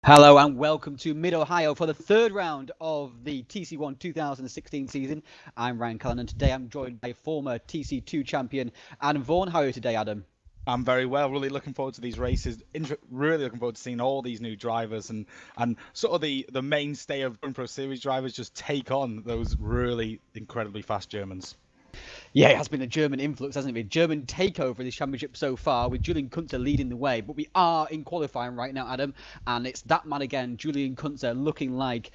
Hello and welcome to Mid-Ohio for the third round of the TCOne 2016 season. I'm Ryan Cullen and today I'm joined by former TC2 champion Adam Vaughan. How are you today, Adam? I'm very well. Really looking forward to these races. Really looking forward to seeing all these new drivers and sort of the mainstay of Pro Series drivers just take on those really incredibly fast Germans. Yeah, it has been a German influx, hasn't it? A German takeover of this championship so far, with Julian Kunze leading the way. But we are in qualifying right now, Adam, and it's that man again, Julian Kunze, looking like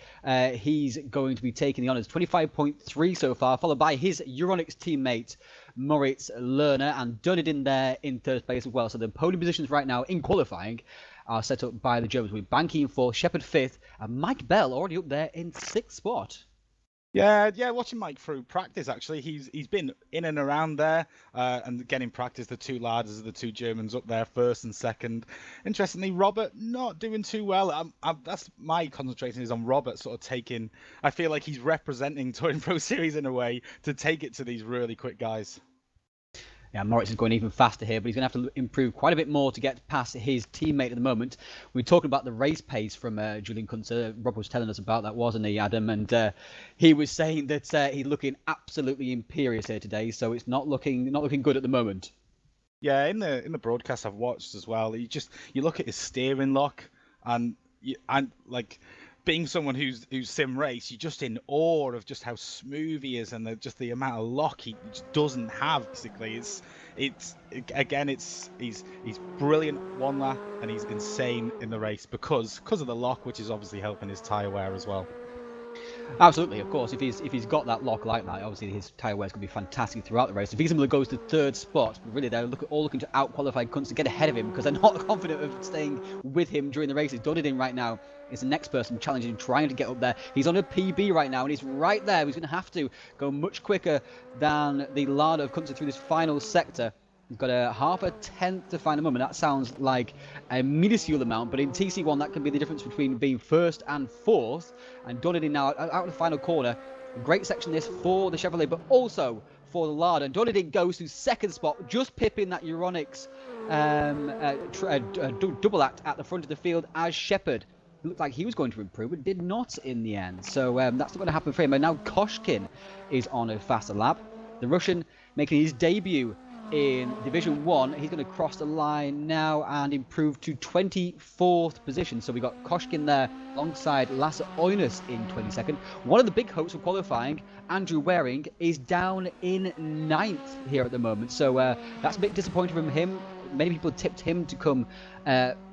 he's going to be taking the honours. 25.3 so far, followed by his Euronics teammate, Moritz Lerner, and done it in there in third place as well. So the podium positions right now in qualifying are set up by the Germans, with Banky in fourth, Shepard fifth, and Mike Bell already up there in sixth spot. Yeah. Watching Mike through practice, actually, he's been in and around there and getting practice. The two lads, the two Germans up there, first and second. Interestingly, Robert not doing too well. That's my concentration is on Robert, sort of taking. I feel like he's representing Touring Pro Series in a way to take it to these really quick guys. Yeah, Moritz is going even faster here, but he's going to have to improve quite a bit more to get past his teammate at the moment. We're talking about the race pace from Julian Kunze. Rob was telling us about that, wasn't he, Adam? And he was saying that he's looking absolutely imperious here today, so it's not looking good at the moment. Yeah, in the broadcast I've watched as well, you look at his steering lock, and like being someone who's sim race, you're just in awe of just how smooth he is and just the amount of lock he just doesn't have. Basically, he's brilliant one lap and he's insane in the race because of the lock, which is obviously helping his tyre wear as well. Absolutely, of course. If he's got that lock like that, obviously his tyre wear is going to be fantastic throughout the race. If Wiesenmüller goes to third spot, but really they're all looking to out-qualify Kunz to get ahead of him because they're not confident of staying with him during the races. Dunedin right now is the next person challenging, trying to get up there. He's on a PB right now and he's right there. He's going to have to go much quicker than the Lada of Kunz through this final sector. He's got a half a tenth to find a moment. That sounds like a minuscule amount, but in TC1 that can be the difference between being first and fourth. And Dunedin now out of the final corner. Great section this for the Chevrolet, but also for the Lada. And Dunedin goes to second spot, just pipping that Euronics double act at the front of the field as Shepard. It looked like he was going to improve, but did not in the end. So that's not going to happen for him. And now Koshkin is on a faster lap. The Russian making his debut in Division 1. He's going to cross the line now and improve to 24th position. So we got Koshkin there alongside Lasse Oinus in 22nd. One of the big hopes for qualifying, Andrew Waring, is down in 9th here at the moment. So that's a bit disappointing from him. Many people tipped him to come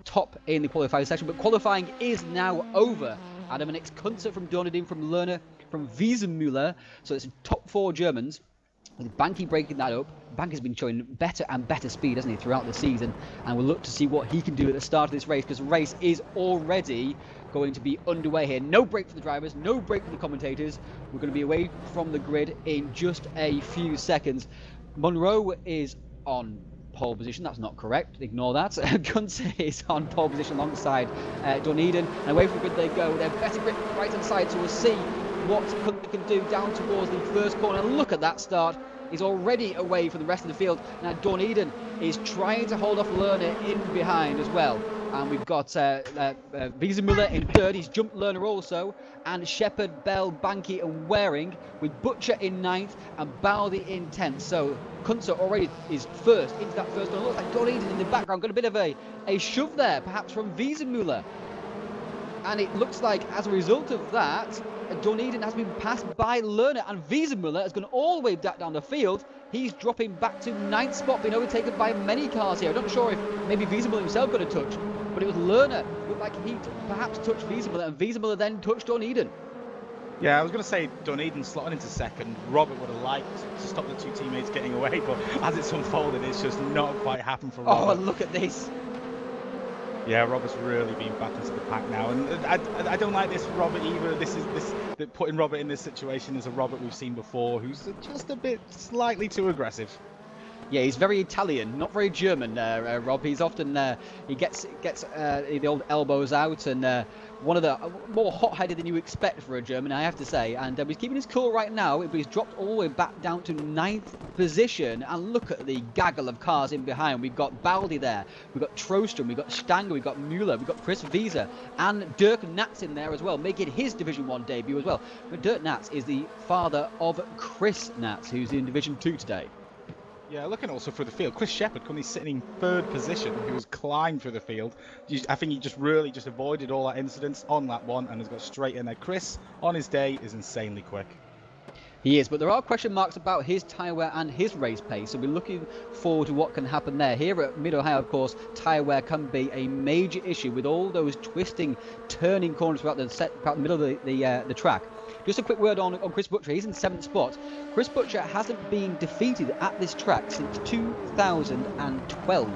top in the qualifying session, but qualifying is now over. Adam, and it's Kunze from Dunedin, from Lerner, from Wiesenmüller. So it's top 4 Germans. With Banky breaking that up. Banky's been showing better and better speed, hasn't he, throughout the season, and we'll look to see what he can do at the start of this race, because the race is already going to be underway here. No break for the drivers, no break for the commentators. We're going to be away from the grid in just a few seconds. Monroe is on pole position. That's not correct. Ignore that. Kunze is on pole position alongside Dunedin, and away from the grid they go. They're better grip right hand side, so we'll see what Kunze can do down towards the first corner. Look at that start. He's already away from the rest of the field. Now Dunedin is trying to hold off Lerner in behind as well. And we've got Wiesenmüller in third. He's jumped Lerner also. And Shepard, Bell, Banky and Waring, with Butcher in 9th and Baldi in 10th. So Kunze already is first into that first corner. Looks like Dunedin in the background. Got a bit of a shove there, perhaps from Wiesenmüller. And it looks like, as a result of that, Dunedin has been passed by Lerner, and Wiesenmuller has gone all the way back down the field. He's dropping back to 9th spot, being overtaken by many cars here. I'm not sure if maybe Wiesenmuller himself got a touch, but it was Lerner. Looked like he perhaps touched Wiesenmuller, and Wiesenmuller then touched Dunedin. Yeah, I was going to say Dunedin slotted into second. Robert would have liked to stop the two teammates getting away, but as it's unfolded, it's just not quite happened for Robert. Oh, look at this. Yeah, Robert's really been back into the pack now, and I don't like this Robert either. This putting Robert in this situation is a Robert we've seen before, who's just a bit slightly too aggressive. Yeah, he's very Italian, not very German, Rob. He's often, he gets the old elbows out, and one of the more hot-headed than you expect for a German, I have to say. And he's keeping his cool right now, but he's dropped all the way back down to 9th position. And look at the gaggle of cars in behind. We've got Baldi there, we've got Trostrom, we've got Stanger, we've got Müller, we've got Chris Wiese, and Dirk Natz in there as well, making his Division 1 debut as well. But Dirk Natz is the father of Chris Natz, who's in Division 2 today. Yeah, looking also through the field, Chris Shepherd currently sitting in 3rd position, who's climbed through the field. I think he just really avoided all that incidents on lap 1 and has got straight in there. Chris, on his day, is insanely quick. He is, but there are question marks about his tyre wear and his race pace, so we're looking forward to what can happen there. Here at Mid-Ohio, of course, tyre wear can be a major issue with all those twisting, turning corners throughout the middle of the track. Just a quick word on Chris Butcher. He's in 7th spot. Chris Butcher hasn't been defeated at this track since 2012.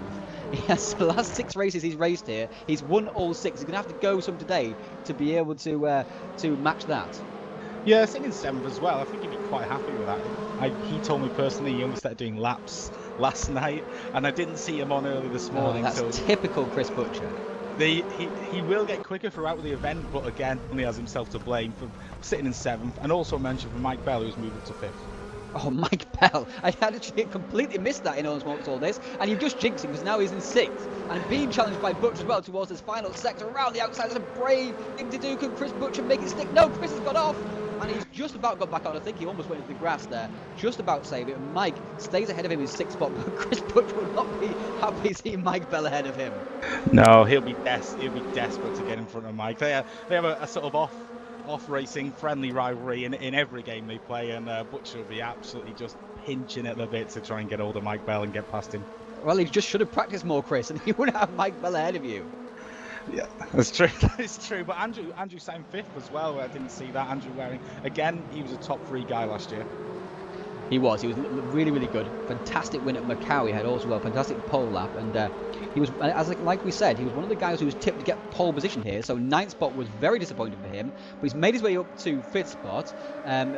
Yes, the last 6 races he's raced here, he's won all 6. He's going to have to go some today to be able to match that. Yeah, sitting in 7th as well. I think he'd be quite happy with that. He told me personally he only started doing laps last night, and I didn't see him on early this morning. That's typical Chris Butcher. He will get quicker throughout the event, but again, only has himself to blame for sitting in 7th. And also mention for Mike Bell, who's moving to 5th. Oh, Mike Bell. I had actually completely missed that in almost all this. And you've just jinxed him because now he's in 6th. And being challenged by Butcher as well towards this final sector around the outside. It's a brave thing to do. Can Chris Butcher make it stick? No, Chris has got off. And he's just about got back on. I think he almost went into the grass there. Just about saved it. And Mike stays ahead of him in 6th spot. But Chris Butcher will not be happy seeing Mike Bell ahead of him. No, he'll be desperate to get in front of Mike. They have a sort of off racing friendly rivalry in every game they play, and Butcher will be absolutely just pinching at the bit to try and get hold of Mike Bell and get past him. Well, he just should have practiced more, Chris, and he wouldn't have Mike Bell ahead of you. Yeah, that's true. That's true. But Andrew signed 5th as well. I didn't see that. Andrew Waring, again, he was a top 3 guy last year. He was really, really good. Fantastic win at Macau. He had also a fantastic pole lap, and he was, like we said, he was one of the guys who was tipped to get pole position here. So 9th spot was very disappointing for him, but he's made his way up to 5th spot.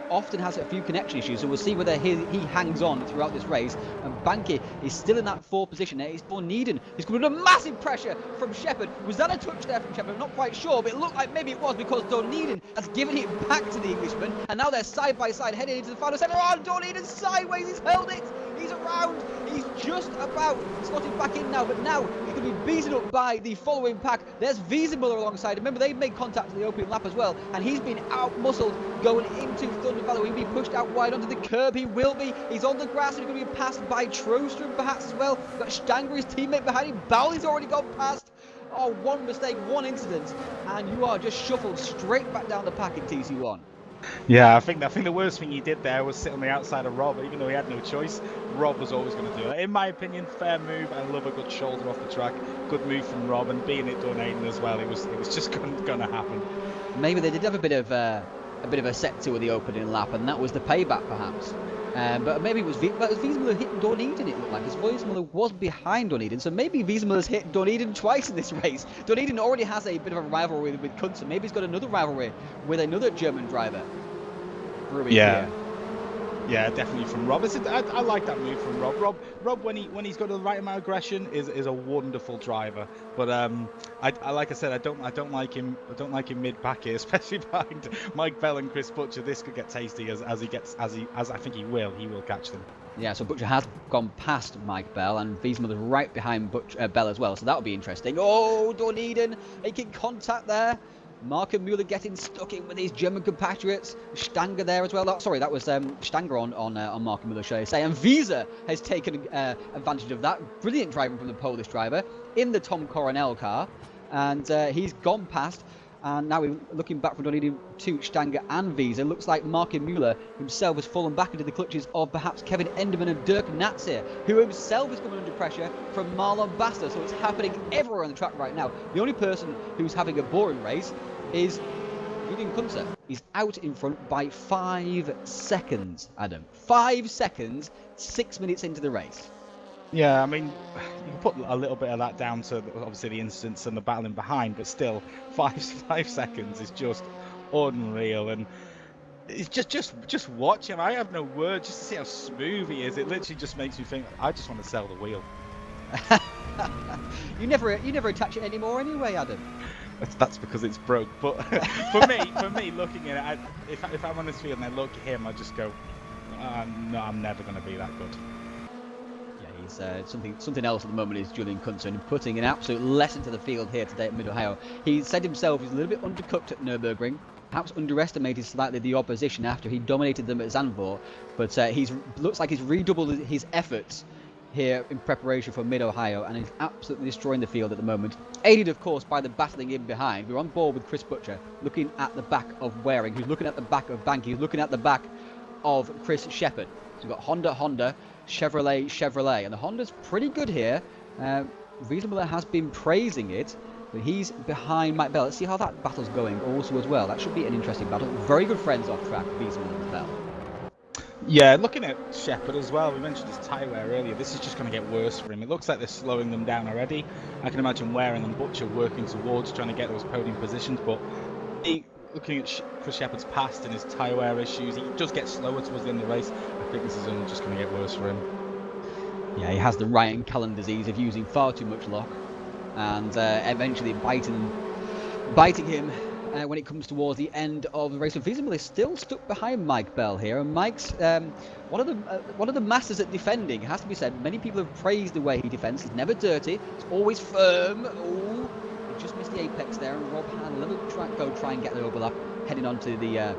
Often has a few connection issues, so we'll see whether he hangs on throughout this race. And Banke is still in that 4th position. There is Dunedin. He's coming under massive pressure from Shepherd. Was that a touch there from Shepherd? I'm not quite sure, but it looked like maybe it was because Dunedin has given it back to the Englishman, and now they're side by side heading into the final sector. Oh, Dunedin sideways. He's held it. He's around. He's just about slotted back in now, but now he's going to be beaten up by the following pack. There's Wiesenmuller alongside. Remember, they made contact in the opening lap as well, and he's been out-muscled going into Thunder Valley. He'll be pushed out wide onto the curb. He will be. He's on the grass, and he's going to be passed by Trostrom perhaps as well. Got Stanger, his teammate, behind him. Baldi's already gone past. Oh, one mistake, one incident, and you are just shuffled straight back down the pack in TCOne. Yeah, I think the worst thing he did there was sit on the outside of Rob, even though he had no choice. Rob was always going to do it. In my opinion, fair move. I love a good shoulder off the track. Good move from Rob, and being it Dunedin as well, it was just going to happen. Maybe they did have a bit of a set to the opening lap, and that was the payback perhaps. But maybe it was Wiesenmuller hitting Dunedin, it looked like, because Wiesenmuller was behind Dunedin, so maybe Wiesenmuller's hit Dunedin twice in this race. Dunedin already has a bit of a rivalry with Kunze. Maybe he's got another rivalry with another German driver. Yeah. Yeah, definitely from Rob. I like that move from Rob. Rob, when he's got the right amount of aggression, is a wonderful driver. But I like I said, I don't like him. I don't like him mid-pack here, especially behind Mike Bell and Chris Butcher. This could get tasty as I think he will. He will catch them. Yeah, so Butcher has gone past Mike Bell, and Wiesenmuller's right behind Bell as well. So that'll be interesting. Oh, Dunedin making contact there. Marco Müller getting stuck in with his German compatriots. Stanger there as well. Oh, sorry, that was Stanger on Marco Müller, shall I say. And Wiese has taken advantage of that. Brilliant driving from the Polish driver in the Tom Coronel car. And he's gone past And now we're looking back from Doniden to Stanger and Wiese. Looks like Martin Müller himself has fallen back into the clutches of perhaps Kevin Enderman and Dirk Natzir, who himself is coming under pressure from Marlon Basta. So it's happening everywhere on the track right now. The only person who's having a boring race is Julian Kunze. He's out in front by 5 seconds, Adam. 5 seconds, 6 minutes into the race. Yeah, I mean, you can put a little bit of that down to obviously the incidents and the battling behind, but still, 5 seconds is just unreal. And it's just watch him. I have no words just to see how smooth he is. It literally just makes me think I just want to sell the wheel. You never attach it anymore anyway, Adam. That's because it's broke. But for me, looking at it, if I'm on this field and I look at him, I just go, no, I'm never going to be that good. He's something else at the moment is Julian Kunze, and putting an absolute lesson to the field here today at Mid-Ohio. He said himself he's a little bit undercooked at Nürburgring, perhaps underestimated slightly the opposition after he dominated them at Zandvoort, but looks like he's redoubled his efforts here in preparation for Mid-Ohio, and he's absolutely destroying the field at the moment, aided of course by the battling in behind. We're on board with Chris Butcher looking at the back of Waring, who's looking at the back of Banky, who's looking at the back of Chris Shepherd. So we've got Honda, Chevrolet, and the Honda's pretty good here. Wiese Müller has been praising it, but he's behind Mike Bell. Let's see how that battle's going also as well. That should be an interesting battle. Very good friends off track, Wiese Müller and Bell. Yeah, looking at Shepherd as well, we mentioned his tyre wear earlier. This is just going to get worse for him. It looks like they're slowing them down already. I can imagine Waring and Butcher working towards trying to get those podium positions, but looking at Chris Shepherd's past and his tyre wear issues, he does get slower towards the end of the race. I think this is only just going to get worse for him. Yeah, he has the Ryan Cullen disease of using far too much lock, and eventually biting him when it comes towards the end of the race. So Wiese Müller is still stuck behind Mike Bell here, and Mike's one of the masters at defending. It has to be said. Many people have praised the way he defends. He's never dirty. It's always firm. Ooh. Just missed the apex there, and Rob had a little try and get the overlap heading onto the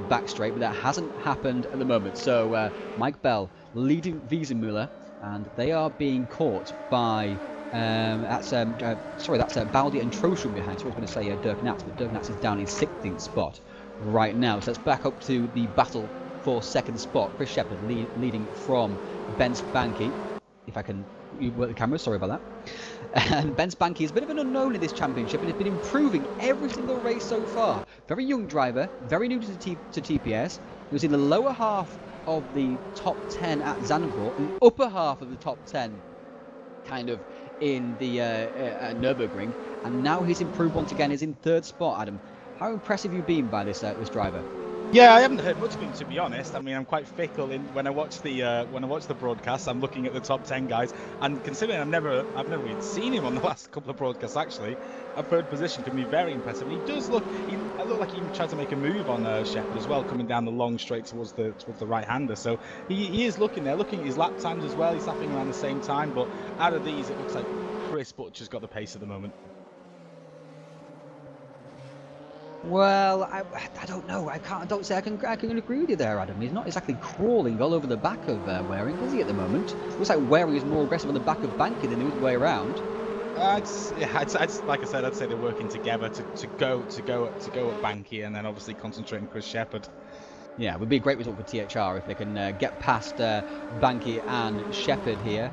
back straight, but that hasn't happened at the moment. So Mike Bell leading Wiese Müller, and they are being caught by that's Baldi and Trostrom behind. So I was going to say Dirk Natz, but Dirk Natz is down in 16th spot right now. So let's back up to the battle for second spot. Chris Shepherd leading from Ben Spanky. If I can work the camera, sorry about that. And Ben Spanky is a bit of an unknown in this championship and has been improving every single race so far. Very young driver, very new to TPS. He was in the lower half of the top 10 at Zandvoort, and the upper half of the top 10 kind of in the Nürburgring. And now he's improved once again, is in third spot, Adam. How impressive have you been by this driver? Yeah, I haven't heard much of him, to be honest. I mean, I'm quite fickle when I watch the broadcasts. I'm looking at the top 10 guys, and considering I've never even seen him on the last couple of broadcasts. Actually, a third position can be very impressive. And he does look like he tried to make a move on Shepherd as well, coming down the long straight towards the right-hander. So he is looking at his lap times as well. He's lapping around the same time, but out of these, it looks like Chris Butcher's got the pace at the moment. Well, I don't know. I don't say I can agree with you there, Adam. He's not exactly crawling all over the back of Waring, is he, at the moment? Looks like Waring is more aggressive on the back of Banky than the other way around. Like I said, I'd say they're working together to go at Banky, and then obviously concentrating Chris Shepherd. Yeah, it would be a great result for THR if they can get past Banky and Shepherd here.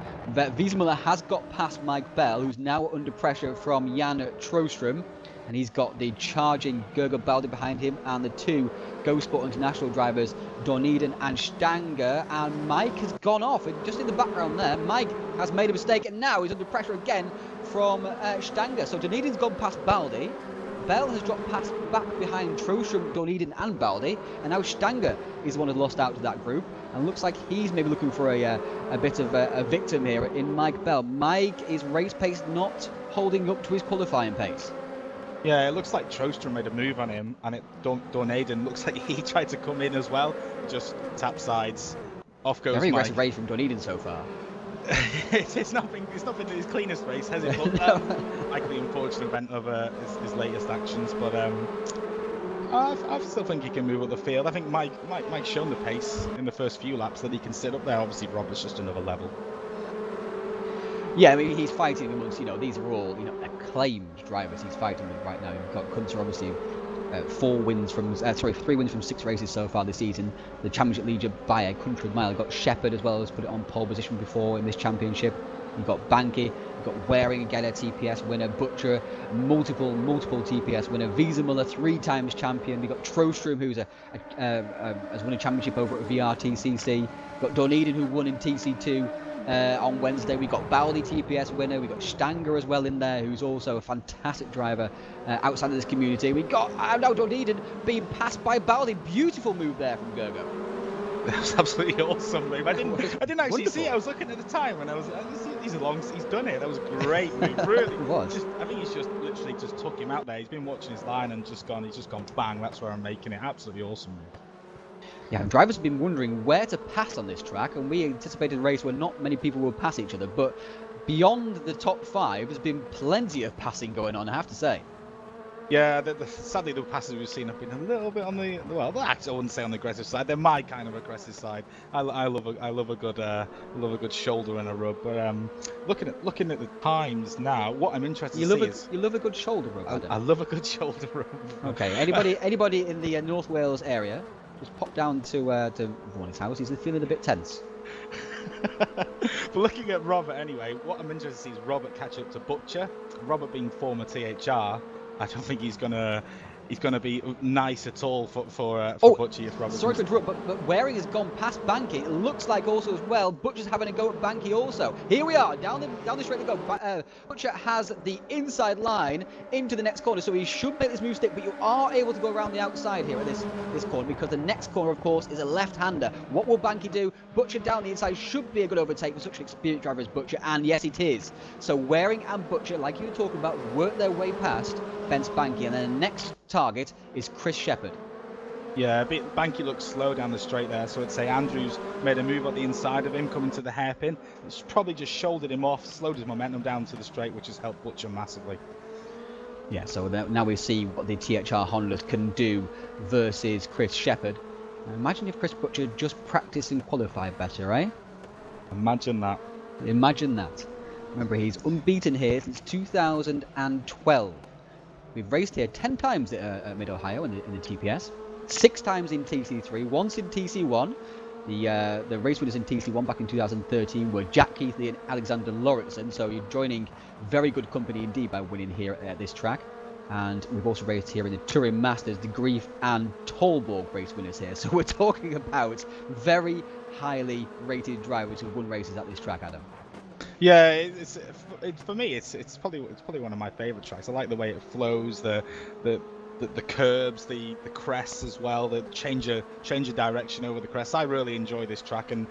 Wiese Müller has got past Mike Bell, who's now under pressure from Jan Trostrom. And he's got the charging Gergo Baldi behind him, and the two Go Sport International drivers, Doniden and Stanger. And Mike has gone off. And just in the background there, Mike has made a mistake, and now he's under pressure again from Stanger. So Doniden's gone past Baldi. Bell has dropped back behind Trostrom, Doniden and Baldi. And now Stanger is the one who's lost out to that group. And looks like he's maybe looking for a bit of a victim here in Mike Bell. Mike is race pace not holding up to his qualifying pace. Yeah, it looks like Trostrom made a move on him, and Doneden looks like he tried to come in as well. Just tap sides. Off goes Mike. Very aggressive race from Doneden so far. it's not been his cleanest race, has it? But, like the unfortunate event of his latest actions. But I still think he can move up the field. I think Mike's shown the pace in the first few laps that he can sit up there. Obviously, Robert's just another level. Yeah, I mean, he's fighting amongst, these are all, acclaimed drivers he's fighting with right now. You've got Kunter, obviously, 3 wins from 6 races so far this season. The championship leader by a country mile. You've got Shepherd as well, as put it on pole position before in this championship. You've got Banky, you've got Waring, again a TPS winner, Butcher, multiple TPS winner, Visa Muller, 3 times champion. We've got Trostrom, who's has won a championship over at VRTCC. We've got Dunedin, who won in TC2 on Wednesday. We've got Bowley, TPS winner. We've got Stanger as well in there, who's also a fantastic driver outside of this community. We've got Dunedin being passed by Bowley. Beautiful move there from Gergo. That was absolutely awesome move. I didn't actually Wonderful. see it. I was looking at the time and I was he's done it. That was a great move. Really. It was. I think he's just literally just took him out there. He's been watching his line and he's just gone bang. That's where I'm making it. Absolutely awesome move. Yeah, drivers have been wondering where to pass on this track, and we anticipated a race where not many people will pass each other, but beyond the top 5, there's been plenty of passing going on, I have to say. Yeah, sadly the passes we've seen have been a little bit on the actually I wouldn't say on the aggressive side. They're my kind of aggressive side. I love a good shoulder and a rub. But looking at the times now, what I'm interested to see is you love a good shoulder rub, Adam. I love a good shoulder rub. Okay, anybody in the North Wales area, just pop down to Vaughan's house. He's feeling a bit tense. But looking at Robert anyway, what I'm interested to see is Robert catch up to Butcher. Robert being former THR. I don't think he's gonna be nice at all for Butcher if Robert. Sorry to interrupt, but Waring has gone past Banky. It looks like also as well Butcher's having a go at Banky also. Here we are down the straight they go. Butcher has the inside line into the next corner, so he should make this move stick. But you are able to go around the outside here at this corner, because the next corner, of course, is a left-hander. What will Banky do? Butcher down the inside should be a good overtake for such an experienced driver as Butcher, and yes, it is. So Waring and Butcher, like you were talking about, work their way past Bence Banky, and then the next target is Chris Shepherd. Yeah, Banky looks slow down the straight there, so I'd say Andrews made a move on the inside of him, coming to the hairpin. It's probably just shouldered him off, slowed his momentum down to the straight, which has helped Butcher massively. Yeah, so now we see what the THR Hondas can do versus Chris Shepherd. Imagine if Chris Butcher just practiced and qualified better, eh? Imagine that. Imagine that. Remember, he's unbeaten here since 2012. We've raced here 10 times at Mid-Ohio in the TPS, 6 times in TC3, once in TCOne. The race winners in TC1 back in 2013 were Jack Keithley and Alexander Lauritsen, so you're joining very good company indeed by winning here at this track. And we've also raced here in the Turin Masters, the Grief and Tollborg race winners here. So we're talking about very highly rated drivers who've won races at this track, Adam. Yeah, for me, it's probably one of my favourite tracks. I like the way it flows, the curbs, the crests as well, the change of direction over the crests. I really enjoy this track, and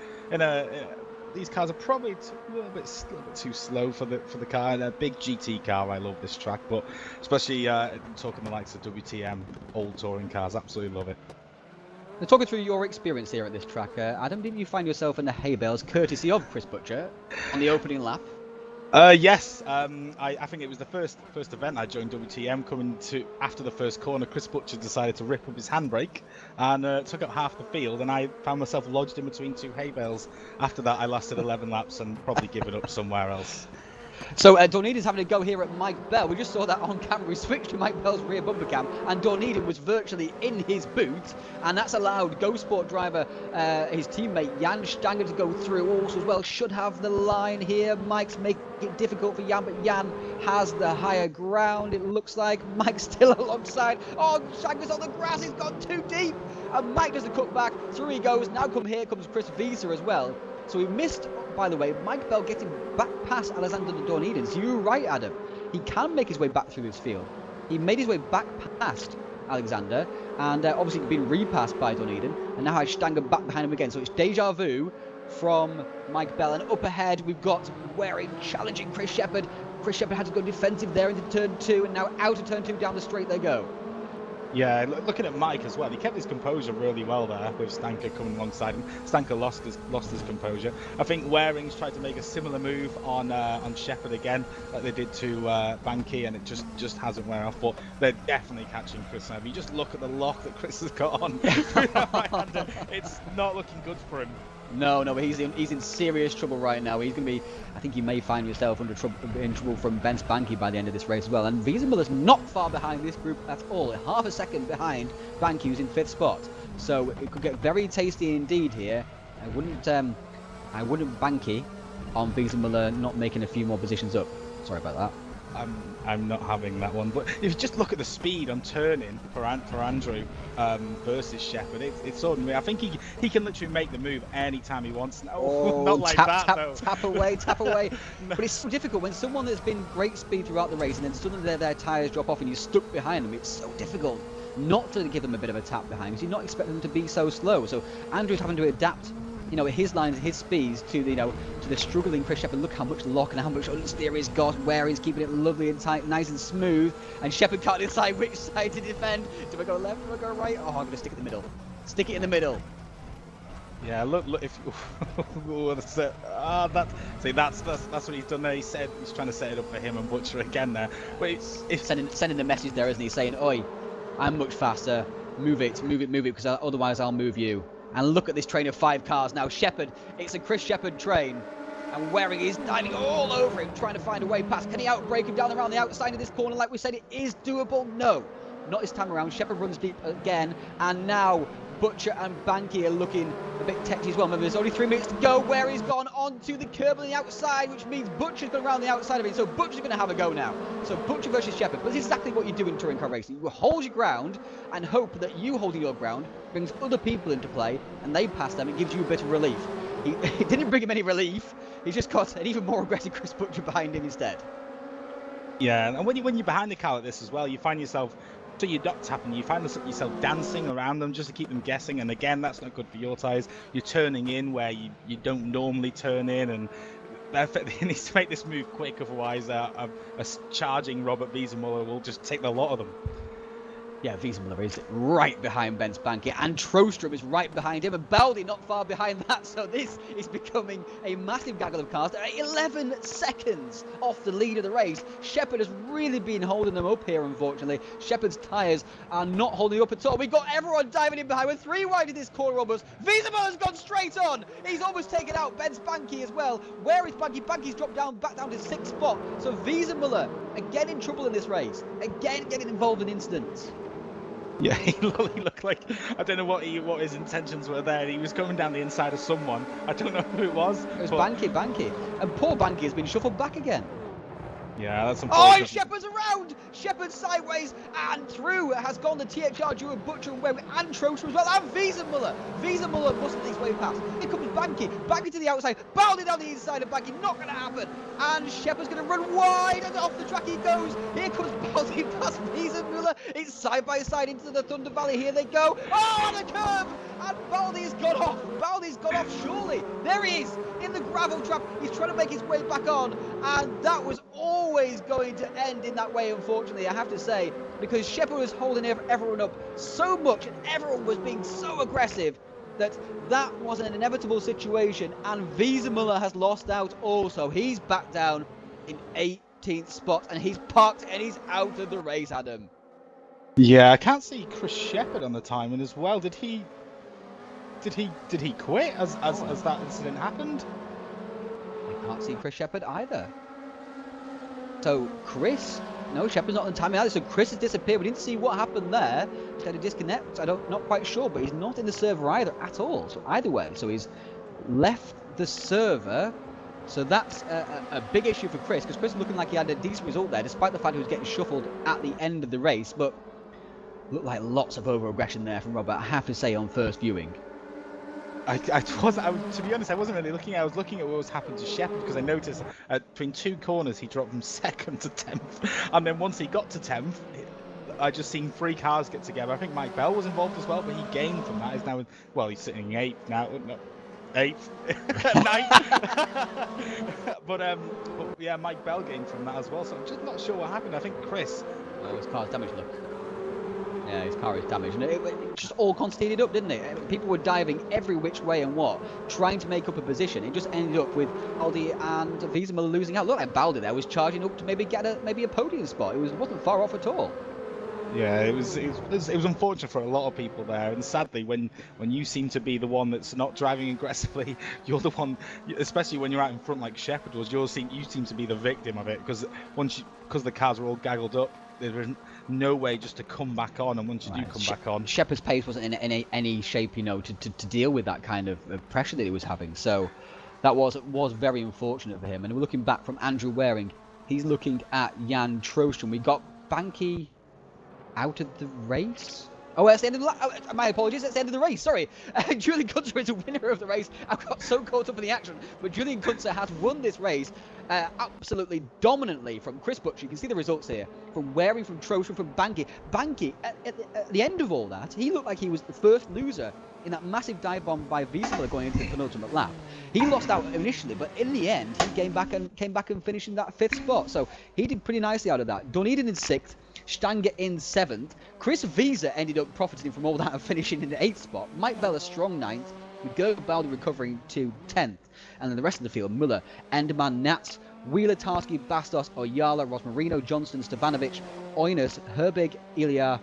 these cars are probably a little bit too slow for the car. A big GT car, I love this track, but especially talking the likes of WTM, old touring cars, absolutely love it. Now, talking through your experience here at this track, Adam, didn't you find yourself in the hay bales courtesy of Chris Butcher on the opening lap? Yes. I think it was the first event I joined WTM. Coming to after the first corner, Chris Butcher decided to rip up his handbrake and took up half the field, and I found myself lodged in between 2 hay bales. After that, I lasted 11 laps and probably given up somewhere else. So Dunedin's having a go here at Mike Bell. We just saw that on camera. We switched to Mike Bell's rear bumper cam, and Dunedin was virtually in his boot, and that's allowed Go Sport driver, his teammate Jan Stanger, to go through also as well. Should have the line here. Mike's making it difficult for Jan, but Jan has the higher ground. It looks like Mike's still alongside. Oh, Stanger's on the grass. He's gone too deep, and Mike does the cut back. Through he goes. Now here comes Chris Visa as well. So we missed, by the way, Mike Bell getting back past Alexander Dunedin. So you were right, Adam. He can make his way back through this field. He made his way back past Alexander, and obviously been repassed by Dunedin, and now has Stanger back behind him again. So it's deja vu from Mike Bell. And up ahead, we've got Waring challenging Chris Shepherd. Chris Shepherd had to go defensive there into turn 2, and now out of turn 2 down the straight they go. Yeah, looking at Mike as well, he kept his composure really well there with Stanker coming alongside him. Stanker lost his composure. I think Waring's tried to make a similar move on Shepherd again, like they did to Banky, and it just hasn't wear off. But they're definitely catching Chris now. If you just look at the lock that Chris has got on, it's not looking good for him. No, he's in serious trouble right now. He's going to be, I think you may find yourself in trouble from Ben Spanky by the end of this race as well. And Wiesenmüller's not far behind this group at all. Half a second behind Banky, who's in 5th spot. So it could get very tasty indeed here. I wouldn't Banky on Wiesenmüller not making a few more positions up. Sorry about that. I'm not having that one. But if you just look at the speed on turning for Andrew versus Shepherd, it's ordinary. I think he can literally make the move anytime he wants. No, not like that. Tap away. No. But it's so difficult when someone that's been great speed throughout the race and then suddenly their tyres drop off and you're stuck behind them. It's so difficult not to give them a bit of a tap behind because you're not expecting them to be so slow. So Andrew's having to adapt, his lines, his speeds to the struggling Chris Shepherd. Look how much lock and how much understeer he's got, where he's keeping it lovely and tight, nice and smooth. And Shepherd can't decide which side to defend. Do I go left? Do I go right? Oh, I'm going to stick it in the middle. Stick it in the middle. Yeah, look. If that's what he's done there. He's trying to set it up for him and Butcher again there. But it's sending the message there, isn't he? Saying, "Oi, I'm much faster. Move it, because otherwise I'll move you." And look at this train of 5 cars now. Shepherd, it's a Chris Shepherd train. And Waring is diving all over him, trying to find a way past. Can he outbrake him down around the outside of this corner? Like we said, it is doable. No, not this time around. Shepherd runs deep again. And now Butcher and Banky are looking a bit techy as well. Remember, there's only 3 minutes to go. Waring's gone onto the curb on the outside, which means Butcher's going around the outside of it. So Butcher's going to have a go now. So Butcher versus Shepherd. But this is exactly what you do in touring car racing. You hold your ground and hope that you holding your ground brings other people into play and they pass them. It gives you a bit of relief. It didn't bring him any relief. He's just got an even more aggressive Chris Butcher behind him instead. Yeah, and when you're behind the car like this as well, you find yourself, so you're not tapping, you find yourself dancing around them just to keep them guessing, and again, that's not good for your tyres. You're turning in where you don't normally turn in, and he needs to make this move quick, otherwise a charging Robert Wiesenmüller will just take the lot of them. Yeah, Wiesenmüller is right behind Ben Spanky, and Trostrom is right behind him, and Baldi not far behind that. So this is becoming a massive gaggle of cars. 11 seconds off the lead of the race. Shepherd has really been holding them up here, unfortunately. Shepherd's tyres are not holding up at all. We've got everyone diving in behind. We're 3 wide in this corner almost. Wiesenmüller's gone straight on. He's almost taken out Ben Spanky as well. Where is Banky? Banky's dropped back down to 6th spot. So Wiesenmüller, again in trouble in this race. Again getting involved in incidents. Yeah, he looked like, I don't know what his intentions were there. He was coming down the inside of someone. I don't know who it was. It was Banky. And poor Banky has been shuffled back again. Yeah, that's unfortunate. Oh, Shepherd's around! Shepherd sideways and through. It has gone the THR duo Butcher and Waring and Trostrom as well. And Wiesenmüller. Wiesenmüller muscled his way past. Here comes Banky. Banky to the outside. Bounding down the inside of Banky. Not going to happen. And Shepherd's going to run wide and off the track he goes. Here comes Baldi past Wiesenmüller. It's side by side into the Thunder Valley. Here they go. Oh, the curve! And Baldi's gone off. Baldi's gone off surely. There he is in the gravel trap. He's trying to make his way back on. And that was always going to end in that way, unfortunately, I have to say, because Shepherd was holding everyone up so much and everyone was being so aggressive that was an inevitable situation, and Wiesenmüller has lost out also. He's back down in 18th spot and he's parked and he's out of the race, Adam. Yeah, I can't see Chris Shepherd on the timing as well. Did he quit as that incident happened? I can't see Chris Shepherd either. So Chris, no, Shepherd's not on the timing either. So Chris has disappeared. We didn't see what happened there. He's had a disconnect. Not quite sure, but he's not in the server either at all. So either way, so he's left the server. So that's a big issue for Chris, because Chris is looking like he had a decent result there, despite the fact he was getting shuffled at the end of the race. But looked like lots of over-aggression there from Robert, I have to say, on first viewing. To be honest, I wasn't really looking. I was looking at what was happened to Shepherd, because I noticed between 2 corners he dropped from 2nd to 10th, and then once he got to 10th, I just seen 3 cars get together. I think Mike Bell was involved as well, but he gained from that. He's now, he's sitting 8th now. No, 8th, 9th. but yeah, Mike Bell gained from that as well. So I'm just not sure what happened. I think Chris. Oh, his car's damaged. Look. Yeah, his car is damaged. And it just all conceded up, didn't it? People were diving every which way and trying to make up a position. It just ended up with Baldi and Wiesenmüller losing out. Look, like Baldi there was charging up to maybe get a podium spot. It wasn't far off at all. Yeah, it was unfortunate for a lot of people there, and sadly, when you seem to be the one that's not driving aggressively, you're the one, especially when you're out in front like Shepherd was. You seem to be the victim of it because because the cars were all gaggled up, there was no way just to come back on, and once you do come back on, Shepherd's pace wasn't in any shape, to deal with that kind of pressure that he was having. So that was very unfortunate for him. And we're looking back from Andrew Waring. He's looking at Jan Trostrom. We got Banky out of the race. Oh, that's the end of the my apologies. That's the end of the race. Sorry. Julian Kunzer is a winner of the race. I got so caught up in the action. But Julian Kunzer has won this race absolutely dominantly from Chris Butcher. You can see the results here. From Waring, from Trostrom, from Banky. Banky, at the end of all that, he looked like he was the first loser in that massive dive bomb by Wiesler going into the penultimate lap. He lost out initially, but in the end, he came back and finished in that 5th spot. So he did pretty nicely out of that. Dunedin in 6th. Stanger in 7th. Chris Wiese ended up profiting from all that and finishing in the 8th spot. Mike Bell a strong 9th, with Gerb Baldi recovering to 10th. And then the rest of the field, Muller, Enderman, Nats, Wheeler, Tarski, Bastos, Oyala, Rosmarino, Johnston, Stevanovic, Oinas, Herbig, Ilya,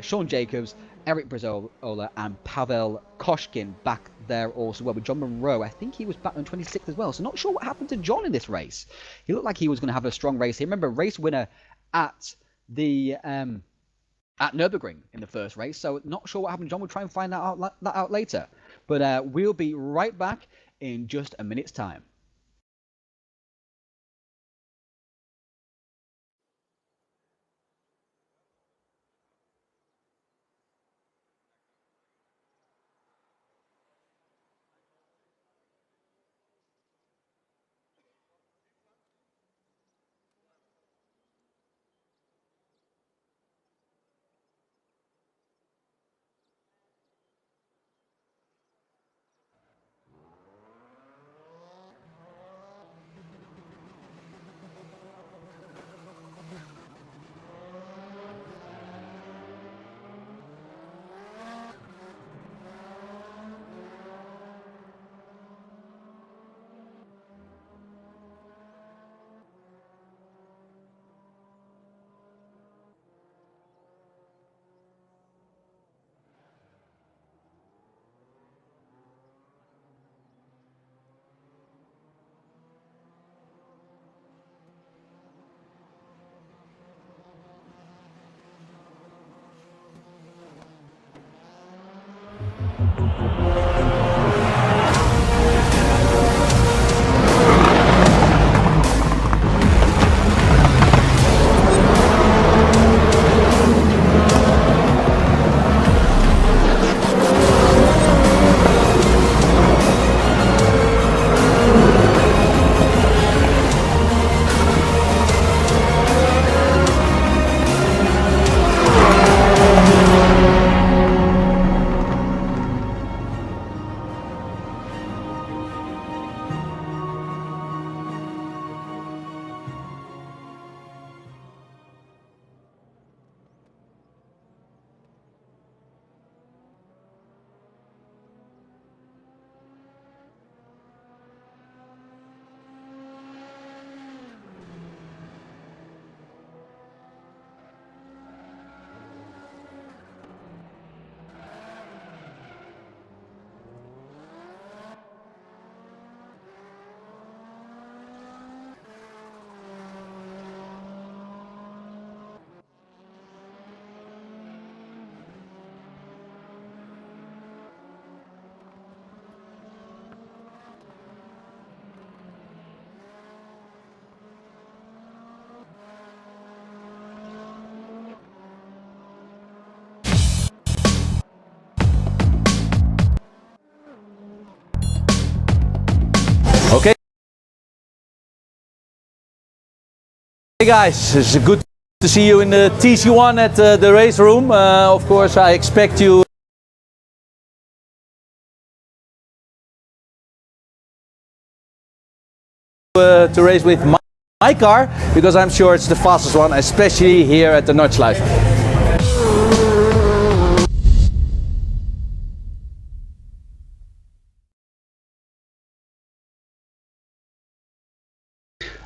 Sean Jacobs, Eric Brazola, and Pavel Koshkin back there also. Well, with John Monroe, I think he was back on 26th as well. So not sure what happened to John in this race. He looked like he was going to have a strong race here. Remember, race winner at the at Nürburgring in the first race, so not sure what happened. John will try and find that out later, but we'll be right back in just a minute's time. Okay. Hey guys, it's good to see you in the TCOne at the race room. Of course, I expect you to race with my car, because I'm sure it's the fastest one, especially here at the Notchlife.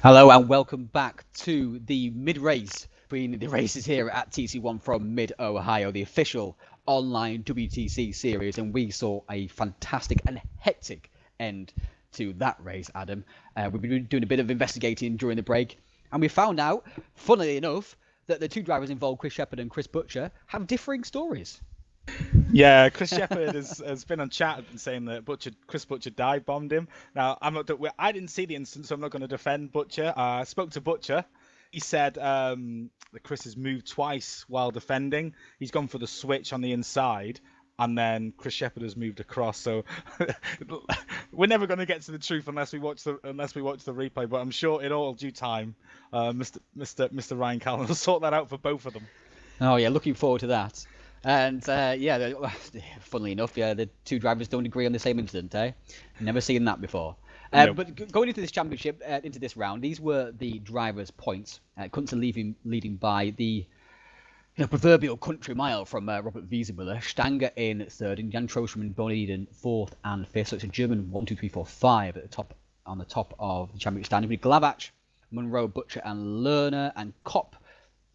Hello and welcome back to the mid-race between the races here at TCOne from Mid-Ohio, the official online WTC series, and we saw a fantastic and hectic end to that race, Adam. We've been doing a bit of investigating during the break, and we found out, funnily enough, that the two drivers involved, Chris Shepherd and Chris Butcher, have differing stories. Yeah, Chris Shepherd has been on chat and saying that Chris Butcher dive bombed him. Now, I didn't see the instance, so I'm not going to defend Butcher. I spoke to Butcher. He said that Chris has moved twice while defending. He's gone for the switch on the inside, and then Chris Shepherd has moved across. So we're never going to get to the truth unless we watch the replay. But I'm sure in all due time, Mr. Ryan Callan will sort that out for both of them. Oh yeah, looking forward to that. And funnily enough, the two drivers don't agree on the same incident. Never seen that before. Nope. But going into this championship, into this round, these were the drivers' points. Kunze leading by the proverbial country mile from Robert Wiesenmüller. Stanger in third, and Jan Troostrum and Bonnie in fourth and fifth. So it's a German 1, 2, 3, 4, 5 at the top, on the top of the championship standing. With Glavach, Munro, Butcher, and Lerner, and Kopp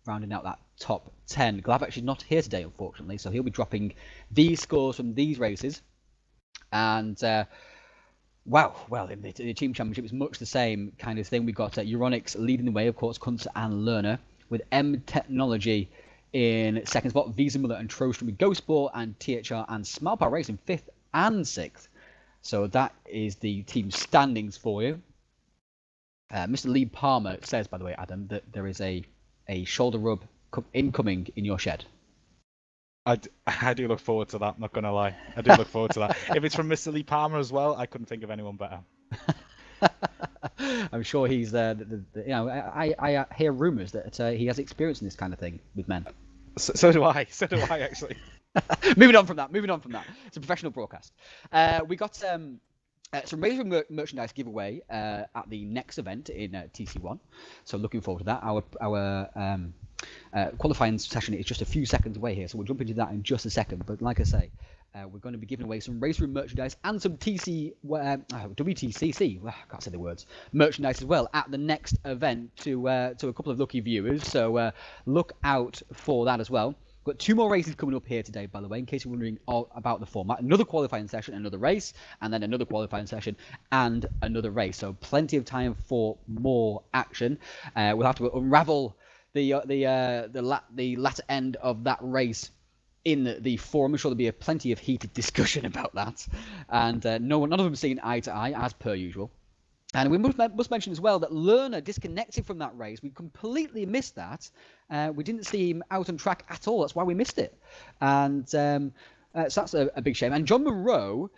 rounding out that top 10. Glavach is not here today, unfortunately, so he'll be dropping these scores from these races. And in the team championship, it's much the same kind of thing. We've got Euronics leading the way, of course, Kunze and Lerner, with M Technology in second spot, Wiesenmüller and Troostrum with Go Sport, and THR and Smalpower Racing fifth and sixth. So that is the team standings for you. Mr. Lee Palmer says, by the way, Adam, that there is a shoulder rub incoming in your shed. I do look forward to that. I'm not going to lie. I do look forward to that. If it's from Mr. Lee Palmer as well, I couldn't think of anyone better. I'm sure he's I hear rumours that he has experience in this kind of thing with men. So do I. So do I, actually. Moving on from that. It's a professional broadcast. We got some RaceRoom merchandise giveaway at the next event in TC1. So looking forward to that. Our qualifying session is just a few seconds away here, so we'll jump into that in just a second. But like I say, we're going to be giving away some RaceRoom merchandise and some WTCC, I can't say the words, merchandise as well at the next event to a couple of lucky viewers. So look out for that as well. We've got two more races coming up here today, by the way, in case you're wondering all about the format. Another qualifying session, another race, and then another qualifying session and another race. So plenty of time for more action. We'll have to unravel the latter end of that race in the forum. I'm sure there'll be plenty of heated discussion about that, and none of them seeing eye to eye as per usual. And we must mention as well that Lerner disconnected from that race. We completely missed that. We didn't see him out on track at all. That's why we missed it. And so that's a big shame. And John Munro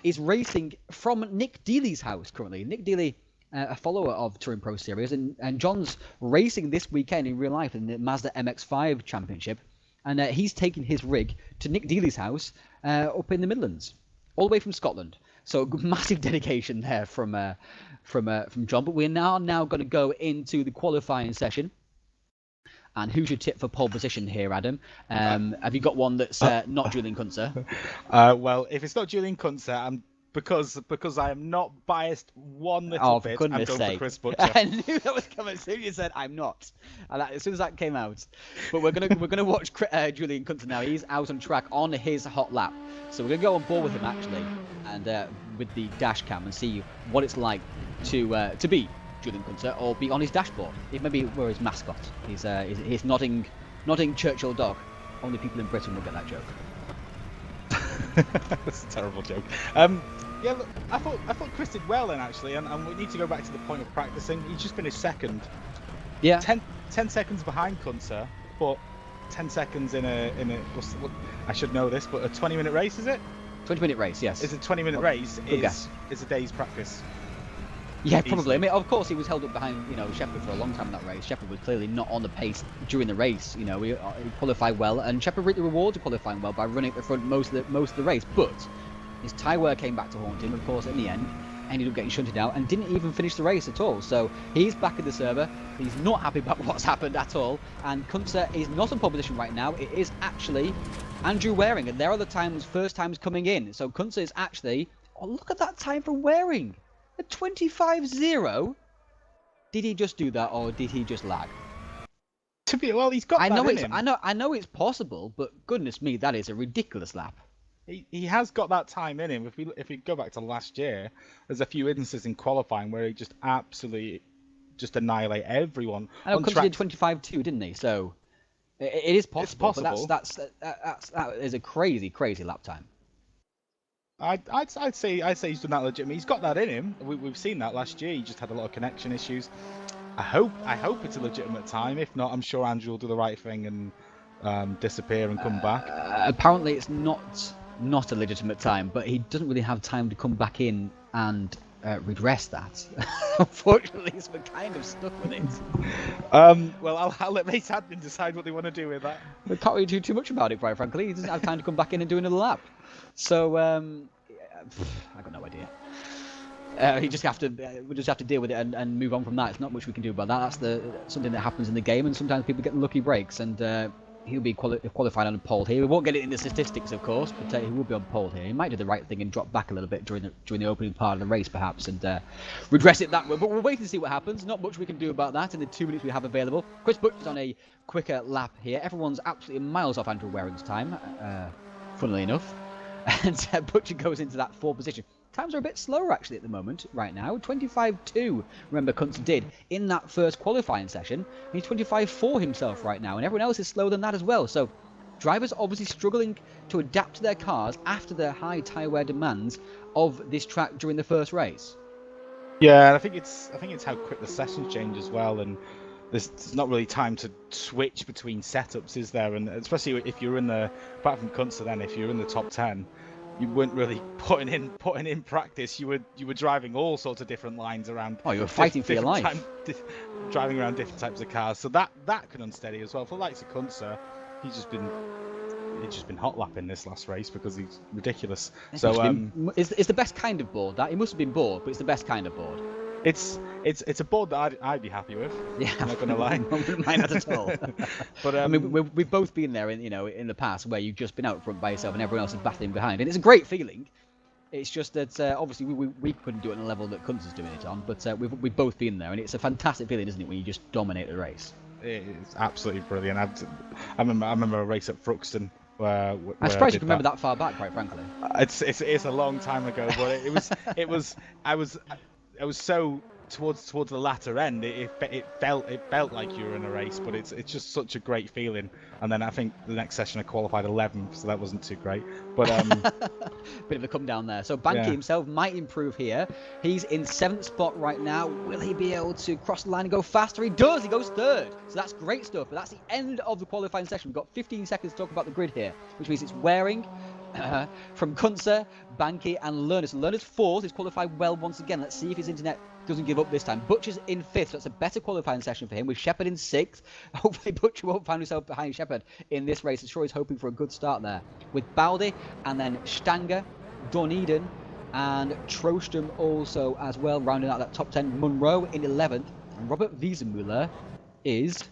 is racing from Nick Dealey's house currently. Nick Dealey, a follower of Touring Pro Series, and John's racing this weekend in real life in the Mazda MX-5 Championship. And he's taking his rig to Nick Dealey's house up in the Midlands, all the way from Scotland. So massive dedication there from John. But we're now going to go into the qualifying session. And who's your tip for pole position here, Adam? Have you got one that's not Julian Kunze? Well, if it's not Julian Kunze, because I am not biased one little bit, I'm going for Chris Butcher. I knew that was coming. As soon as you said I'm not, and as soon as that came out, but we're gonna watch Julian Kunze now. He's out on track on his hot lap, so we're gonna go on board with him actually, and with the dash cam and see what it's like to be Julian Kunze or be on his dashboard. Maybe we're his mascot. He's nodding Churchill dog. Only people in Britain will get that joke. That's a terrible joke. Yeah, look, I thought Chris did well then actually, and we need to go back to the point of practicing. He's just finished second. Yeah. 10 seconds behind Kunze, but 10 seconds in a I should know this, but a 20-minute race, is it? 20-minute race, yes. It's a 20-minute race. Is a day's practice. Yeah, probably. I mean, of course, he was held up behind, Shepherd for a long time in that race. Shepherd was clearly not on the pace during the race. He qualified well, and Shepherd reaped the rewards of qualifying well by running at the front most of the race. But his tyre wear came back to haunt him. Of course, in the end, ended up getting shunted out and didn't even finish the race at all. So he's back in the server. He's not happy about what's happened at all. And Kunze is not in pole position right now. It is actually Andrew Waring, and there are the first times coming in. So Kunze is actually. Oh, look at that time from Waring. A 25.0? Did he just do that, or did he just lag? Well, he's got I that know in it's him. I know it's possible, but goodness me, that is a ridiculous lap. He has got that time in him. If we go back to last year, there's a few instances in qualifying where he just absolutely just annihilate everyone. I know on Kunze did tracks. 25.2, didn't he? So it is It's possible, but possible. that is a crazy lap time. I'd say he's done that legitimately. He's got that in him. We've seen that last year. He just had a lot of connection issues. I hope it's a legitimate time. If not, I'm sure Andrew will do the right thing and disappear and come back. Apparently, it's not a legitimate time, but he doesn't really have time to come back in and redress that. Unfortunately, so we're kind of stuck with it. Well, I'll let race admin decide what they want to do with that. We can't really do too much about it, quite frankly. He doesn't have time to come back in and do another lap. So I got no idea. We just have to deal with it and move on from that. It's not much we can do about that. That's something that happens in the game, and sometimes people get lucky breaks. And he'll be qualified on a pole here. We won't get it in the statistics, of course, but he will be on pole here. He might do the right thing and drop back a little bit during the opening part of the race, perhaps, and redress it that way. But we'll wait and see what happens. Not much we can do about that in the 2 minutes we have available. Chris Butcher's on a quicker lap here. Everyone's absolutely miles off Andrew Waring's time, funnily enough. And Butcher goes into that 4th position. Times are a bit slower, actually, at the moment, right now. 25.2, remember, Kunze did in that first qualifying session. He's 25.4 himself right now, and everyone else is slower than that as well. So drivers obviously struggling to adapt to their cars after the high tyre wear demands of this track during the first race. Yeah, and I think it's how quick the sessions change as well, and there's not really time to switch between setups, is there? And especially if you're in the, apart from Kunze, then if you're in the top 10, you weren't really putting in practice. You were driving all sorts of different lines around. Oh, you were fighting for your life. Driving around different types of cars, so that can unsteady as well. For the likes of Kunze, he's just been hot lapping this last race because he's ridiculous. So it's the best kind of board. That he must have been bored, but it's the best kind of board. It's a board that I'd be happy with. Yeah, I'm not gonna lie. I wouldn't mind that at all. But I mean, we've both been there in the past where you've just been out front by yourself and everyone else is battling behind, and it's a great feeling. It's just that obviously we couldn't do it on the level that Kunze's doing it on, but we've both been there, and it's a fantastic feeling, isn't it, when you just dominate the race? It's absolutely brilliant. I remember a race at Fruxton. I'm surprised you can remember that far back, quite frankly. It's a long time ago, but it was I was so towards the latter end. It felt like you were in a race, but it's just such a great feeling. And then I think the next session I qualified 11th, so that wasn't too great. But bit of a come down there. So Banky himself might improve here. He's in 7th spot right now. Will he be able to cross the line and go faster? He does. He goes 3rd. So that's great stuff. But that's the end of the qualifying session. We've got 15 seconds to talk about the grid here, which means it's Waring from Kunze, Banky, and Lerner. So Lerner's 4th. He's qualified well once again. Let's see if his internet doesn't give up this time. Butcher's in 5th, so that's a better qualifying session for him, with Shepherd in 6th. Hopefully Butcher won't find himself behind Shepherd in this race. I'm sure he's hoping for a good start there. With Baldi, and then Stanger, Doneden, and Trostrom also as well, rounding out that top 10. Munro in 11th, and Robert Wiesenmuller is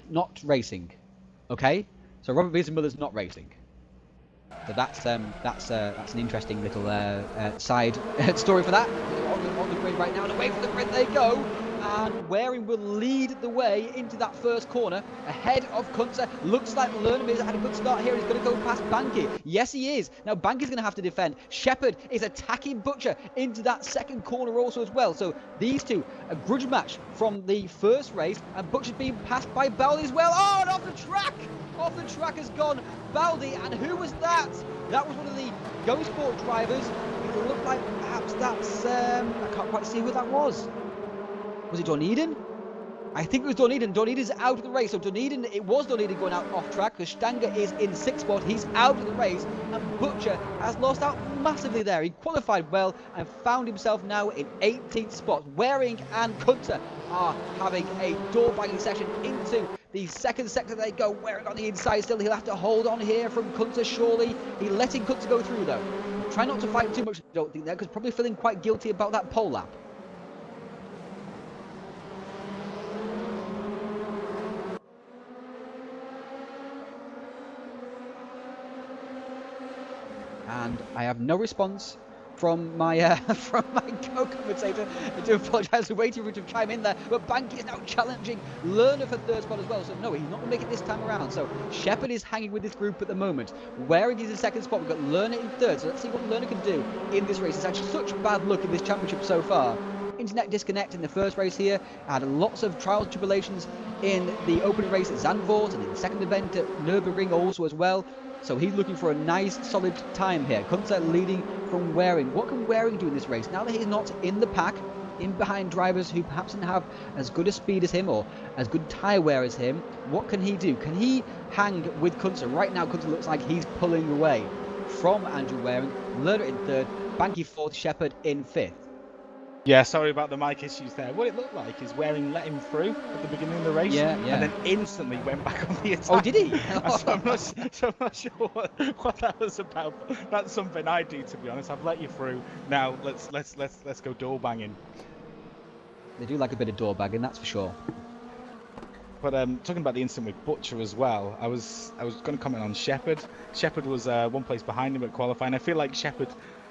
not racing. Okay? So Robert Wiesenmuller's not racing. So that's an interesting little side story for that. On the grid right now, and away from the grid they go. And Waring will lead the way into that first corner, ahead of Kunze. Looks like Lerner has had a good start here. He's going to go past Banky. Yes, he is. Now Banky's going to have to defend. Shepherd is attacking Butcher into that second corner also as well. So these two, a grudge match from the first race, and Butcher's being passed by Baldi as well. Oh, and off the track! Off the track has gone Baldi, and who was that? That was one of the Go Sport drivers. It looked like perhaps that's, I can't quite see who that was. Was it Doneden? I think it was Doneden. Doneden's out of the race. So it was Doneden going out off track, because Stanger is in 6th spot. He's out of the race, and Butcher has lost out massively there. He qualified well and found himself now in 18th spot. Waring and Kunze are having a door-banging session into the second sector. They go. Waring on the inside still. He'll have to hold on here from Kunze, surely. He's letting Kunze go through, though. Try not to fight too much, I don't think, there, because probably feeling quite guilty about that pole lap. And I have no response from my from my co-commentator. I do apologise for waiting for him to chime in there, but Banky is now challenging Lerner for third spot as well, so no, he's not going to make it this time around. So Shepherd is hanging with this group at the moment. Waring is in second spot, we've got Lerner in third, so let's see what Lerner can do in this race. He's had such bad luck in this championship so far. Internet disconnect in the first race here, had lots of trials and tribulations in the opening race at Zandvoort and in the second event at Nürburgring also as well. So he's looking for a nice solid time here. Kunze leading from Waring. What can Waring do in this race now that he's not in the pack, in behind drivers who perhaps didn't have as good a speed as him or as good tyre wear as him? What can he do? Can he hang with Kunze? Right now Kunze looks like he's pulling away from Andrew Waring. Lerner in third, Banky fourth, Shepherd in fifth. Yeah, sorry about the mic issues there. What it looked like is Waring let him through at the beginning of the race, and then instantly went back on the attack. Oh, did he? So I'm not sure what that was about. That's something I do, to be honest. I've let you through. Now let's go door banging. They do like a bit of door bagging, that's for sure. But talking about the incident with Butcher as well, I was going to comment on Shepherd. Shepherd was one place behind him at qualifying. I feel like Shepherd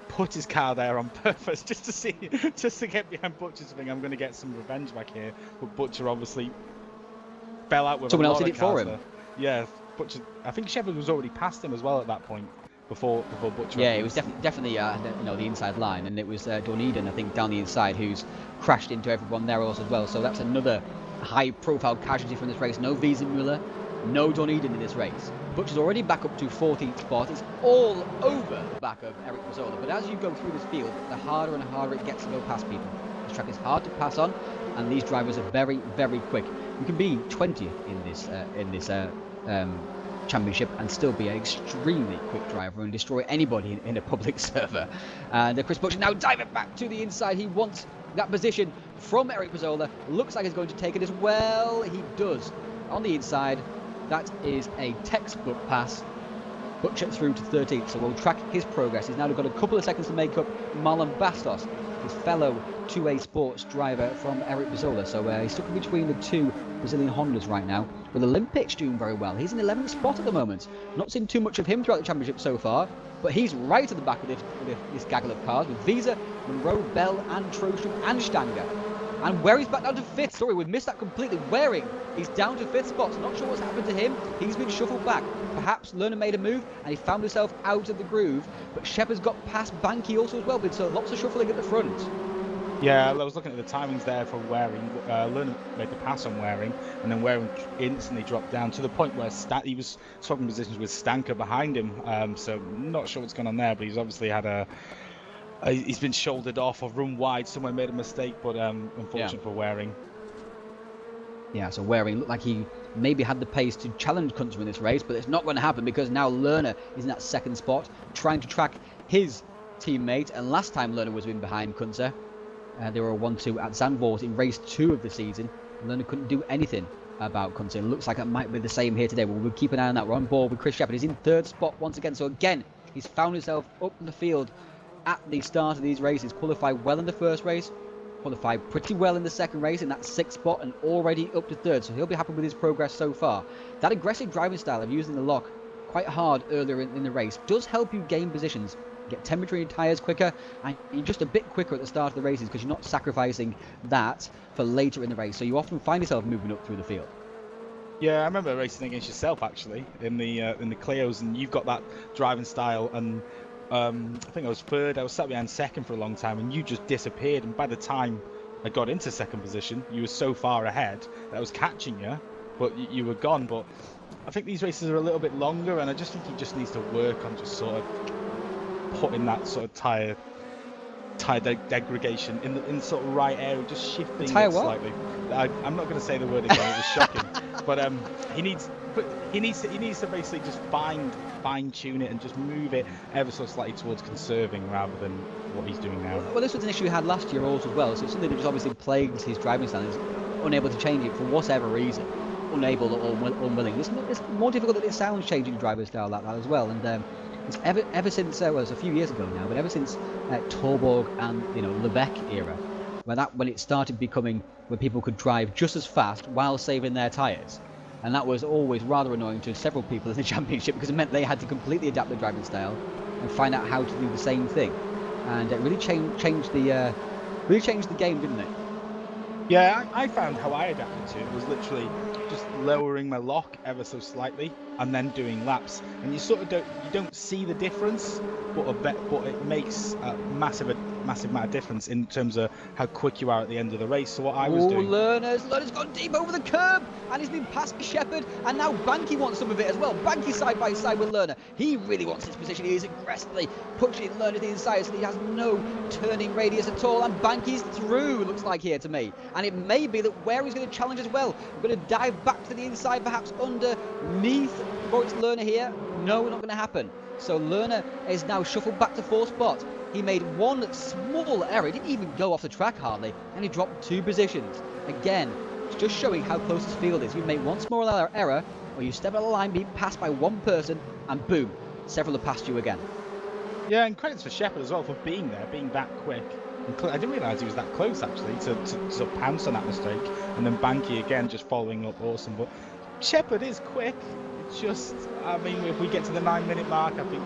put his car there on purpose just to get behind Butcher to think I'm going to get some revenge back here. But Butcher obviously fell out with someone a else lot did of it for cars him. there. Yeah, Butcher. I think Shepherd was already past him as well at that point before Butcher. Yeah, it was definitely the inside line, and it was Dunedin, I think, down the inside who's crashed into everyone there also as well. So that's another high-profile casualty from this race. No Wiesenmüller, no Dunedin in this race. Butcher's already back up to 14th spot. It's all over the back of Eric Mazzola. But as you go through this field, the harder and harder it gets to go past people. This track is hard to pass on, and these drivers are very, very quick. You can be 20th in this championship and still be an extremely quick driver and destroy anybody in a public server. And Chris Butcher now diving back to the inside. He wants that position from Eric Mazzola. Looks like he's going to take it as well. He does on the inside. That is a textbook pass. Butcher through to 13th, so we'll track his progress. He's now got a couple of seconds to make up Marlon Bastos, his fellow 2A Sports driver from Eric Mazzola. So he's stuck between the two Brazilian Hondas right now, with Olympics doing very well. He's in 11th spot at the moment. Not seen too much of him throughout the championship so far, but he's right at the back of this gaggle of cars with Visa, Monroe, Bell, and Trostrom, and Stanger. And Waring's back down to 5th. Sorry, we missed that completely. Waring, he's down to 5th spot. Not sure what's happened to him. He's been shuffled back. Perhaps Lerner made a move and he found himself out of the groove. But Shepherd's got past Banky also as well. So lots of shuffling at the front. Yeah, I was looking at the timings there for Waring. Lerner made the pass on Waring, and then Waring instantly dropped down to the point where he was swapping positions with Stanker behind him. So not sure what's going on there, but he's obviously had he's been shouldered off or run wide. Someone made a mistake, but unfortunate for Waring. Yeah, so Waring looked like he maybe had the pace to challenge Kunze in this race, but it's not going to happen because now Lerner is in that 2nd spot, trying to track his teammate. And last time Lerner was in behind Kunze, they were a 1-2 at Zandvoort in race 2 of the season. Lerner couldn't do anything about Kunze. It looks like it might be the same here today. We'll keep an eye on that. We're on board with Chris Shepherd. He's in 3rd spot once again. So again, he's found himself up in the field at the start of these races. Qualified well in the first race, qualified pretty well in the second race in that 6th spot, and already up to 3rd. So he'll be happy with his progress so far. That aggressive driving style of using the lock quite hard earlier in the race does help you gain positions, get temperature in your tyres quicker, and you're just a bit quicker at the start of the races because you're not sacrificing that for later in the race. So you often find yourself moving up through the field. Yeah, I remember racing against yourself actually in the Clios, and you've got that driving style. And I think I was 3rd. I was sat behind 2nd for a long time, and you just disappeared. And by the time I got into 2nd position, you were so far ahead that I was catching you, but you were gone. But I think these races are a little bit longer, and I just think he just needs to work on just sort of putting that sort of tyre degradation in the sort of right area, just shifting it slightly. I'm not going to say the word again. It was shocking, but he needs to basically just fine tune it and just move it ever so slightly towards conserving rather than what he's doing now. Well, this was an issue he had last year also as well. So it's something that just obviously plagues his driving style. He's unable to change it for whatever reason, unable or unwilling. It's more difficult than it sounds changing driving style like that as well. And it's ever since well, it's a few years ago now, but ever since Torborg and Lebeck era, when it started becoming where people could drive just as fast while saving their tyres, and that was always rather annoying to several people in the championship because it meant they had to completely adapt their driving style and find out how to do the same thing. and it really changed the game, didn't it? Yeah, I found how I adapted to it was literally just lowering my lock ever so slightly and then doing laps. And you sort of don't see the difference, but it makes a massive amount of difference in terms of how quick you are at the end of the race. So what I was doing. Lerner's gone deep over the curb, and he's been past Shepherd, and now Banky wants some of it as well. Banky side by side with Lerner. He really wants his position. He is aggressively pushing Lerner to the inside, so he has no turning radius at all. And Banky's through, looks like here to me. And it may be that where he's going to challenge as well. We're going to dive back to the inside, perhaps underneath Moritz Lerner here. No, not going to happen. So Lerner is now shuffled back to 4th spot. He made one small error. He didn't even go off the track hardly, and he dropped 2 positions. Again, it's just showing how close this field is. You make one small error, or you step out of the line, being passed by one person, and boom, several have passed you again. Yeah, and credits for Shepherd as well for being there, being that quick. I didn't realise he was that close actually to sort of pounce on that mistake, and then Banky again just following up, awesome. But Shepherd is quick. It's just, I mean, if we get to the 9-minute mark, I think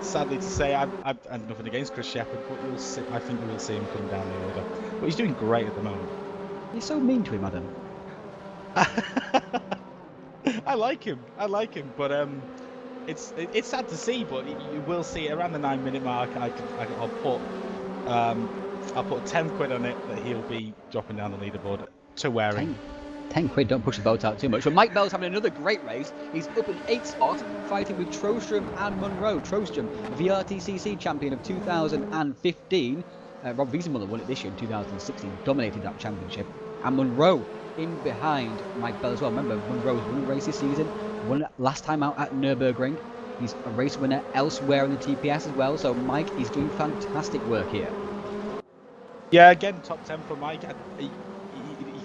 sadly to say, I've nothing against Chris Shepherd, but I think we will see him come down the order. But he's doing great at the moment. You're so mean to him, Adam. I like him, but it's sad to see, but you will see it around the 9-minute mark. I'll put 10 quid on it that he'll be dropping down the leaderboard to wearing. 10 quid, don't push the boat out too much. But Mike Bell's having another great race. He's up in 8th spot, fighting with Trostrom and Munro. Trostrom, WTCC champion of 2015. Rob Wiesenmuller won it this year in 2016, dominated that championship. And Munro in behind Mike Bell as well. Remember, Munro's won a race this season, won it last time out at Nürburgring. He's a race winner elsewhere in the TPS as well. So Mike is doing fantastic work here. Yeah, again, top 10 for Mike. He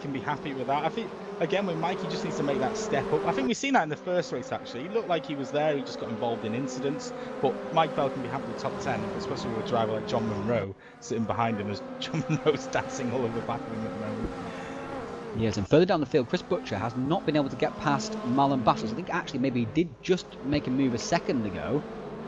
can be happy with that. I think, again, with Mike, he just needs to make that step up. I think we've seen that in the first race, actually. He looked like he was there. He just got involved in incidents. But Mike Bell can be happy with top 10, especially with a driver like John Munro sitting behind him as John Munro's dancing all over the back of him at the moment. Yes, and further down the field, Chris Butcher has not been able to get past Marlon Bastos. I think actually maybe he did just make a move a second ago,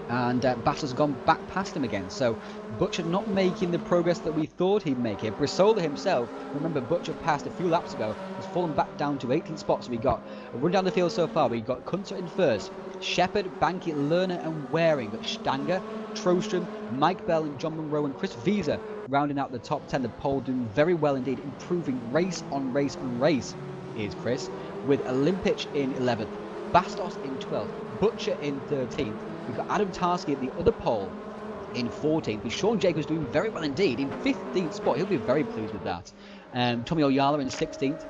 and Bastos has gone back past him again. So Butcher not making the progress that we thought he'd make here. Brisola himself, remember Butcher passed a few laps ago, has fallen back down to 18th spot. So we got a run down the field so far. We've got Kunter in first, Shepherd, Banky, Lerner and Waring. Got Stanger, Trostrom, Mike Bell and John Munro and Chris Visa rounding out the top 10. The pole doing very well indeed, improving race on race on race is Chris, with Olympic in 11th, Bastos in 12th, Butcher in 13th. We've got Adam Tarski at the other pole in 14th, with Sean Jacobs doing very well indeed in 15th spot. He'll be very pleased with that. Tommy Oyala in 16th,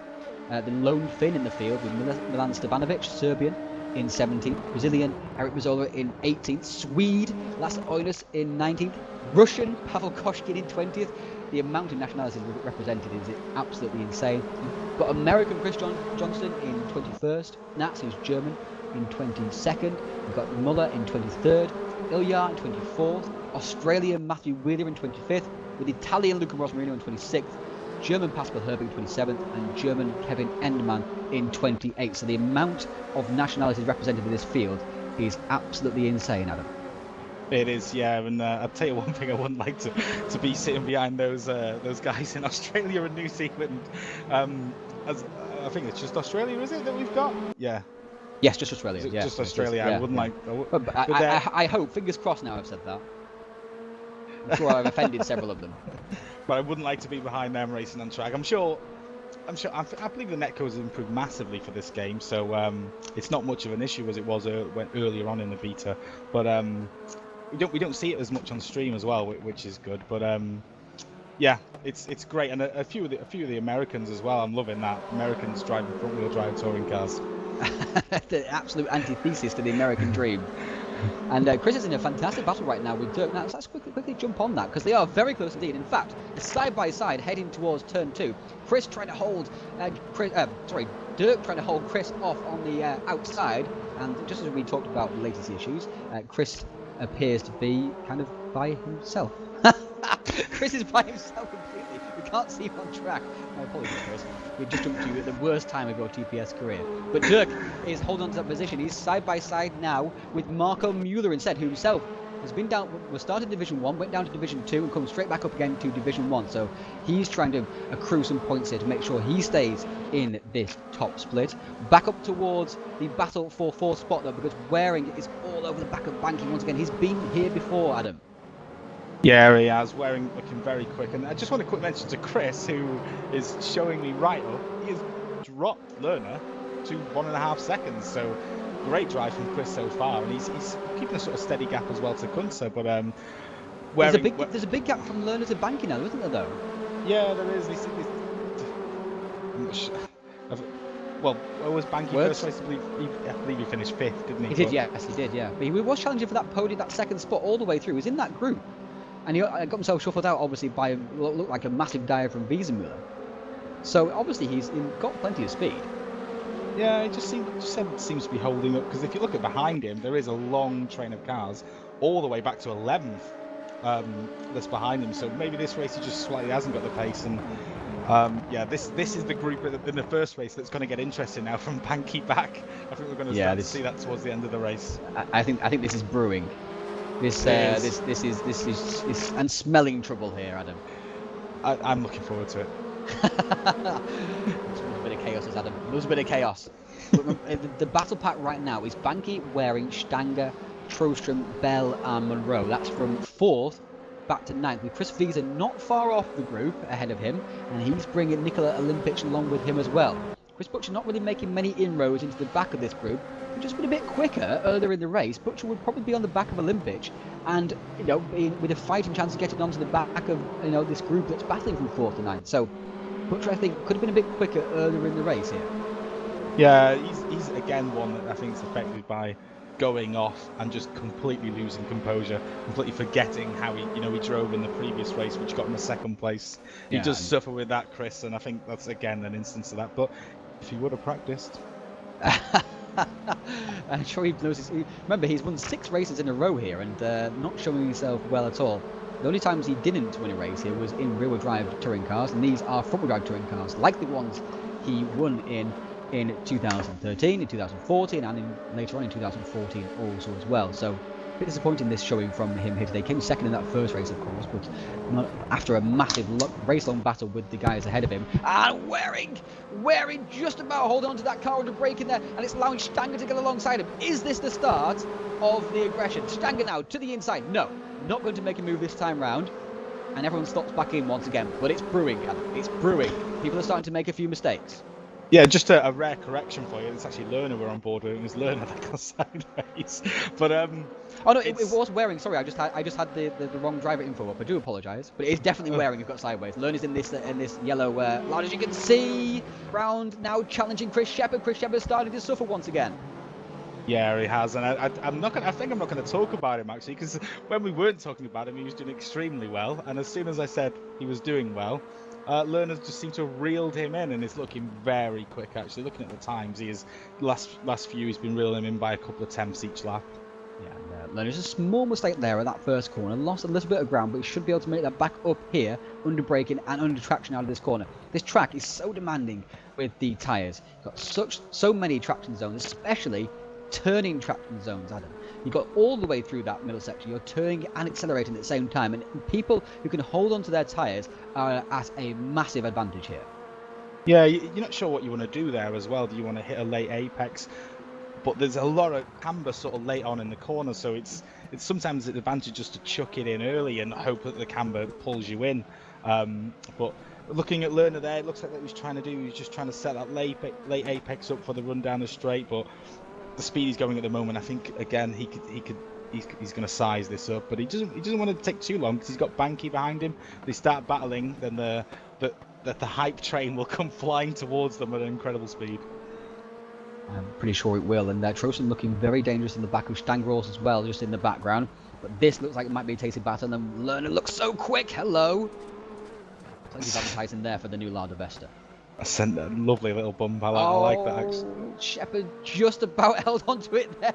the lone Finn in the field with Milan Stevanovic, Serbian, in 17th, Brazilian Eric Brizola in 18th, Swede Lasse Oinas in 19th, Russian Pavel Koshkin in 20th. The amount of nationalities represented is absolutely insane. We've got American Chris Johnston in 21st, Nats, who's German, in 22nd. We've got Muller in 23rd, Ilya in 24th, Australian Matthew Wheeler in 25th, with Italian Luca Rosmarino in 26th, German Pascal Herbig in 27th, and German Kevin Enderman in 28th. So the amount of nationalities represented in this field is absolutely insane, Adam. It is, yeah, and I'll tell you one thing, I wouldn't like to be sitting behind those guys in Australia and New Zealand. I think it's just Australia, is it, that we've got? Yeah. Yes, just Australia. Yeah, just Australia. Yeah, I wouldn't like. I hope, fingers crossed. Now I've said that. I'm sure I've offended several of them. But I wouldn't like to be behind them racing on track. I believe the netcode has improved massively for this game, so it's not much of an issue as it was earlier on in the beta. But we don't see it as much on stream as well, which is good. But yeah, it's great, and a few of the Americans as well. I'm loving that. Americans driving front-wheel drive touring cars. The absolute antithesis to the American dream. And Chris is in a fantastic battle right now with Dirk. Now let's quickly jump on that, because they are very close indeed. In fact, side by side heading towards turn 2. Chris trying to hold Dirk trying to hold Chris off on the outside. And just as we talked about latency issues, Chris appears to be kind of by himself. Chris is by himself completely. We can't see him on track. My apologies, Chris. We just jumped to you at the worst time of your TPS career. But Dirk is holding on to that position. He's side by side now with Marco Mueller instead, who himself has been down, was started Division 1, went down to Division 2 and come straight back up again to Division 1. So he's trying to accrue some points here to make sure he stays in this top split. Back up towards the battle for 4th spot though, because Waring is all over the back of Banky once again. He's been here before, Adam. Yeah, he has. Waring looking very quick. And I just want a quick mention to Chris, who is showing me right up. He has dropped Lerner to 1.5 seconds. So great drive from Chris so far. And he's keeping a sort of steady gap as well to Gunter. But Waring, there's a big gap from Lerner to Banky now, isn't there, though? Yeah, there is. Well, where was Banky first race? I believe he finished 5th, didn't he? He did, yes, he did, yeah. But he was challenging for that podium, that 2nd spot all the way through. He was in that group. And he got himself shuffled out, obviously, by what looked like a massive dive from Wiesenmüller. So, obviously, he's got plenty of speed. Yeah, it just seems to be holding up. Because if you look at behind him, there is a long train of cars all the way back to 11th that's behind him. So maybe this race he just slightly hasn't got the pace. And yeah, this is the group in the first race that's going to get interesting now from Banky back. I think we're going to start to see that towards the end of the race. I think this is brewing. This is and smelling trouble here, Adam. I'm looking forward to it. There's a bit of chaos, Adam. There's a bit of chaos. The battle pack right now is Banky, Waring, Stanger, Trostrom, Bell, and Monroe. That's from 4th back to 9th, with Chris Wiese not far off the group ahead of him, and he's bringing Nikola Olimpic along with him as well. Chris Butcher not really making many inroads into the back of this group. He'd just been a bit quicker earlier in the race. Butcher would probably be on the back of Olimpic, and with a fighting chance of getting onto the back of this group that's battling from 4th to 9th. So Butcher, I think, could have been a bit quicker earlier in the race here. Yeah, he's again one that I think is affected by going off and just completely losing composure, completely forgetting how he drove in the previous race, which got him a 2nd place. He does suffer with that, Chris, and I think that's again an instance of that. But if he would have practiced. I'm sure he knows. Remember, he's won 6 races in a row here and not showing himself well at all. The only times he didn't win a race here was in rear-wheel drive touring cars, and these are front-wheel drive touring cars, like the ones he won in 2013, in 2014, and later on in 2014 also as well. So a bit disappointing this showing from him here today. Came 2nd in that first race, of course, but not after a massive race-long battle with the guys ahead of him. And Waring just about holding on to that car under brake in there, and it's allowing Stanger to get alongside him. Is this the start of the aggression? Stanger now to the inside. No, not going to make a move this time round. And everyone stops back in once again. But it's brewing, it's brewing. People are starting to make a few mistakes. Yeah, just a rare correction for you. It's actually Lerner we're on board with. It was Lerner that got sideways. But oh no, it was Waring. Sorry, I just had the wrong driver info up. I do apologise, but it is definitely Waring who got sideways. Lerner's in this yellow line, as you can see. Round now challenging Chris Shepherd. Chris Shepherd starting to suffer once again. Yeah, he has, and I think I'm not going to talk about him actually, because when we weren't talking about him, he was doing extremely well, and as soon as I said he was doing well, Lerner just seemed to have reeled him in, and it's looking very quick actually. Looking at the times, he is last few he's been reeling him in by a couple of tenths each lap. Yeah, Lerner's a small mistake there at that first corner, lost a little bit of ground, but he should be able to make that back up here, under braking and under traction out of this corner. This track is so demanding with the tyres. Got so many traction zones, especially turning traction zones, Adam. You got all the way through that middle section. You're turning and accelerating at the same time, and people who can hold on to their tyres are at a massive advantage here. Yeah, you're not sure what you want to do there as well. Do you want to hit a late apex? But there's a lot of camber sort of late on in the corner, so it's sometimes an advantage just to chuck it in early and hope that the camber pulls you in. But looking at Lerner there, it looks like what he's trying to do. He's just trying to set that late apex up for the run down the straight, but the speed he's going at the moment, I think again he's going to size this up, but he doesn't want to take too long because he's got Banky behind him. They start battling, then the hype train will come flying towards them at an incredible speed. I'm pretty sure it will, and Trostrom looking very dangerous in the back of Stangros as well, just in the background. But this looks like it might be a tasty battle, and then Lerner looks so quick. Hello. Plenty of advertising there for the new Lada Vesta. I sent a lovely little bump. I like that actually. Shepherd just about held onto it there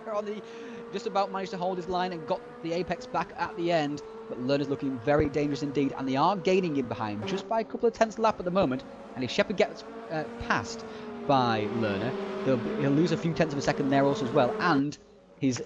just about managed to hold his line and got the apex back at the end. But Lerner's looking very dangerous indeed, and they are gaining in behind just by a couple of tenths lap at the moment. And if Shepherd gets passed by Lerner, he'll lose a few tenths of a second there also as well, and his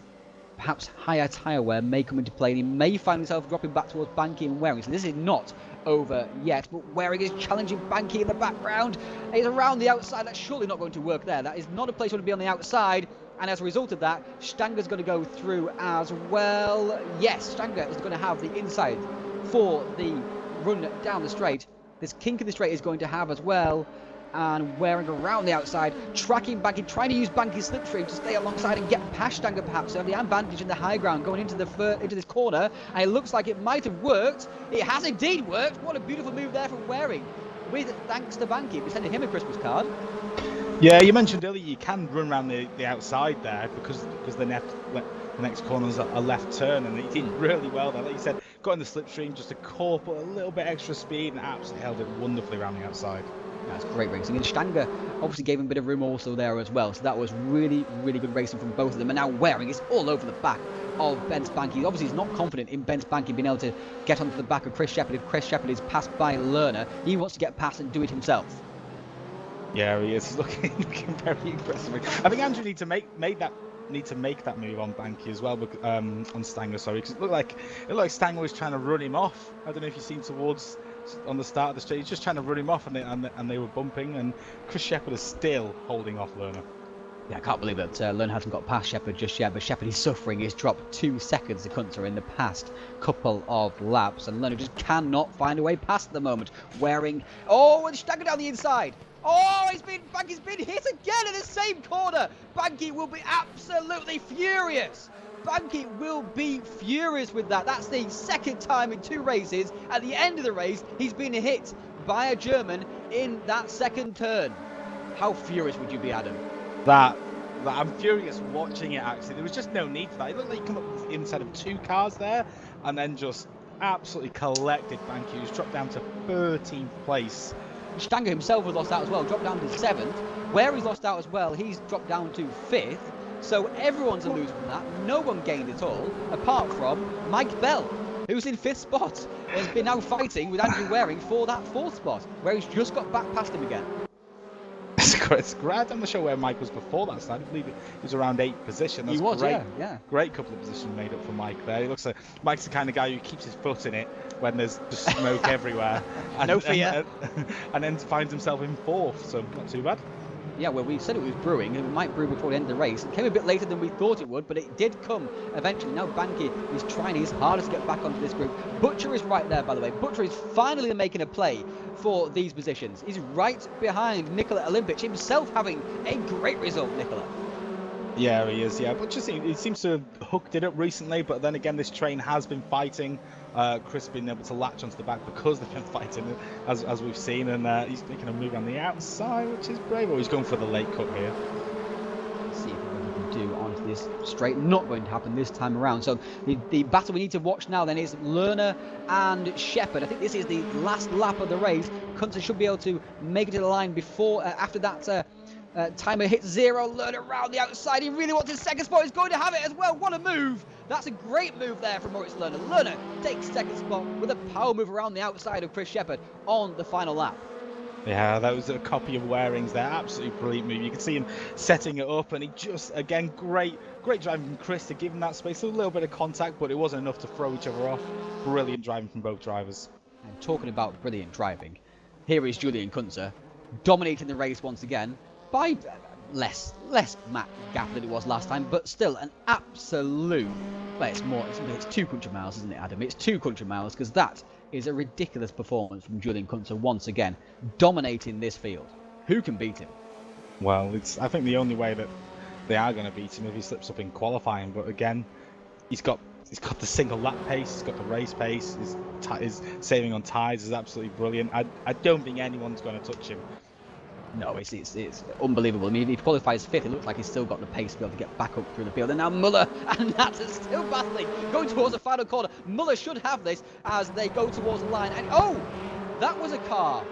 perhaps higher tyre wear may come into play, and he may find himself dropping back towards Banky and Waring. So this is not over yet, but Waring is challenging Banky in the background. He's around the outside. That's surely not going to work there. That is not a place you want to be on the outside. And as a result of that, Stanger's going to go through as well. Yes, Stanger is going to have the inside for the run down the straight. This kink in the straight is going to have as well. And Waring around the outside, tracking Banky, trying to use Banky's slipstream to stay alongside and get past Stanger perhaps. So have the advantage in the high ground going into this corner. And it looks like it might have worked. It has indeed worked. What a beautiful move there from Waring. With thanks to Banky, we're sending him a Christmas card. Yeah, you mentioned earlier you can run around the outside there because the next corner is a left turn, and he did really well there. Like you said, got in the slipstream just a couple, a little bit extra speed, and absolutely held it wonderfully around the outside. That's great racing, and Stanger obviously gave him a bit of room also there as well, so that was really, really good racing from both of them. And now Waring is all over the back of Ben Spanky. Obviously he's not confident in Ben Spanky being able to get onto the back of Chris Shepherd. If Chris Shepherd is passed by Lerner, he wants to get past and do it himself. Yeah, he is. He's looking very impressive. I think Andrew need to make that move on Banky as well, on Stanger, sorry, because it looked like Stanger was trying to run him off. I don't know if you've seen towards on the start of the straight, he's just trying to run him off, and they were bumping, and Chris Shepherd is still holding off Lerner. Yeah, I can't believe that Lerner hasn't got past Shepherd just yet, but Shepherd is suffering. He's dropped 2 seconds to Kunter in the past couple of laps, and Lerner just cannot find a way past at the moment. Waring, and Stanger down the inside. Banky's been hit again in the same corner. Banky will be absolutely furious. Banky will be furious with that. That's the second time in 2 races. At the end of the race, he's been hit by a German in that second turn. How furious would you be, Adam? That I'm furious watching it, actually. There was just no need for that. It looked like he came up inside of 2 cars there, and then just absolutely collected Banky, who's dropped down to 13th place. Stanger himself has lost out as well, dropped down to 7th. Where he's lost out as well, he's dropped down to 5th. So everyone's a loser from that. No one gained at all, apart from Mike Bell, who's in 5th spot. Has been now fighting with Andrew Waring for that 4th spot, where he's just got back past him again. It's great. I'm not sure where Mike was before that start. I believe he was around 8th position. That's great. Yeah. Great couple of positions made up for Mike there. He looks like Mike's the kind of guy who keeps his foot in it when there's just smoke everywhere. No fear. And then finds himself in 4th, so not too bad. Yeah, well, we said it was brewing, and it might brew before the end of the race. It came a bit later than we thought it would, but it did come eventually. Now Banky is trying his hardest to get back onto this group. Butcher is right there, by the way. Butcher is finally making a play for these positions. He's right behind Nikola Olimpic, himself having a great result, Nikola. Yeah, he is, yeah. But he seems to have hooked it up recently, but then again, this train has been fighting. Chris been able to latch onto the back because they've been fighting, as we've seen, and he's making a move on the outside, which is brave. Oh, he's going for the late cut here. Let's see what he can do onto this straight. Not going to happen this time around. So the battle we need to watch now then is Lerner and Shepherd. I think this is the last lap of the race. Kunter should be able to make it to the line before, after that timer hits 0. Lerner around the outside. He really wants his second spot. He's going to have it as well. What a move. That's a great move there from Moritz Lerner. Lerner takes second spot with a power move around the outside of Chris Shepherd on the final lap. Yeah, that was a copy of Waring's there. Absolutely brilliant move. You can see him setting it up, and he just, again, great driving from Chris to give him that space. A little bit of contact, but it wasn't enough to throw each other off. Brilliant driving from both drivers. And talking about brilliant driving, here is Julian Kunter dominating the race once again by less gap than it was last time, but still an absolute. Well, it's 2 country miles, isn't it, Adam? It's 2 country miles, because that is a ridiculous performance from Julian Kunter once again, dominating this field. Who can beat him? Well, I think the only way that they are going to beat him if he slips up in qualifying. But again, he's got the single lap pace, he's got the race pace, his saving on tyres is absolutely brilliant. I don't think anyone's going to touch him. No, it's unbelievable. I mean, if he qualifies 5th, it looks like he's still got the pace to be able to get back up through the field. And now Muller and Nats are still battling, going towards the final corner. Muller should have this as they go towards the line. And that was a car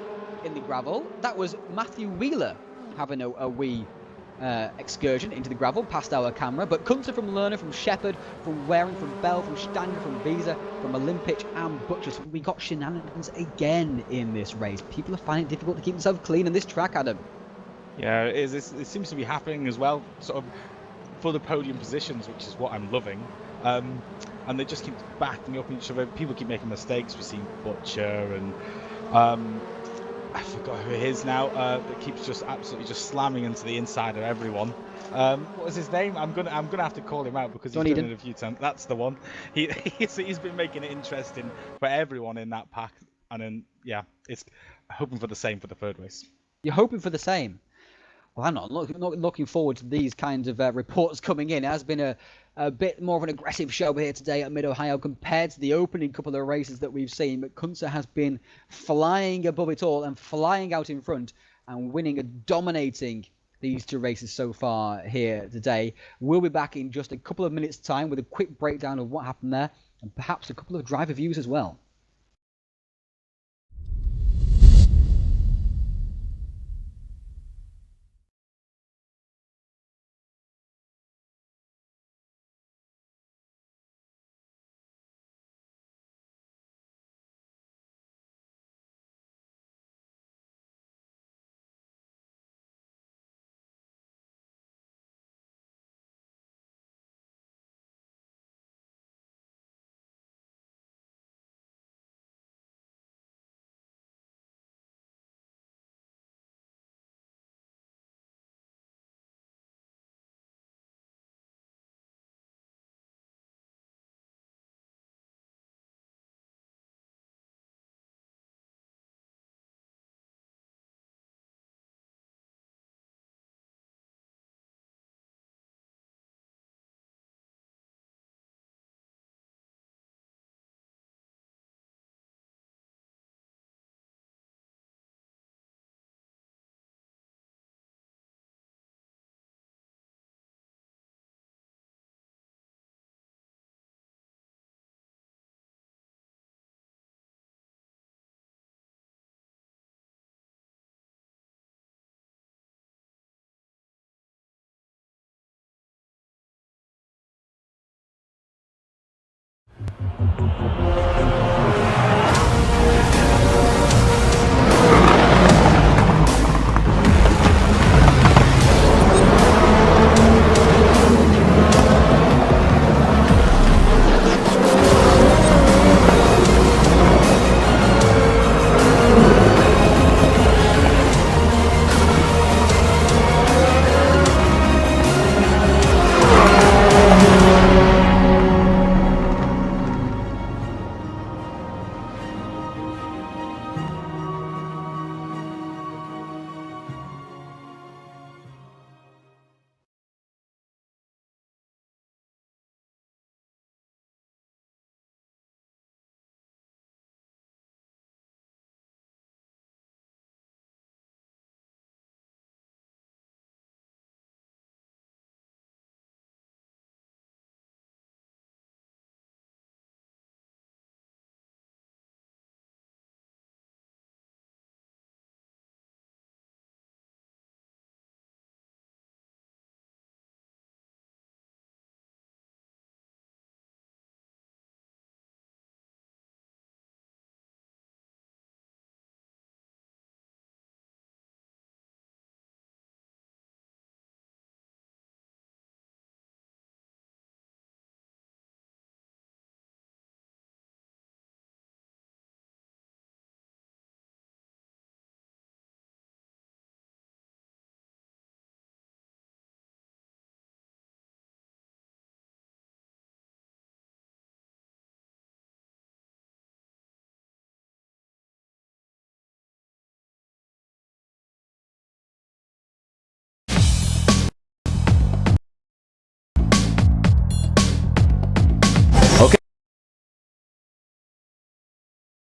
in the gravel. That was Matthew Wheeler having a wee excursion into the gravel past our camera. But Kunter from Lerner, from Shepherd, from Waring, from Bell, from Stanger, from Visa, from Olympic and Butcher. So we got shenanigans again in this race. People are finding it difficult to keep themselves clean in this track, Adam. Yeah, it is. It seems to be happening as well. Sort of for the podium positions, which is what I'm loving. And they just keep backing up each other. People keep making mistakes. We've seen Butcher and I forgot who it is now. That keeps just absolutely just slamming into the inside of everyone. What was his name? I'm gonna have to call him out because he's done it a few times. That's the one. He's been making it interesting for everyone in that pack, and then yeah, it's hoping for the same for the third race. You're hoping for the same. Well, I'm not looking forward to these kinds of reports coming in. It has been a bit more of an aggressive show here today at Mid-Ohio compared to the opening couple of races that we've seen. But Kunze has been flying above it all and flying out in front and winning and dominating these two races so far here today. We'll be back in just a couple of minutes' time with a quick breakdown of what happened there and perhaps a couple of driver views as well.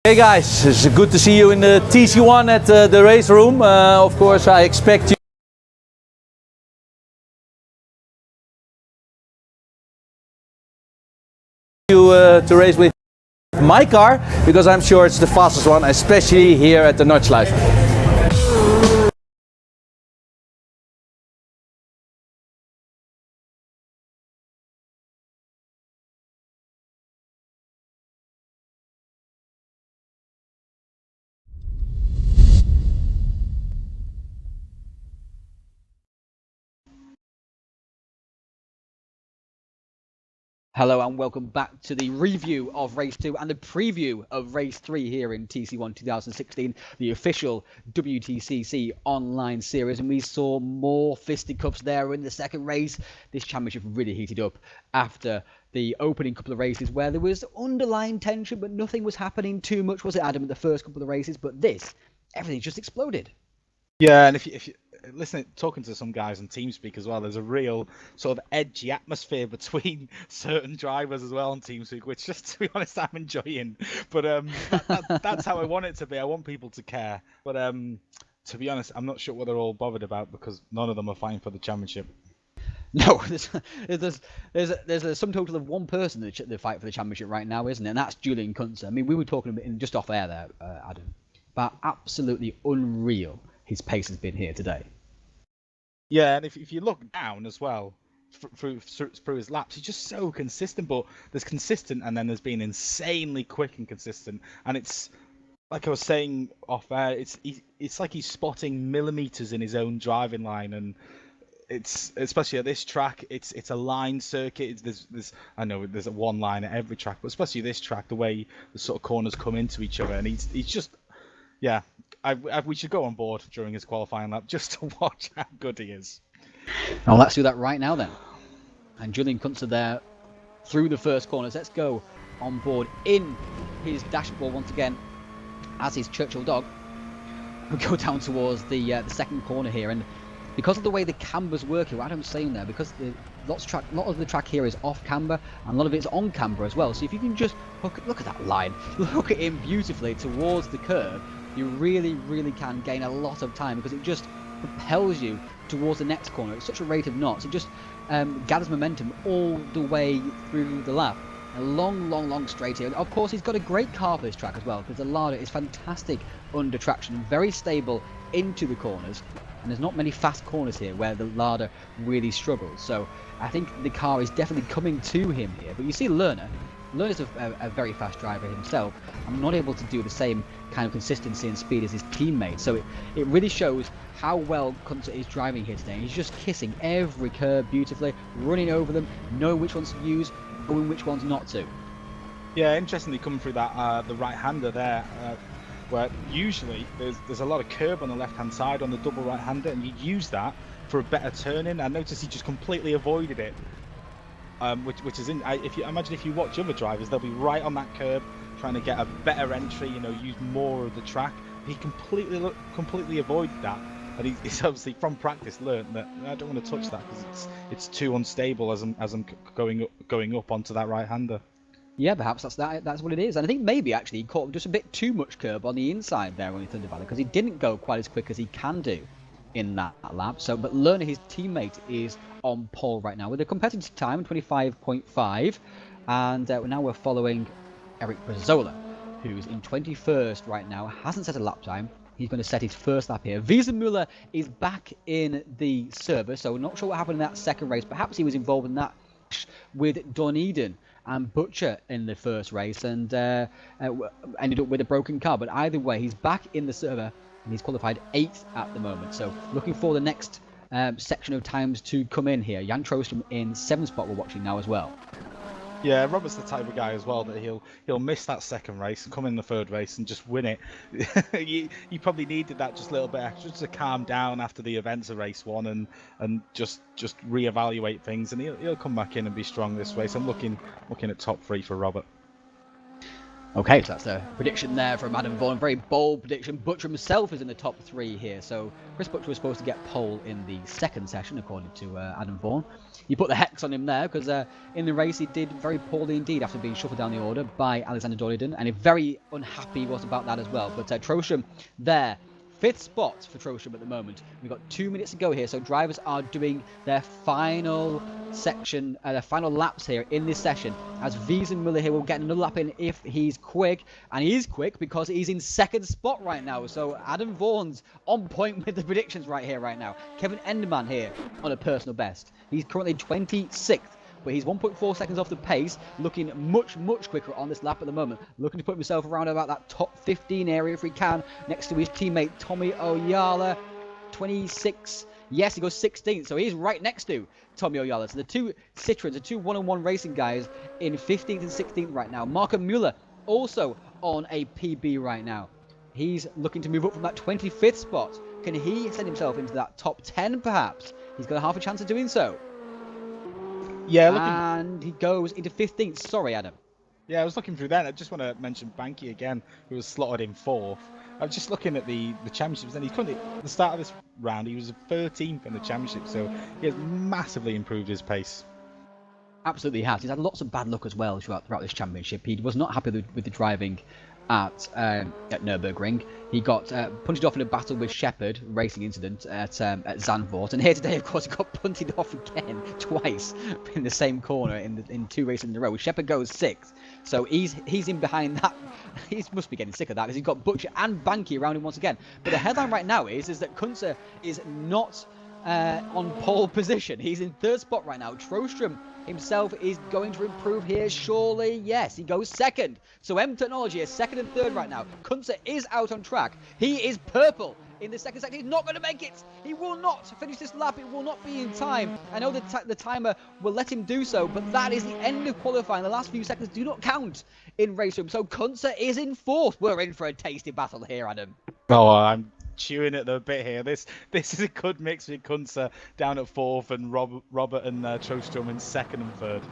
Hey guys, it's good to see you in the TCOne at the race room. Of course, I expect you to race with my car because I'm sure it's the fastest one, especially here at the Notchlife. Hello and welcome back to the review of Race 2 and the preview of Race 3 here in TCOne 2016, the official WTCC online series. And we saw more fisticuffs there in the second race. This championship really heated up after the opening couple of races where there was underlying tension, but nothing was happening too much, was it, Adam, at the first couple of races? But this, everything just exploded. Yeah, and if you listen, talking to some guys on TeamSpeak as well, there's a real sort of edgy atmosphere between certain drivers as well on TeamSpeak, which, just to be honest, I'm enjoying. But that's how I want it to be. I want people to care. But to be honest, I'm not sure what they're all bothered about because none of them are fighting for the championship. No, there's a sum total of one person in the fight for the championship right now, isn't it? And that's Julian Kunze. I mean, we were talking a bit just off air there, Adam, about absolutely unreal his pace has been here today. Yeah, and if you look down as well through his laps, he's just so consistent. But there's consistent, and then there's been insanely quick and consistent. And it's like I was saying off air, it's like he's spotting millimeters in his own driving line, and it's especially at this track. It's a line circuit. There's I know there's a one line at every track, but especially this track, the way the sort of corners come into each other, and he's just yeah. We should go on board during his qualifying lap just to watch how good he is. Well, let's do that right now then. And Julian Kunze there through the first corners. Let's go on board in his dashboard once again as his Churchill dog. We go down towards the second corner here, and because of the way the camber's work here, what Adam's saying there, because a lot of the track here is off camber and a lot of it's on camber as well. So if you can just look at that line, look at him beautifully towards the curve, you really can gain a lot of time because it just propels you towards the next corner. It's such a rate of knots. It just gathers momentum all the way through the lap. A long straight here. And of course, he's got a great car for this track as well because the Lada is fantastic under traction, very stable into the corners. And there's not many fast corners here where the Lada really struggles. So I think the car is definitely coming to him here. But you see Lerner's a very fast driver himself. I'm not able to do the same kind of consistency and speed as his teammate. So it really shows how well Kunze is driving here today. He's just kissing every curve beautifully, running over them, knowing which ones to use, knowing which ones not to. Yeah, interestingly coming through that the right-hander there, where usually there's a lot of curb on the left-hand side on the double right-hander, and you use that for a better turn-in. I noticed he just completely avoided it. Which is if you watch other drivers, they'll be right on that curb trying to get a better entry, use more of the track. He completely avoided that, and he's obviously from practice learned that I don't want to touch that because it's too unstable as I'm going up onto that right-hander. Yeah, perhaps that's what it is. And I think maybe actually he caught just a bit too much curb on the inside there on the Thunder Valley because he didn't go quite as quick as he can do in that lap. So, but Lerner, his teammate, is on pole right now with a competitive time, 25.5. And now we're following Eric Brazola, who's in 21st right now, hasn't set a lap time. He's going to set his first lap here. Wiesenmüller is back in the server, so we're not sure what happened in that second race. Perhaps he was involved in that with Dunedin and Butcher in the first race and ended up with a broken car. But either way, he's back in the server and he's qualified 8th at the moment. So looking for the next section of times to come in here. Jan Trostrom in 7th spot we're watching now as well. Yeah, Robert's the type of guy as well that he'll miss that second race and come in the third race and just win it. he probably needed that just a little bit extra to calm down after the events of race 1 and just reevaluate things, and he'll come back in and be strong this race. I'm looking at top 3 for Robert. Okay, so that's a prediction there from Adam Vaughan. Very bold prediction. Butcher himself is in the top 3 here. So Chris Butcher was supposed to get pole in the second session, according to Adam Vaughan. You put the hex on him there because in the race he did very poorly indeed after being shuffled down the order by Alexander Dunedin, and very unhappy he was about that as well. But Trostrom there. 5th spot for Trostrom at the moment. We've got 2 minutes to go here, so drivers are doing their final section, their final laps here in this session. As Wiesenmüller here will get another lap in if he's quick, and he is quick because he's in 2nd spot right now. So Adam Vaughan's on point with the predictions right now. Kevin Enderman here on a personal best. He's currently 26th. But he's 1.4 seconds off the pace, looking much quicker on this lap at the moment. Looking to put himself around about that top 15 area if he can, next to his teammate Tommy Oyala, 26 Yes, he goes 16th, so he's right next to Tommy Oyala. So the two Citroens, the two one-on-one racing guys in 15th and 16th right now. Marco Mueller also on a PB right now. He's looking to move up from that 25th spot. Can he send himself into that top 10 perhaps? He's got a half a chance of doing so. Yeah, and he goes into 15th. Sorry, Adam. Yeah, I was looking through that. I just want to mention Banky again, who was slotted in 4th. I was just looking at the championships, and he's currently at the start of this round. He was 13th in the championship, so he has massively improved his pace. Absolutely has. He's had lots of bad luck as well throughout this championship. He was not happy with the driving at Nürburgring. He got punted off in a battle with Shepherd, racing incident at Zandvoort. And here today, of course, he got punted off again twice in the same corner in 2 races in a row. Shepherd goes 6th. So he's in behind that. He must be getting sick of that because he's got Butcher and Banky around him once again. But the headline right now is that Kunze is not on pole position. He's in 3rd spot right now. Trostrom himself is going to improve here, surely. Yes, he goes 2nd. So M Technology is 2nd and 3rd right now. Kunze is out on track. He is purple in the 2nd sector. He's not going to make it. He will not finish this lap. It will not be in time. I know the timer will let him do so, but that is the end of qualifying. The last few seconds do not count in RaceRoom. So Kunze is in 4th. We're in for a tasty battle here, Adam. Oh, I'm chewing at the bit here. This is a good mix with Kunze down at 4th and Robert and Trostrom in 2nd and 3rd.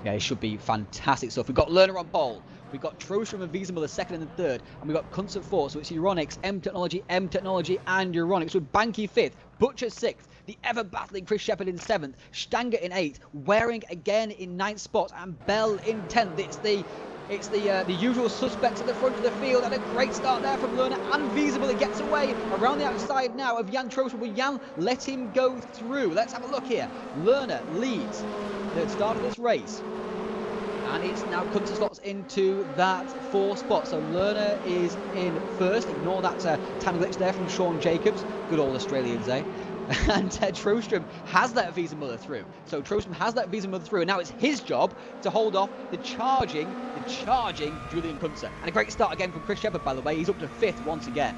Yeah, it should be fantastic stuff. We've got Lerner on pole. We've got Trostrom and Wiesenmüller 2nd and 3rd. And we've got Kunze 4th. So it's Euronics, M Technology, and Euronics with Banky 5th, Butcher 6th, the ever-battling Chris Shepherd in 7th, Stanger in 8th, Waring again in 9th spot, and Bell in 10th. It's the usual suspects at the front of the field, and a great start there from Lerner, and Wiesenmüller gets away around the outside now of Jan Trostrom. Will Jan let him go through? Let's have a look here. Lerner leads the start of this race, and it's now Kunze slots into that 4th spot. So Lerner is in 1st. Ignore that time glitch there from Sean Jacobs. Good old Australians, eh? And Trostrom has that Wiesenmüller through. So Trostrom has that Wiesenmüller through, and now it's his job to hold off the charging Julian Kunze. And a great start again from Chris Shepherd, by the way. He's up to 5th once again.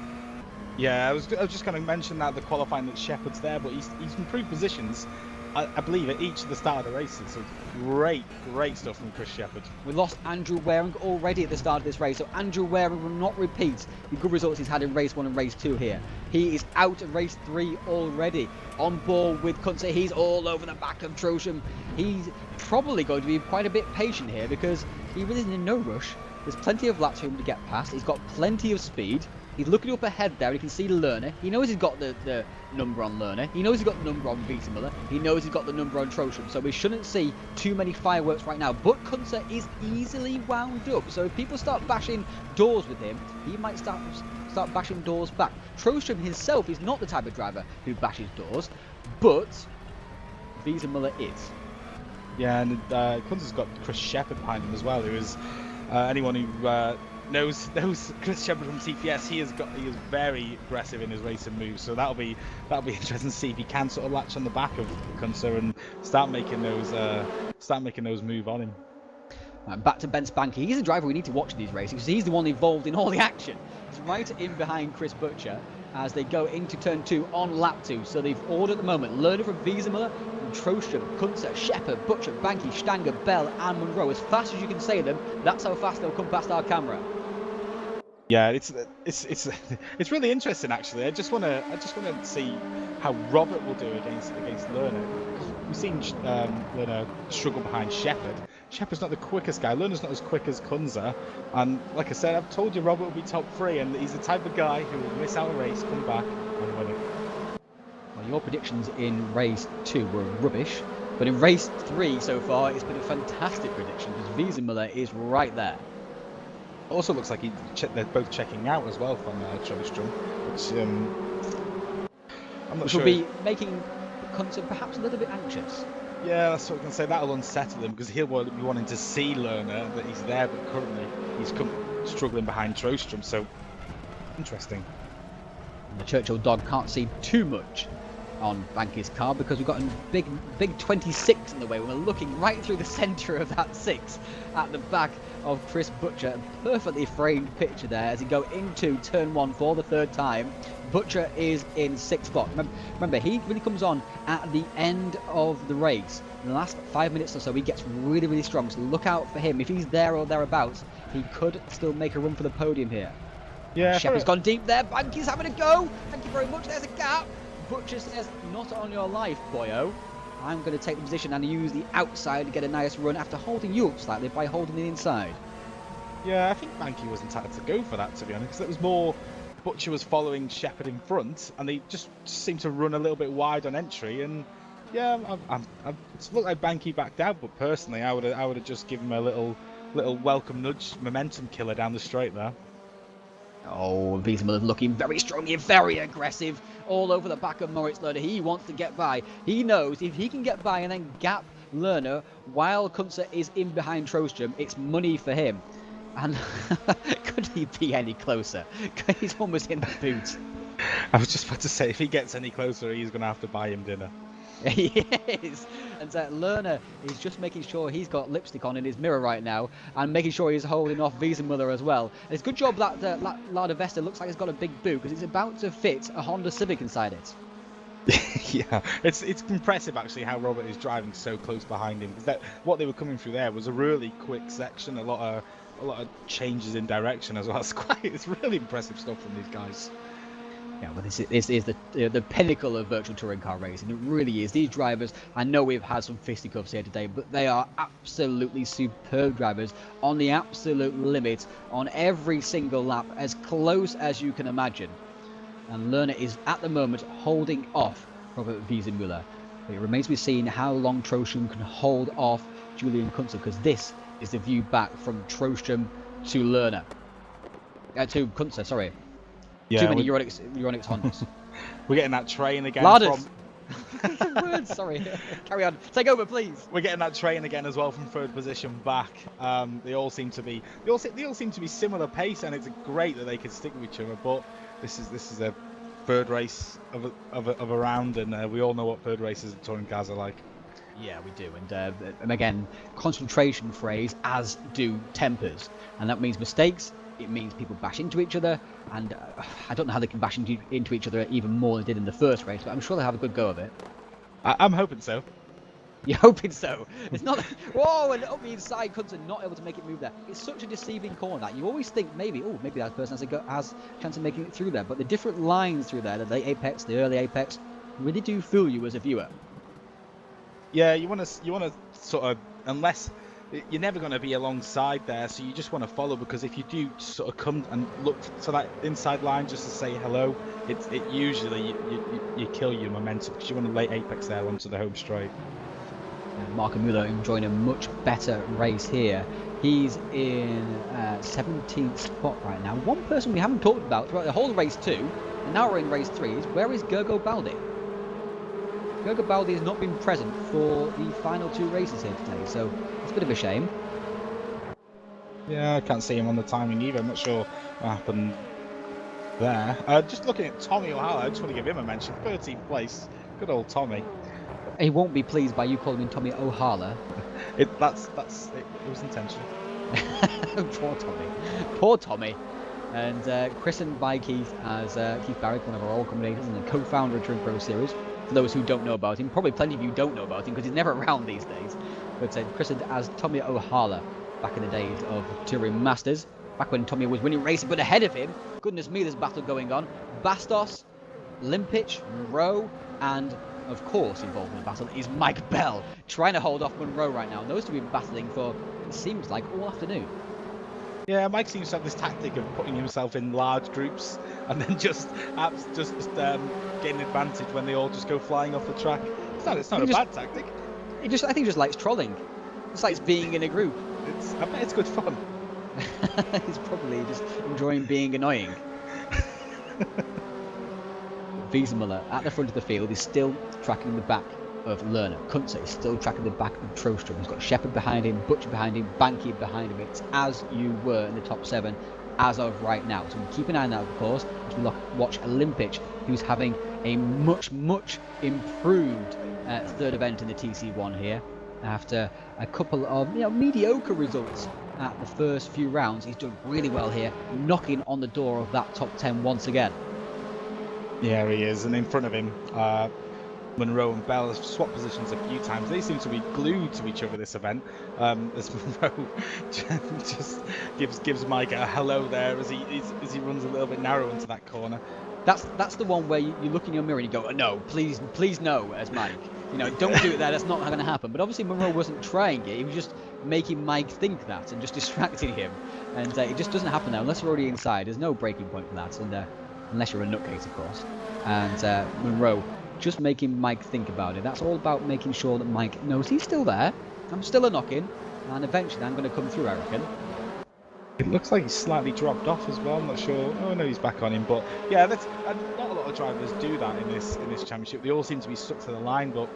Yeah, I was just going to mention that the qualifying that Shepherd's there, but he's improved positions, I believe, at each of the start of the races. So great stuff from Chris Shepherd. We lost Andrew Waring already at the start of this race, so Andrew Waring will not repeat the good results he's had in race 1 and race 2 here. He is out of race 3 already. On board with Kunze, he's all over the back of Trostrom. He's probably going to be quite a bit patient here because he really is in no rush. There's plenty of laps for him to get past. He's got plenty of speed. He's looking up ahead there. He can see Lerner. He knows he's got the number on Lerner. He knows he's got the number on Wiesenmüller. He knows he's got the number on Trostrom. So we shouldn't see too many fireworks right now. But Kunze is easily wound up. So if people start bashing doors with him, he might start bashing doors back. Trostrom himself is not the type of driver who bashes doors, but Wiesenmüller is. Yeah, and Kunze's got Chris Shepherd behind him as well, who is anyone who knows Chris Shepherd from TPS. He is very aggressive in his racing moves, so that'll be interesting to see if he can sort of latch on the back of Kunze and start making those move on him. Back to Ben Spanky. He's the driver we need to watch in these races because he's the one involved in all the action. He's right in behind Chris Butcher as they go into turn 2 on lap 2. So they've ordered at the moment Lerner from Wiesenmüller, Trostrom, Kunze, Shepherd, Butcher, Banky, Stanger, Bell, and Monroe. As fast as you can say them, that's how fast they'll come past our camera. Yeah, it's really interesting actually. I just want to see how Robert will do against Lerner. We've seen Lerner struggle behind Shepherd. Shepherd's not the quickest guy. Lerner's not as quick as Kunze. And like I said, I've told you Robert will be top 3, and he's the type of guy who will miss out a race, come back, and win it. Well, your predictions in race 2 were rubbish, but in race 3 so far, it's been a fantastic prediction because Wiesenmüller is right there. Also looks like they're both checking out as well from Trostrom, which I'm not sure. Which will be making Kunze perhaps a little bit anxious. Yeah, that's what I was going to say. That'll unsettle him because he'll be wanting to see Lerner that he's there, but currently he's struggling behind Trostrom. So interesting. And the Churchill dog can't see too much on Banky's car, because we've got a big 26 in the way. We're looking right through the centre of that 6 at the back of Chris Butcher. A perfectly framed picture there as he go into turn 1 for the 3rd time. Butcher is in 6th spot. Remember, he really comes on at the end of the race. In the last 5 minutes or so, he gets really, really strong. So look out for him. If he's there or thereabouts, he could still make a run for the podium here. Yeah, Shepard's gone deep there. Banky's having a go. Thank you very much. There's a gap. Butcher says, not on your life, boyo. I'm going to take the position and use the outside to get a nice run after holding you up slightly by holding the inside. Yeah, I think Banky was entitled to go for that, to be honest, because it was more Butcher was following Shepherd in front, and they just seemed to run a little bit wide on entry. And yeah, it's looked like Banky backed out, but personally, I would have just given him a little welcome nudge, momentum killer down the straight there. Oh, Wiesenmüller's looking very strong here, very aggressive, all over the back of Moritz Lerner. He wants to get by. He knows if he can get by and then gap Lerner while Kunze is in behind Trostrom, it's money for him. And could he be any closer? He's almost in the boot. I was just about to say, if he gets any closer, he's going to have to buy him dinner. He is. And Lerner is just making sure he's got lipstick on in his mirror right now and making sure he's holding off Wiesenmüller as well. And it's a good job that Lada Vesta looks like it's got a big boot, because it's about to fit a Honda Civic inside it. Yeah, it's impressive actually how Robert is driving so close behind him, because what they were coming through there was a really quick section, a lot of changes in direction as well. It's really impressive stuff from these guys. Yeah, well, this is the pinnacle of virtual touring car racing. It really is. These drivers, I know we've had some fisticuffs here today, but they are absolutely superb drivers on the absolute limit on every single lap, as close as you can imagine. And Lerner is at the moment holding off Robert Wiesenmüller. But it remains to be seen how long Trostrom can hold off Julian Kunze, because this is the view back from Trostrom to Lerner. To Kunze, sorry. Yeah, Too many Euronics Hondas. We're getting that train again. Larders. Words, sorry. Carry on. Take over, please. We're getting that train again as well from 3rd position back. They all seem to be similar pace, and it's great that they can stick with each other. But this is a 3rd race of a round, and we all know what 3rd races in touring cars are like. Yeah, we do, and again, concentration phrase, as do tempers, and that means mistakes. It means people bash into each other, and I don't know how they can bash into each other even more than they did in the first race, but I'm sure they'll have a good go of it. I'm hoping so. You're hoping so? It's not... Whoa, and up the inside, Kunze not able to make it move there. It's such a deceiving corner that you always think maybe that person has a chance of making it through there, but the different lines through there, the late apex, the early apex, really do fool you as a viewer. Yeah, you want to sort of, unless... You're never going to be alongside there, so you just want to follow, because if you do sort of come and look to that inside line just to say hello, it usually you kill your momentum, because you want to lay apex there onto the home straight. Marco Müller enjoying a much better race here. He's in 17th spot right now. One person we haven't talked about throughout the whole race 2, and now we're in race 3, is where is Gergo Baldi? Gergo Baldi has not been present for the final 2 races here today, so it's a bit of a shame. Yeah, I can't see him on the timing either. I'm not sure what happened there. Just looking at Tommy O'Hara, I just want to give him a mention. 13th place. Good old Tommy. He won't be pleased by you calling him Tommy O'Hara. It was intentional. Poor Tommy. And christened by Keith as Keith Barrick, one of our old commentators and the co-founder of Touring Pro Series. For those who don't know about him, probably plenty of you don't know about him because he's never around these days. But christened as Tommy O'Hara back in the days of Touring Masters, back when Tommy was winning races, but ahead of him, goodness me, there's battle going on. Bastos, Limpic, Monroe, and of course involved in the battle is Mike Bell, trying to hold off Monroe right now. And those two have been battling for, it seems like, all afternoon. Yeah, Mike seems to have this tactic of putting himself in large groups and then just getting advantage when they all just go flying off the track. It's not a bad tactic. I think he just likes trolling. Just likes being in a group. I bet it's good fun. He's probably just enjoying being annoying. Wiesenmüller at the front of the field is still tracking the back of Lerner. Kunze is still tracking the back of Trostrom. He's got Shepherd behind him, Butcher behind him, Banky behind him. It's as you were in the top 7 as of right now. So we keep an eye on that, of course, as we watch Olympic, who's having a much improved third event in the TC1 here. After a couple of mediocre results at the first few rounds, he's done really well here, knocking on the door of that top 10 once again. Yeah, he is, and in front of him, Monroe and Bell have swapped positions a few times. They seem to be glued to each other this event. As Monroe just gives Mike a hello there as he runs a little bit narrow into that corner. That's the one where you look in your mirror and you go, oh, no, please no, as Mike. Don't do it there. That's not going to happen. But obviously Monroe wasn't trying it. He was just making Mike think that and just distracting him. And it just doesn't happen now unless you're already inside. There's no breaking point for that, and unless you're a nutcase, of course. And Monroe just making Mike think about it. That's all about making sure that Mike knows he's still there. I'm still a knocking, and eventually I'm going to come through, I reckon. It looks like he's slightly dropped off as well. I'm not sure. Oh no, he's back on him. But yeah, not a lot of drivers do that in this championship. They all seem to be stuck to the line. But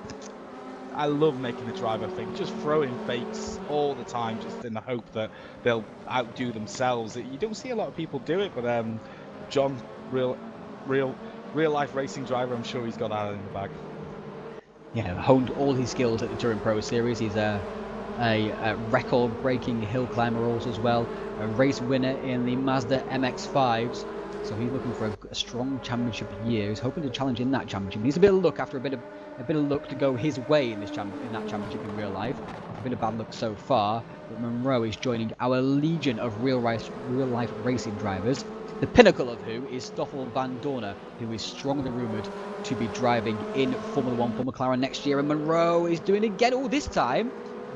I love making the driver think, just throwing fakes all the time, just in the hope that they'll outdo themselves. You don't see a lot of people do it, but John, real life racing driver, I'm sure he's got that in the bag. Yeah, honed all his skills at the Touring Pro Series. He's a record-breaking hill climber also as well, a race winner in the Mazda MX-5s. So he's looking for a strong championship year. He's hoping to challenge in that championship. He needs a bit of luck after a bit of luck to go his way in that championship in real life. A bit of bad luck so far, but Monroe is joining our legion of real life racing drivers. The pinnacle of who is Stoffel van Dorner, who is strongly rumoured to be driving in Formula 1 for McLaren next year. And Monroe is doing again, this time,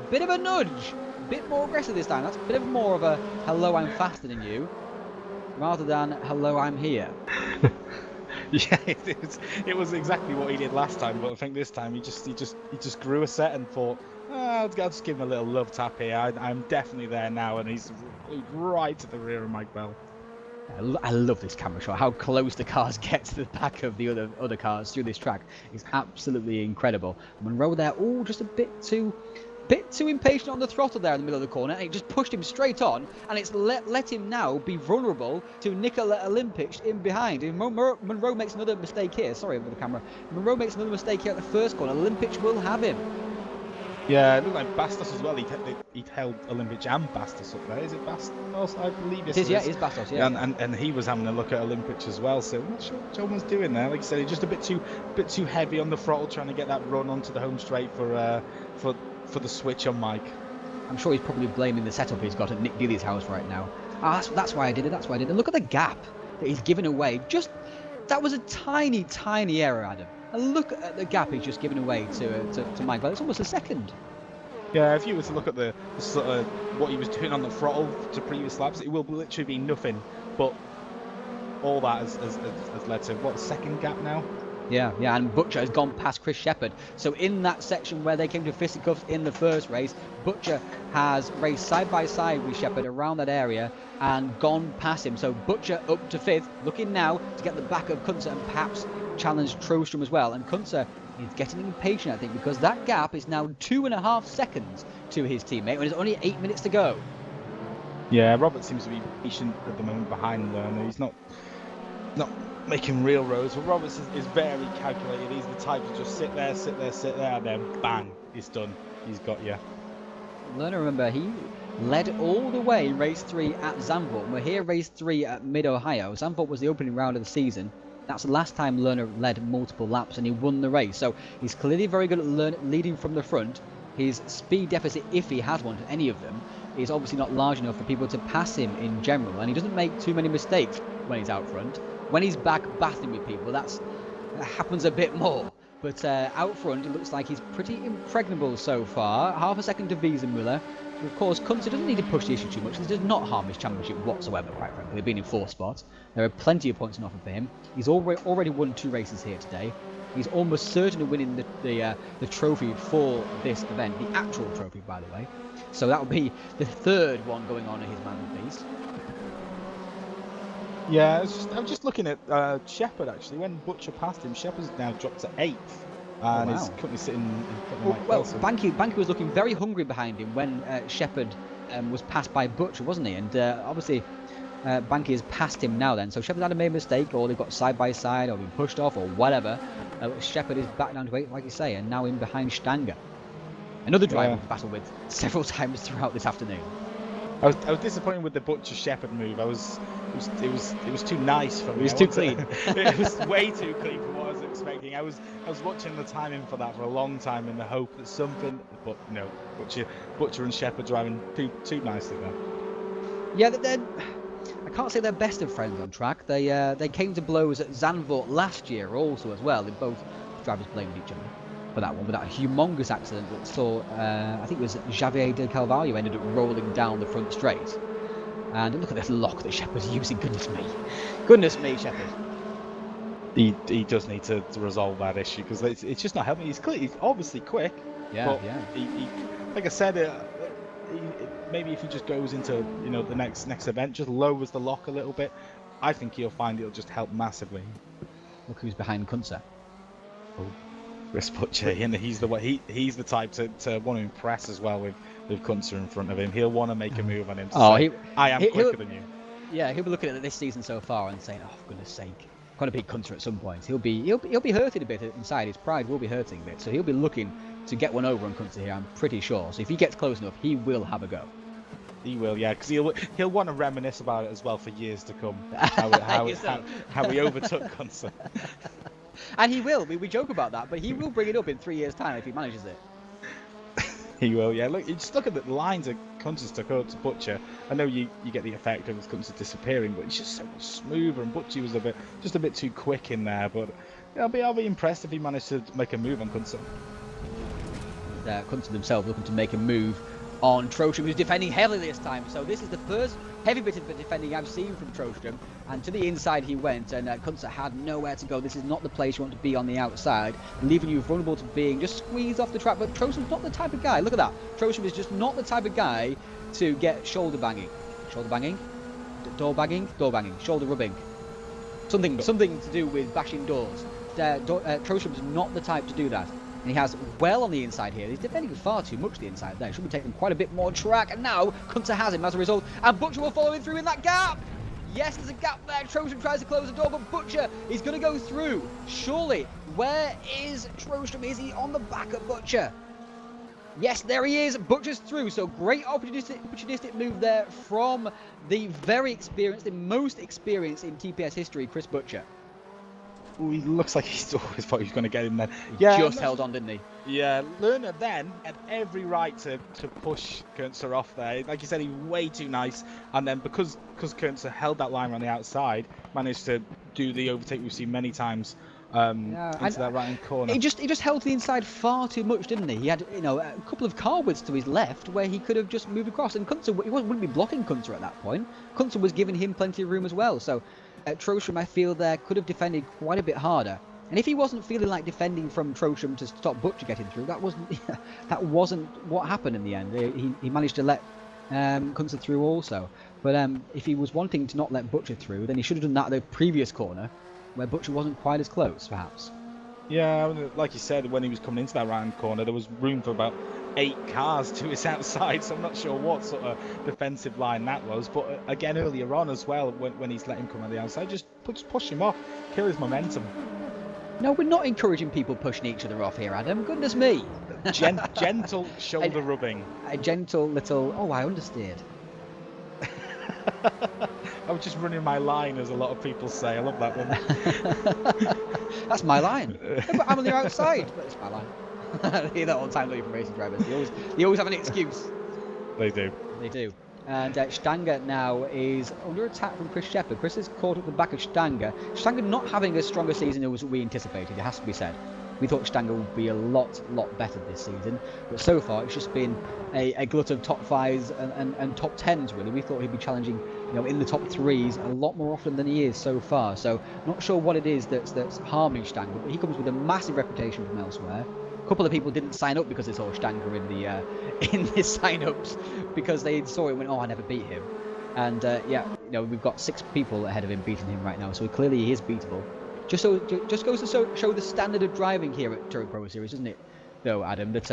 a bit of a nudge, a bit more aggressive this time. That's a bit of more of a hello, I'm faster than you, rather than hello, I'm here. Yeah, it was exactly what he did last time, but I think this time he just grew a set and thought, I'll just give him a little love tap here. I'm definitely there now, and he's right to the rear of Mike Bell. I love this camera shot. How close the cars get to the back of the other cars through this track is absolutely incredible. Monroe there, just a bit too impatient on the throttle there in the middle of the corner, and it just pushed him straight on, and it's let him now be vulnerable to Nikola Olympic in behind. If Monroe makes another mistake here, sorry with the camera, Monroe makes another mistake here at the first corner, Olympic will have him. Yeah, it looked like Bastos as well. He'd held Olympic and Bastos up there. Is it Bastos? I believe it is. Yeah, it is Bastos. Yeah. And he was having a look at Olympic as well. So I'm not sure what John was doing there. Like you said, he's just a bit too heavy on the throttle, trying to get that run onto the home straight for the switch on Mike. I'm sure he's probably blaming the setup he's got at Nick Dealey's house right now. That's why I did it. That's why I did it. Look at the gap that he's given away. That was a tiny error, Adam. And look at the gap he's just given away to Mike Bell. It's almost a second. Yeah, if you were to look at the sort of what he was doing on the throttle to previous laps, it will literally be nothing. But all that has led to what, second gap now? Yeah, and Butcher has gone past Chris Shepherd. So in that section where they came to fisticuffs in the first race, Butcher has raced side by side with Shepherd around that area and gone past him. So Butcher up to 5th, looking now to get the back of Kunze and perhaps challenge Trostrom as well. And Kunze is getting impatient, I think, because that gap is now 2.5 seconds to his teammate when there's only 8 minutes to go. Yeah, Robert seems to be patient at the moment behind Lerner. He's not making real roads, but Roberts is very calculated. He's the type to just sit there, and then bang, it's done. He's got you. Lerner, remember, he led all the way in race 3 at Zandvoort. We're here race 3 at Mid-Ohio. Zandvoort was the opening round of the season. That's the last time Lerner led multiple laps and he won the race. So he's clearly very good at leading from the front. His speed deficit, if he has one, to any of them, is obviously not large enough for people to pass him in general. And he doesn't make too many mistakes when he's out front. When he's back battling with people, that happens a bit more. But out front, it looks like he's pretty impregnable so far. Half a second to Wiesenmüller. Of course, Kunze doesn't need to push the issue too much. This does not harm his championship whatsoever, quite frankly. They've been in 4th spot. There are plenty of points on offer for him. He's already won 2 races here today. He's almost certain of winning the trophy for this event, the actual trophy, by the way. So that will be the 3rd one going on in his mantelpiece. Yeah, I'm just looking at Shepherd, actually. When Butcher passed him, Shepherd's now dropped to 8th. And he's currently sitting in front of Mike Wilson. Banky was looking very hungry behind him when Shepherd was passed by Butcher, wasn't he? And obviously, Banky has passed him now then. So Shepherd's either made a mistake, or they've got side by side, or been pushed off, or whatever. Shepherd is back down to 8, like you say, and now in behind Stanger. Another driver we've battled with several times throughout this afternoon. I was disappointed with the Butcher Shepherd move. It was too nice for me. It was too clean. It was way too clean for what I was expecting. I was watching the timing for that for a long time in the hope that something, but no, Butcher and Shepherd driving too nicely there. Yeah, I can't say they're best of friends on track. They came to blows at Zandvoort last year also as well. Both drivers blamed each other for that one, with that humongous accident that saw, I think it was Javier de Carvalho ended up rolling down the front straight. And look at this lock that Shepherd's using. Goodness me, Shepherd. He does need to resolve that issue, because it's just not helping. He's obviously quick. Yeah. He, like I said, maybe if he just goes into the next event, just lowers the lock a little bit, I think he'll find it'll just help massively. Look who's behind Kunze. Oh, Chris Butcher, and he's the type to want to impress as well with Kunze in front of him. He'll want to make a move on him. I am quicker than you. Yeah, he'll be looking at this season so far and saying, "Oh, for goodness sake, I've got to beat Kunze at some point." He'll be hurting a bit inside. His pride will be hurting a bit, so he'll be looking to get one over on Kunze here. I'm pretty sure. So if he gets close enough, he will have a go. He will, yeah, because he'll want to reminisce about it as well for years to come. How we overtook Kunze. And he will. We joke about that, but he will bring it up in 3 years' time if he manages it. He will, yeah. Look, you just look at the lines that Kunze took out to Butcher. I know you get the effect of Kunze disappearing, but it's just so much smoother, and Butcher was just a bit too quick in there. But I'll be impressed if he managed to make a move on Kunze. Kunze themselves looking to make a move on Trostrom, who's defending heavily this time. So this is the first heavy bit of defending I've seen from Trostrom, and to the inside he went, and Kunze had nowhere to go. This is not the place you want to be on the outside, leaving you vulnerable to being just squeezed off the track. But Trostrom's not the type of guy, look at that, Trostrom is just not the type of guy to get shoulder banging, door banging, shoulder rubbing, something to do with bashing doors. Trostrom's not the type to do that. And he has well on the inside here. He's defending far too much the inside there. Should be taking quite a bit more track. And now Kunze has him as a result. And Butcher will follow him through in that gap. Yes, there's a gap there. Trostrom tries to close the door, but Butcher is going to go through. Surely. Where is Trostrom? Is he on the back of Butcher? Yes, there he is. Butcher's through. So great opportunistic move there from the very experienced, the most experienced in TPS history, Chris Butcher. Ooh, he looks like he's always thought he was going to get him there. Yeah, just held on, didn't he? Yeah, Lerner then had every right to push Kunze off there. Like you said, he was way too nice. And then because Kunze held that line on the outside, managed to do the overtake we've seen many times into that right-hand corner. He just held to the inside far too much, didn't he? He had a couple of car widths to his left where he could have just moved across. And Kunze, he wouldn't be blocking Kunze at that point. Kunze was giving him plenty of room as well. So Trostrom, I feel, there could have defended quite a bit harder. And if he wasn't feeling like defending from Trostrom to stop Butcher getting through, that wasn't what happened in the end. He managed to let Kunze through also. But if he was wanting to not let Butcher through, then he should have done that at the previous corner, where Butcher wasn't quite as close, perhaps. Yeah, like you said, when he was coming into that right-hand corner, there was room for about 8 cars to his outside, so I'm not sure what sort of defensive line that was. But again, earlier on as well, when he's let him come on the outside, just push him off, kill his momentum. No, we're not encouraging people pushing each other off here, Adam. Goodness me. Gentle shoulder rubbing. A gentle little... Oh, I understand. I was just running my line, as a lot of people say. I love that one. That's my line. But I'm on the outside. But it's my line. I hear that all the time, though, from racing drivers. They always have an excuse. They do. They do. And Stanger now is under attack from Chris Shepherd. Chris is caught at the back of Stanger. Stanger not having as strong a season as we anticipated, it has to be said. We thought Stanger would be a lot better this season, but so far it's just been a glut of top 5s and top 10s, really. We thought he'd be challenging, in the top 3s a lot more often than he is so far. So not sure what it is that's harming Stanger, but he comes with a massive reputation from elsewhere. A couple of people didn't sign up because they saw Stanger in the sign-ups, because they saw him and went, "Oh, I never beat him." And we've got 6 people ahead of him beating him right now, so clearly he is beatable. Just goes to show the standard of driving here at Touring Pro Series, doesn't it? Though, Adam, that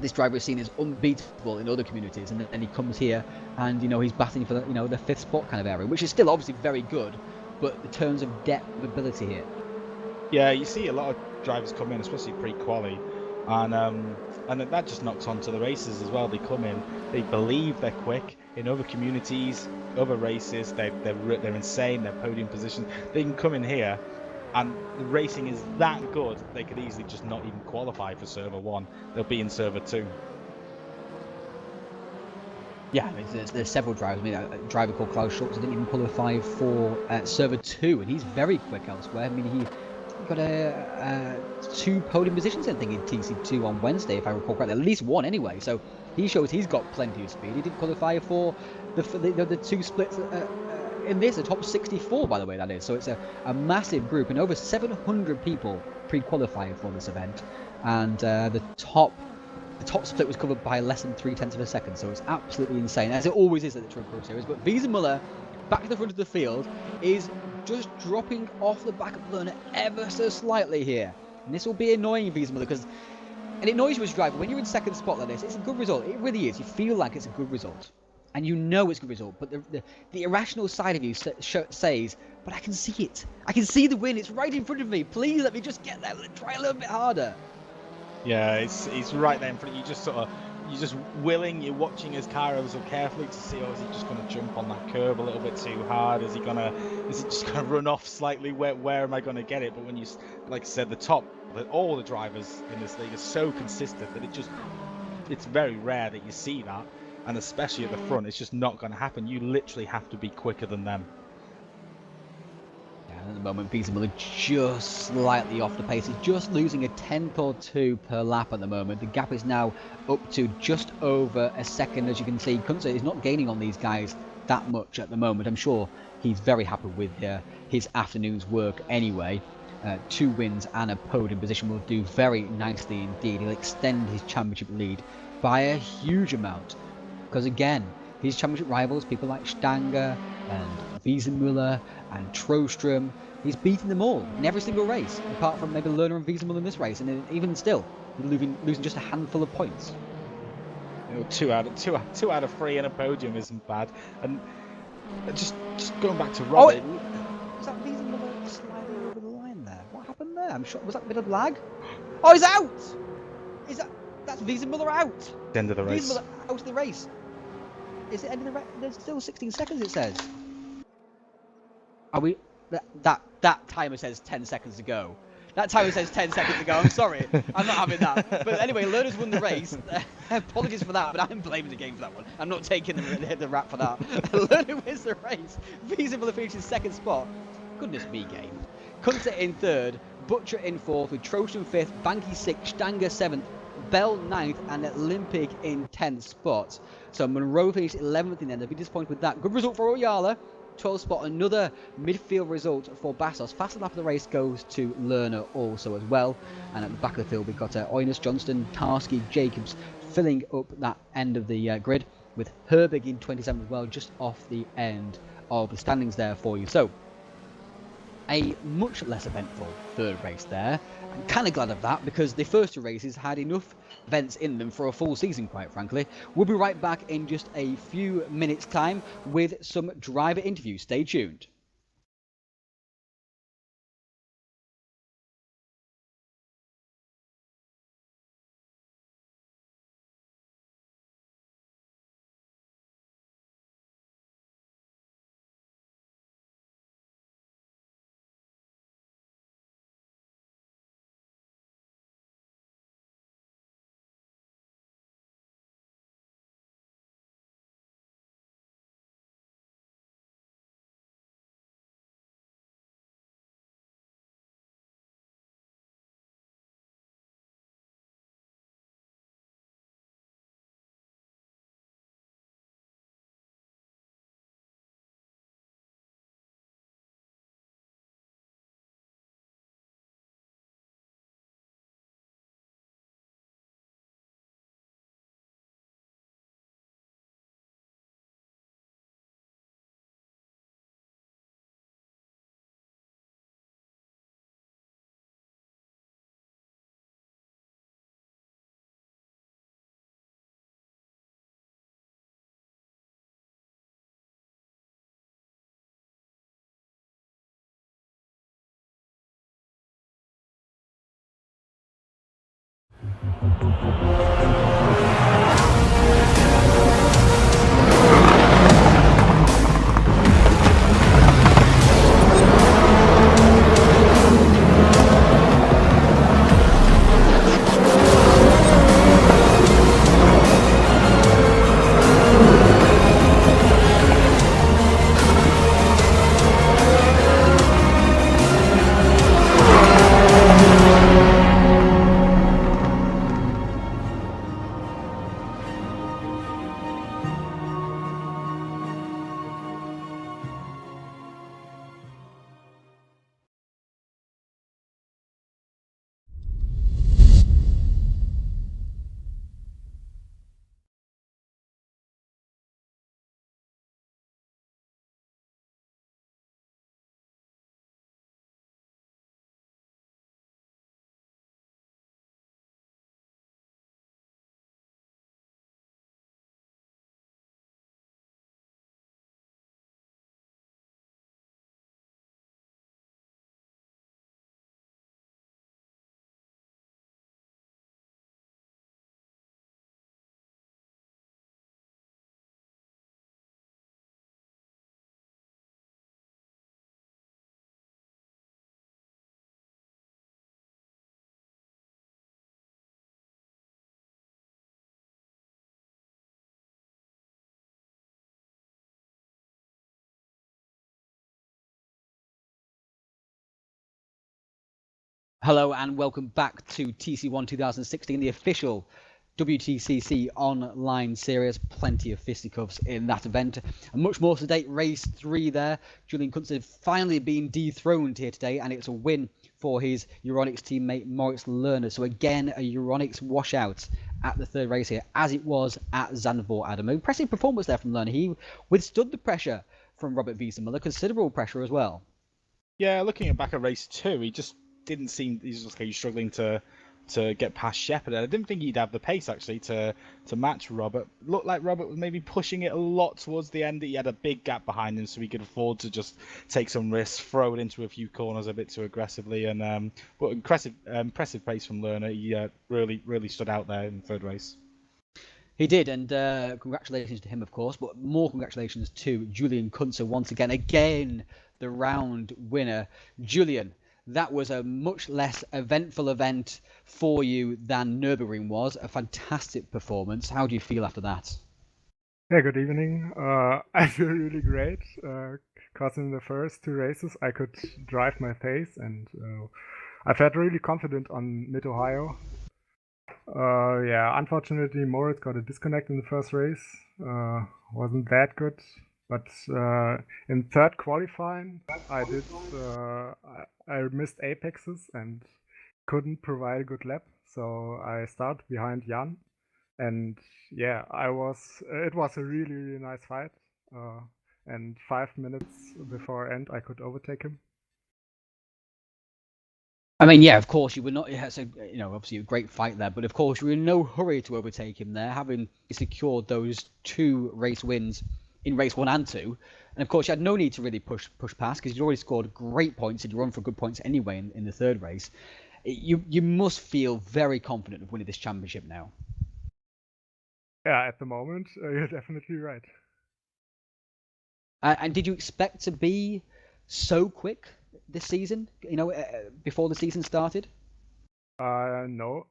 this driver is seen as unbeatable in other communities, and then he comes here and he's battling for the, the 5th spot kind of area, which is still obviously very good, but in terms of depth of ability here. Yeah, you see a lot of drivers come in, especially pre-quali, and that just knocks onto the races as well. They come in, they believe they're quick in other communities, other races. They're insane. They're podium positions. They can come in here, and the racing is that good. They could easily just not even qualify for server 1. They'll be in server 2. Yeah, there's several drivers. I mean, a driver called Klaus Schultz didn't even qualify for server 2, and he's very quick elsewhere. I mean, he got 2 podium positions, I think, in TC2 on Wednesday, if I recall correctly. At least 1 anyway. So he shows he's got plenty of speed. He didn't qualify for the 2 splits in this, the top 64, by the way, that is. So it's a massive group, and over 700 people pre-qualifying for this event, and the top split was covered by less than 0.3 of a second, so it's absolutely insane, as it always is at the Truck Pro Series. But Wiesenmuller, back to the front of the field, is just dropping off the back of Lerner ever so slightly here. And this will be annoying Wiesenmuller, because, and it annoys you as a driver, when you're in second spot like this, it's a good result. It really is. You feel like it's a good result. And you know it's a good result, but the irrational side of you says, but I can see it. I can see the win. It's right in front of me. Please let me just get there. Try a little bit harder. Yeah, it's right there in front of you. You're just willing. You're watching his car ever so carefully to see, is he just going to jump on that curb a little bit too hard? Is he just going to run off slightly? Where am I going to get it? But when you, like I said, all the drivers in this league are so consistent that it's very rare that you see that, and especially at the front, it's just not going to happen. You literally have to be quicker than them. At the moment, Wiesenmuller just slightly off the pace. He's just losing a 10th or 2 per lap at the moment. The gap is now up to just over a second, as you can see. Kunze is not gaining on these guys that much at the moment. I'm sure he's very happy with his afternoon's work anyway. 2 wins and a podium position will do very nicely indeed. He'll extend his championship lead by a huge amount, because again, his championship rivals, people like Stanger and Wiesenmuller and Trostrom, he's beaten them all in every single race, apart from maybe Lerner and Wiesenmuller in this race, and even still, losing just a handful of points. 2 out of 3 in a podium isn't bad. And just going back to Robert. Was that Wiesenmuller sliding over the line there? What happened there? I'm sure, was that a bit of lag? Oh, he's out! That's Wiesenmuller out? End of the race. Wiesenmuller out of the race. Is it end of the race? There's still 16 seconds, it says. Are we... That timer says 10 seconds to go. That timer says 10 seconds to go. I'm sorry. I'm not having that. But anyway, Lerner's won the race. Apologies for that, but I'm blaming the game for that one. I'm not taking the rap for that. Lerner wins the race. Wiesenmuller finishes 2nd spot. Goodness me, game. Kunze in 3rd. Butcher in 4th, with Trostrom 5th, Banky 6th, Stanger 7th, Bell 9th, and Olympic in 10th spot. So Monroe finished 11th in the end. I'll be disappointed with that. Good result for Oyala. 12th spot, another midfield result for Bastos. Fastest lap of the race goes to Lerner also as well. And at the back of the field, we've got Oinus, Johnston, Tarski, Jacobs filling up that end of the grid, with Herbig in 27th as well, just off the end of the standings there for you. So a much less eventful 3rd race there. I'm kind of glad of that, because the first 2 races had enough events in them for a full season, quite frankly. We'll be right back in just a few minutes' time with some driver interviews. Stay tuned. Hello and welcome back to TCOne 2016, the official WTCC online series. Plenty of fisticuffs in that event. And much more to date, race 3 there. Julian Kunze finally being dethroned here today, and it's a win for his Euronics teammate Moritz Lerner. So again, a Euronics washout at the third race here, as it was at Zandvoort, Adam. Impressive performance there from Lerner. He withstood the pressure from Robert Wiesemuller, considerable pressure as well. Yeah, looking back at race 2, he just didn't seem he's just like struggling to get past Shepard. I didn't think he'd have the pace actually to match Robert. Looked like Robert was maybe pushing it a lot towards the end. He had a big gap behind him, so he could afford to just take some risks, throw it into a few corners a bit too aggressively. And but impressive pace from Lerner. He really stood out there in the third race. He did, and congratulations to him, of course, but more congratulations to Julian Kunze once again, the round winner. Julian, that was a much less eventful event for you than Nürburgring was. A fantastic performance. How do you feel after that? Yeah, good evening. I feel really great because in the first 2 races I could drive my pace, and I felt really confident on Mid-Ohio. Yeah, unfortunately Moritz got a disconnect in the first race. Wasn't that good, but in third qualifying I missed apexes and couldn't provide a good lap, so I started behind Jan. And yeah, it was a really nice fight. And 5 minutes before end, I could overtake him. I mean, yeah, of course you were not. Yeah, so obviously a great fight there, but of course you were in no hurry to overtake him there, having secured those 2 race wins in race 1 and 2. And of course you had no need to really push past because you'd already scored great points and you run for good points anyway in the third race. You must feel very confident of winning this championship now. Yeah, at the moment, you're definitely right. And did you expect to be so quick this season? Before the season started? No,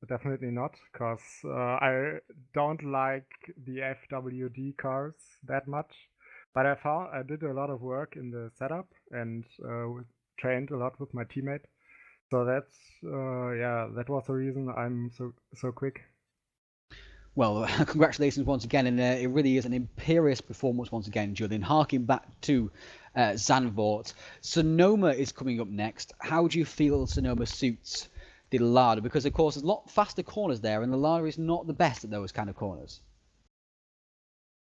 definitely not, because I don't like the FWD cars that much. But I did a lot of work in the setup and trained a lot with my teammate. So that was the reason I'm so quick. Well, congratulations once again, and it really is an imperious performance once again, Julian. Harking back to Zandvoort, Sonoma is coming up next. How do you feel Sonoma suits the Lada? Because of course there's a lot faster corners there, and the Lada is not the best at those kind of corners.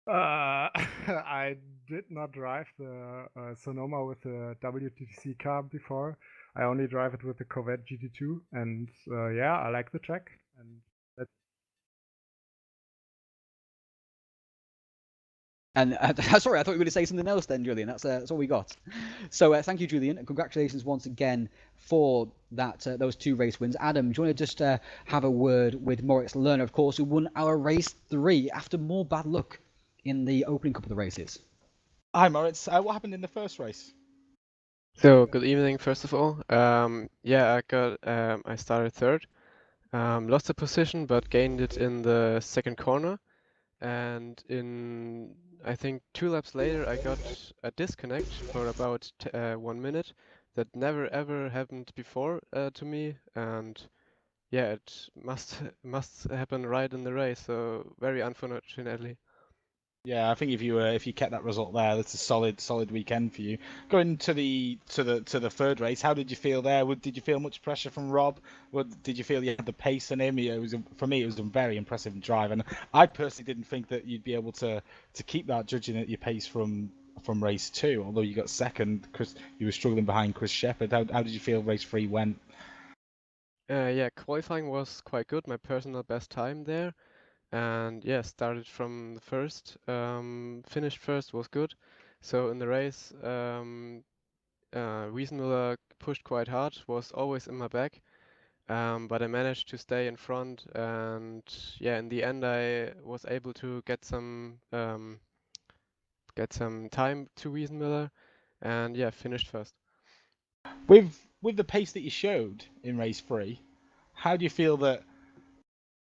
I did not drive the Sonoma with the WTCC car before. I only drive it with the Corvette GT2, and yeah, I like the track. And sorry, I thought you were going to say something else then, Julian. That's all we got. So thank you, Julian, and congratulations once again for that those 2 race wins. Adam, do you want to just have a word with Moritz Lerner, of course, who won our race 3 after more bad luck in the opening couple of races? Hi, Moritz. What happened in the first race? So good evening, first of all. Yeah, I started third. Lost the position, but gained it in the second corner. And I think 2 laps later, I got a disconnect for about 1 minute. That never ever happened before to me. And yeah, it must happen right in the race. So very unfortunately. Yeah, I think if you kept that result there, that's a solid weekend for you. Going to the third race, how did you feel there? Did you feel much pressure from Rob? Did you feel you had the pace in him? For me, it was a very impressive drive, and I personally didn't think that you'd be able to keep that, judging at your pace from race 2. Although you got second, because you were struggling behind Chris Shepherd. How did you feel race 3 went? Yeah, qualifying was quite good. My personal best time there. And yeah, started from the first, finished first, was good. So in the race, Wiesenmüller pushed quite hard, was always in my back, but I managed to stay in front. And yeah, in the end, I was able to get some time to Wiesenmüller, and yeah, finished first. With the pace that you showed in race 3, how do you feel that,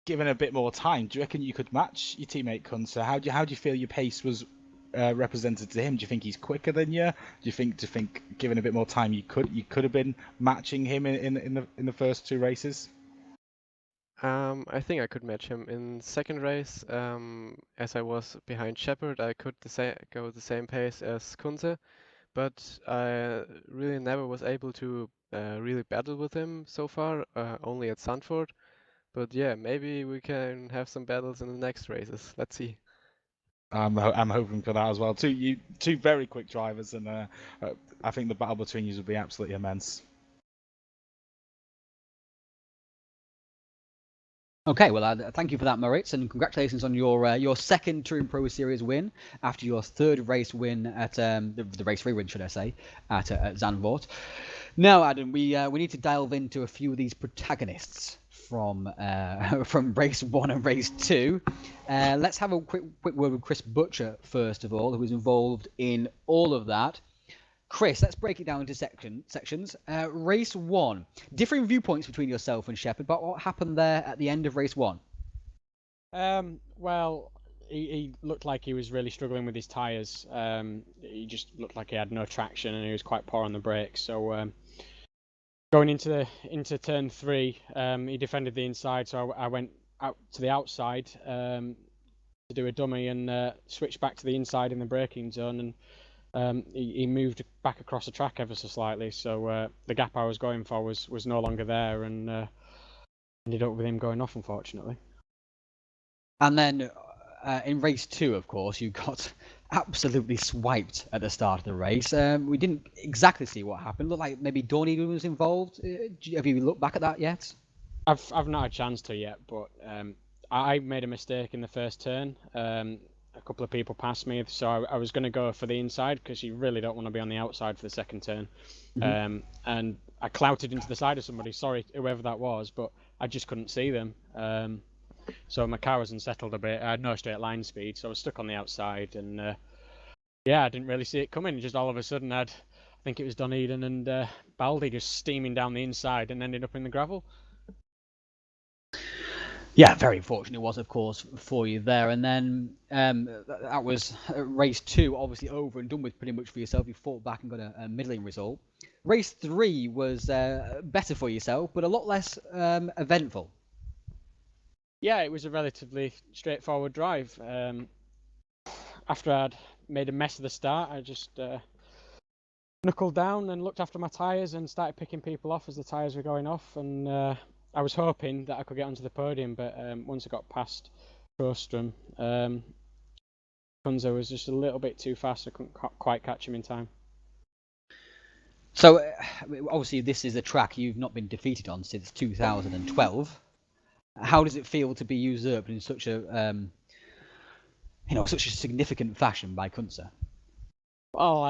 given a bit more time, do you reckon you could match your teammate Kunze? How do you feel your pace was represented to him? Do you think he's quicker than you? Do you think given a bit more time you could have been matching him in the first 2 races? I think I could match him in second race. As I was behind Shepherd, I could go the same pace as Kunze, but I really never was able to really battle with him so far, only at Zandvoort. But yeah, maybe we can have some battles in the next races. Let's see. I'm hoping for that as well. Two very quick drivers, and I think the battle between you will be absolutely immense. Okay, well, thank you for that, Moritz, and congratulations on your second Touring Pro Series win after your 3rd race win at the race 3 win, should I say, at Zandvoort. Now, Adam, we need to delve into a few of these protagonists from race 1 and race 2. Let's have a quick word with Chris Butcher first of all, who was involved in all of that. Chris, let's break it down into sections. Race 1, differing viewpoints between yourself and Shepherd, but what happened there at the end of race 1? Well, he looked like he was really struggling with his tyres. He just looked like he had no traction, and he was quite poor on the brakes. So going into turn 3, he defended the inside, so I went out to the outside to do a dummy and switched back to the inside in the braking zone, and he moved back across the track ever so slightly, so the gap I was going for was no longer there, and ended up with him going off, unfortunately. And then in race 2, of course, you got absolutely swiped at the start of the race. We didn't exactly see what happened. Looked like maybe Dorney was involved. Have you looked back at that yet? I've not had a chance to yet, but I made a mistake in the first turn. A couple of people passed me, so I was going to go for the inside because you really don't want to be on the outside for the second turn. Mm-hmm. And I clouted into the side of somebody, sorry, whoever that was, but I just couldn't see them. So my car was unsettled a bit. I had no straight line speed, so I was stuck on the outside. And yeah, I didn't really see it coming. Just all of a sudden, I think it was Dunedin and Baldy just steaming down the inside and ended up in the gravel. Yeah, very fortunate it was, of course, for you there. And then that was race 2, obviously over and done with pretty much for yourself. You fought back and got a middling result. Race 3 was better for yourself, but a lot less eventful. Yeah, it was a relatively straightforward drive. After I'd made a mess of the start, I just knuckled down and looked after my tyres and started picking people off as the tyres were going off. And I was hoping that I could get onto the podium, but once I got past Prostrom, Kunze was just a little bit too fast. I couldn't quite catch him in time. So, obviously, this is a track you've not been defeated on since 2012. How does it feel to be usurped in such a such a significant fashion by Kunze? Well,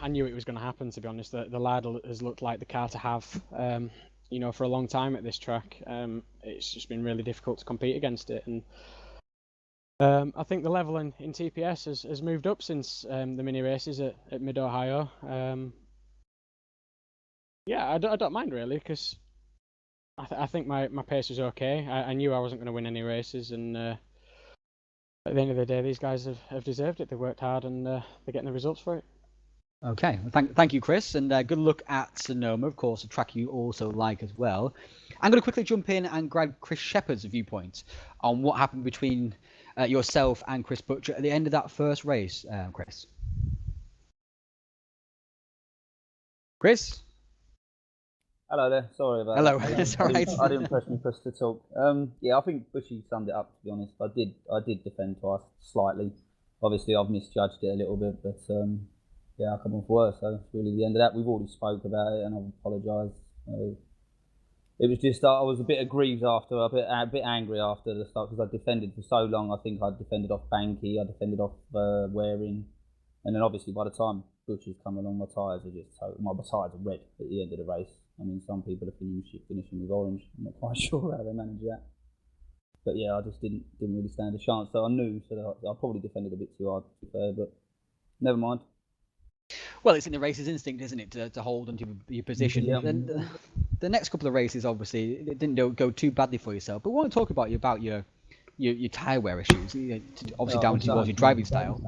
I knew it was going to happen, to be honest. The lad has looked like the car to have, for a long time at this track. It's just been really difficult to compete against it, and I think the level in TPS has moved up since the mini races at Mid Ohio. Yeah, I don't mind really, because I think my pace was okay. I knew I wasn't going to win any races, and at the end of the day, these guys have deserved it. They worked hard, and they're getting the results for it. Okay, well, thank you, Chris, and good luck at Sonoma, of course, a track you also like as well. I'm going to quickly jump in and grab Chris Shepherd's viewpoint on what happened between yourself and Chris Butcher at the end of that first race, Chris. Chris? Hello there. Sorry about Hello. that. It's all right. I didn't press to talk. Yeah, I think Bushy summed it up. To be honest, I did defend twice slightly. Obviously, I've misjudged it a little bit, but yeah, I come off worse. So it's really the end of that. We've already spoke about it, and I've apologised. It was just I was a bit aggrieved after, a bit angry after the start, because I defended for so long. I think I defended off Banky, I defended off Waring, and then obviously by the time Butcher's come along, my tyres are just my tyres are red at the end of the race. I mean, some people are finishing with orange. I'm not quite sure how they manage that. But yeah, I just didn't really stand a chance. So I knew, so I probably defended a bit too hard, to be fair, but never mind. Well, it's in the racer's instinct, isn't it, to hold onto your position. Yeah. Then the next couple of races, obviously, it didn't go too badly for yourself. But we want to talk about your tyre wear issues, obviously down to your driving style.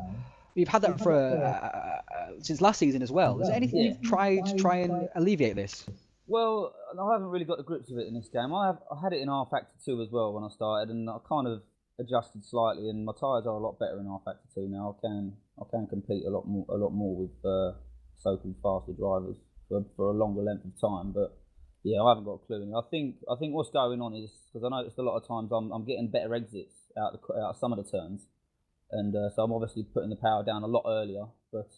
You've had that for since last season as well. Is there anything you've tried to try and alleviate this? Well, I haven't really got the grips of it in this game. I had it in R Factor 2 as well when I started, and I kind of adjusted slightly, and my tyres are a lot better in R Factor 2 now. I can compete a lot more with so-called faster drivers for a longer length of time. But yeah, I haven't got a clue. And I think what's going on is, because I noticed a lot of times I'm getting better exits out of some of the turns, and so I'm obviously putting the power down a lot earlier, but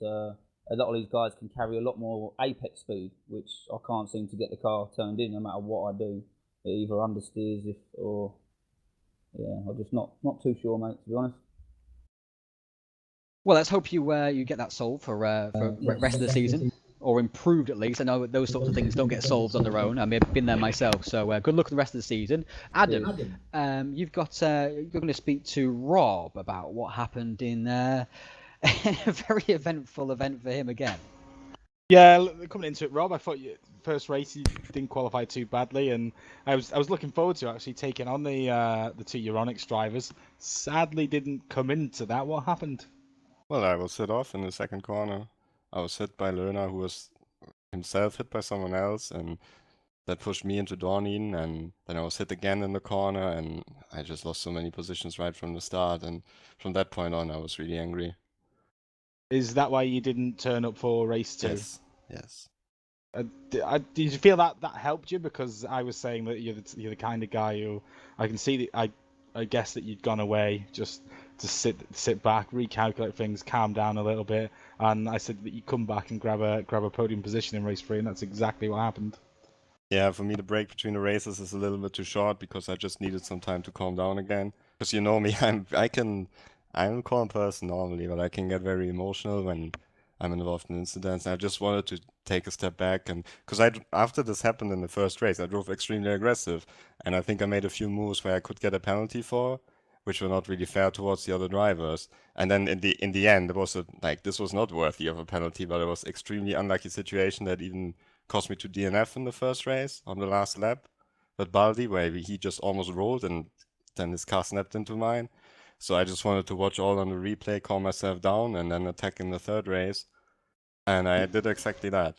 a lot of these guys can carry a lot more apex speed, which I can't seem to get the car turned in no matter what I do. It either understeers I'm just not too sure, mate, to be honest. Well, let's hope you get that solved for rest of the season, or improved at least. I know those sorts of things don't get solved on their own. I mean, I've been there myself. So good luck with the rest of the season. Adam, you're going to speak to Rob about what happened in a very eventful event for him again. Yeah, coming into it, Rob, I thought first race you didn't qualify too badly, and I was looking forward to actually taking on the two Euronics drivers. Sadly, didn't come into that. What happened? Well, I was hit off in the second corner. I was hit by Lerner, who was himself hit by someone else, and that pushed me into Dornien, and then I was hit again in the corner, and I just lost so many positions right from the start, and from that point on, I was really angry. Is that why you didn't turn up for race 2? Yes. Did you feel that helped you? Because I was saying that you're the kind of guy who I can see that I guess that you'd gone away just to sit back, recalculate things, calm down a little bit, and I said that you come back and grab a podium position in race 3, and that's exactly what happened. Yeah, for me the break between the races is a little bit too short because I just needed some time to calm down again. Because you know me, I'm a calm person normally, but I can get very emotional when I'm involved in incidents. And I just wanted to take a step back, and because after this happened in the first race, I drove extremely aggressive, and I think I made a few moves where I could get a penalty for, which were not really fair towards the other drivers. And then in the end, it was this was not worthy of a penalty, but it was extremely unlucky situation that even cost me to DNF in the first race on the last lap. But Baldi, where he just almost rolled and then his car snapped into mine. So I just wanted to watch all on the replay, calm myself down, and then attack in the third race. And I did exactly that.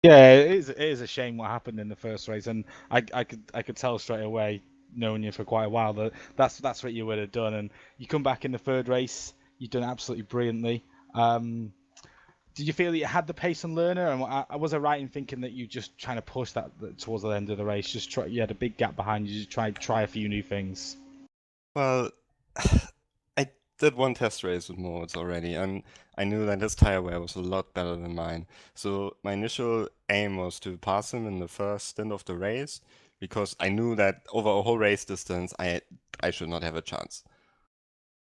Yeah, it is a shame what happened in the first race, and I could tell straight away, knowing you for quite a while, that that's what you would have done. And you come back in the third race, you've done absolutely brilliantly. Did you feel that you had the pace and Lerner? And was I right in thinking that you just trying to push that towards the end of the race? You had a big gap behind you, just try a few new things. Well, I did one test race with Moritz already, and I knew that his tire wear was a lot better than mine. So my initial aim was to pass him in the first stint of the race, because I knew that over a whole race distance, I should not have a chance.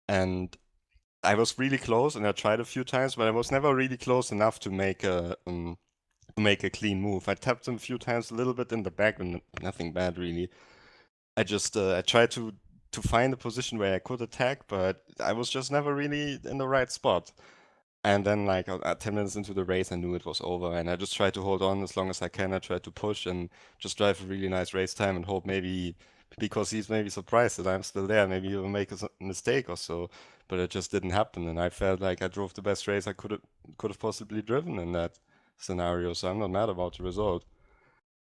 And I was really close, and I tried a few times, but I was never really close enough to make a clean move. I tapped him a few times, a little bit in the back, and nothing bad really. I just I tried to find a position where I could attack, but I was just never really in the right spot. And then, like, 10 minutes into the race, I knew it was over, and I just tried to hold on as long as I can. I tried to push and just drive a really nice race time and hope maybe, because he's maybe surprised that I'm still there, maybe he'll make a mistake or so. But it just didn't happen, and I felt like I drove the best race I could have possibly driven in that scenario, so I'm not mad about the result.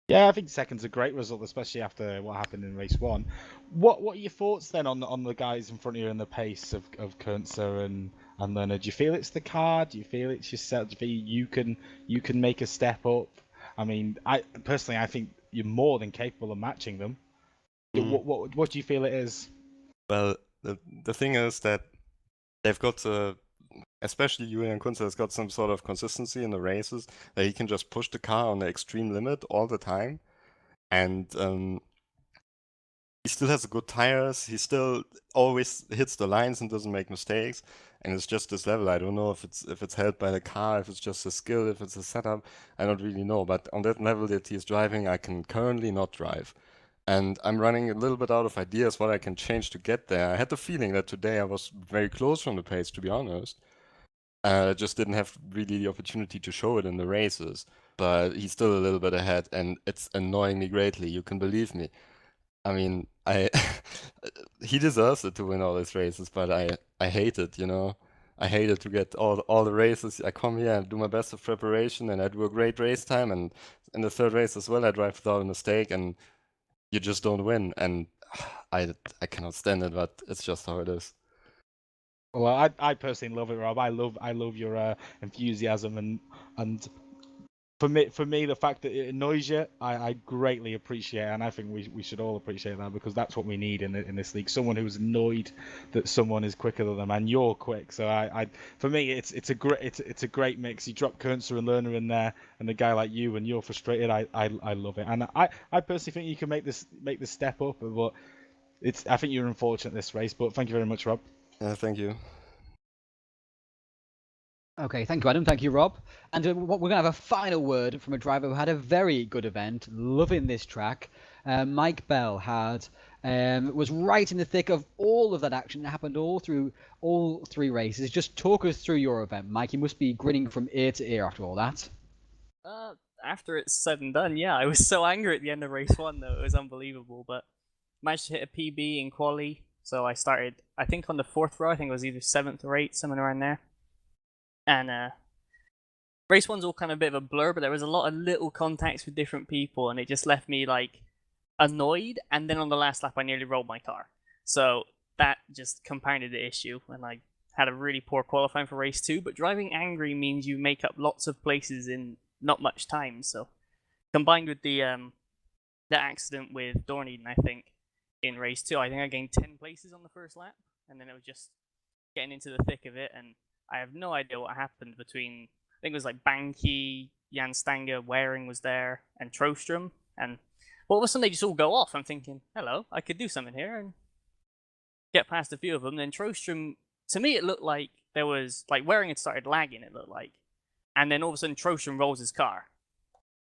Yeah, I think second's a great result, especially after what happened in race 1. What are your thoughts then on the guys in front of you and the pace of Kuntzer and Leonard? Do you feel it's the car? Do you feel it's yourself? Do you feel you can make a step up? I mean, I personally think you're more than capable of matching them. What do you feel it is? Well, the thing is that they've got especially Julian Kuntzer has got some sort of consistency in the races that he can just push the car on the extreme limit all the time, and he still has good tires. He still always hits the lines and doesn't make mistakes. And it's just this level. I don't know if it's helped by the car, if it's just a skill, if it's a setup. I don't really know. But on that level that he's driving, I can currently not drive. And I'm running a little bit out of ideas what I can change to get there. I had the feeling that today I was very close from the pace, to be honest. I just didn't have really the opportunity to show it in the races. But he's still a little bit ahead, and it's annoying me greatly. You can believe me. I mean, he deserves it to win all these races, but I hate it, you know. I hate it to get all the races. I come here and do my best of preparation, and I do a great race time, and in the third race as well, I drive without a mistake, and you just don't win. And I cannot stand it, but it's just how it is. Well, I personally love it, Rob. I love your enthusiasm and for me, the fact that it annoys you, I greatly appreciate it, and I think we should all appreciate that, because that's what we need in this league. Someone who's annoyed that someone is quicker than them, and you're quick. So for me, it's a great mix. You drop Kuntzer and Lerner in there, and a guy like you, and you're frustrated. I love it, and I personally think you can make this step up. But I think you're unfortunate this race. But thank you very much, Rob. Thank you. Okay, thank you, Adam. Thank you, Rob. And we're going to have a final word from a driver who had a very good event, loving this track. Mike Bell was right in the thick of all of that action. It happened all through all 3 races. Just talk us through your event, Mike. You must be grinning from ear to ear after all that. After it's said and done, yeah, I was so angry at the end of race 1, though. It was unbelievable, but managed to hit a PB in quali. So I started, I think, on the 4th row. I think it was either 7th or 8th, somewhere around there. And race 1's all kind of a bit of a blur, but there was a lot of little contacts with different people, and it just left me like annoyed. And then on the last lap, I nearly rolled my car, so that just compounded the issue. And I had a really poor qualifying for race 2. But driving angry means you make up lots of places in not much time. So combined with the accident with Dorneden, I think in race 2, I think I gained 10 places on the first lap, and then it was just getting into the thick of it. And I have no idea what happened between, I think it was like Banky, Jan Stanger, Waring was there, and Trostrom. And all of a sudden they just all go off. I'm thinking, hello, I could do something here and get past a few of them. Then Trostrom, to me, it looked like there was, like, Waring had started lagging, it looked like. And then all of a sudden Trostrom rolls his car.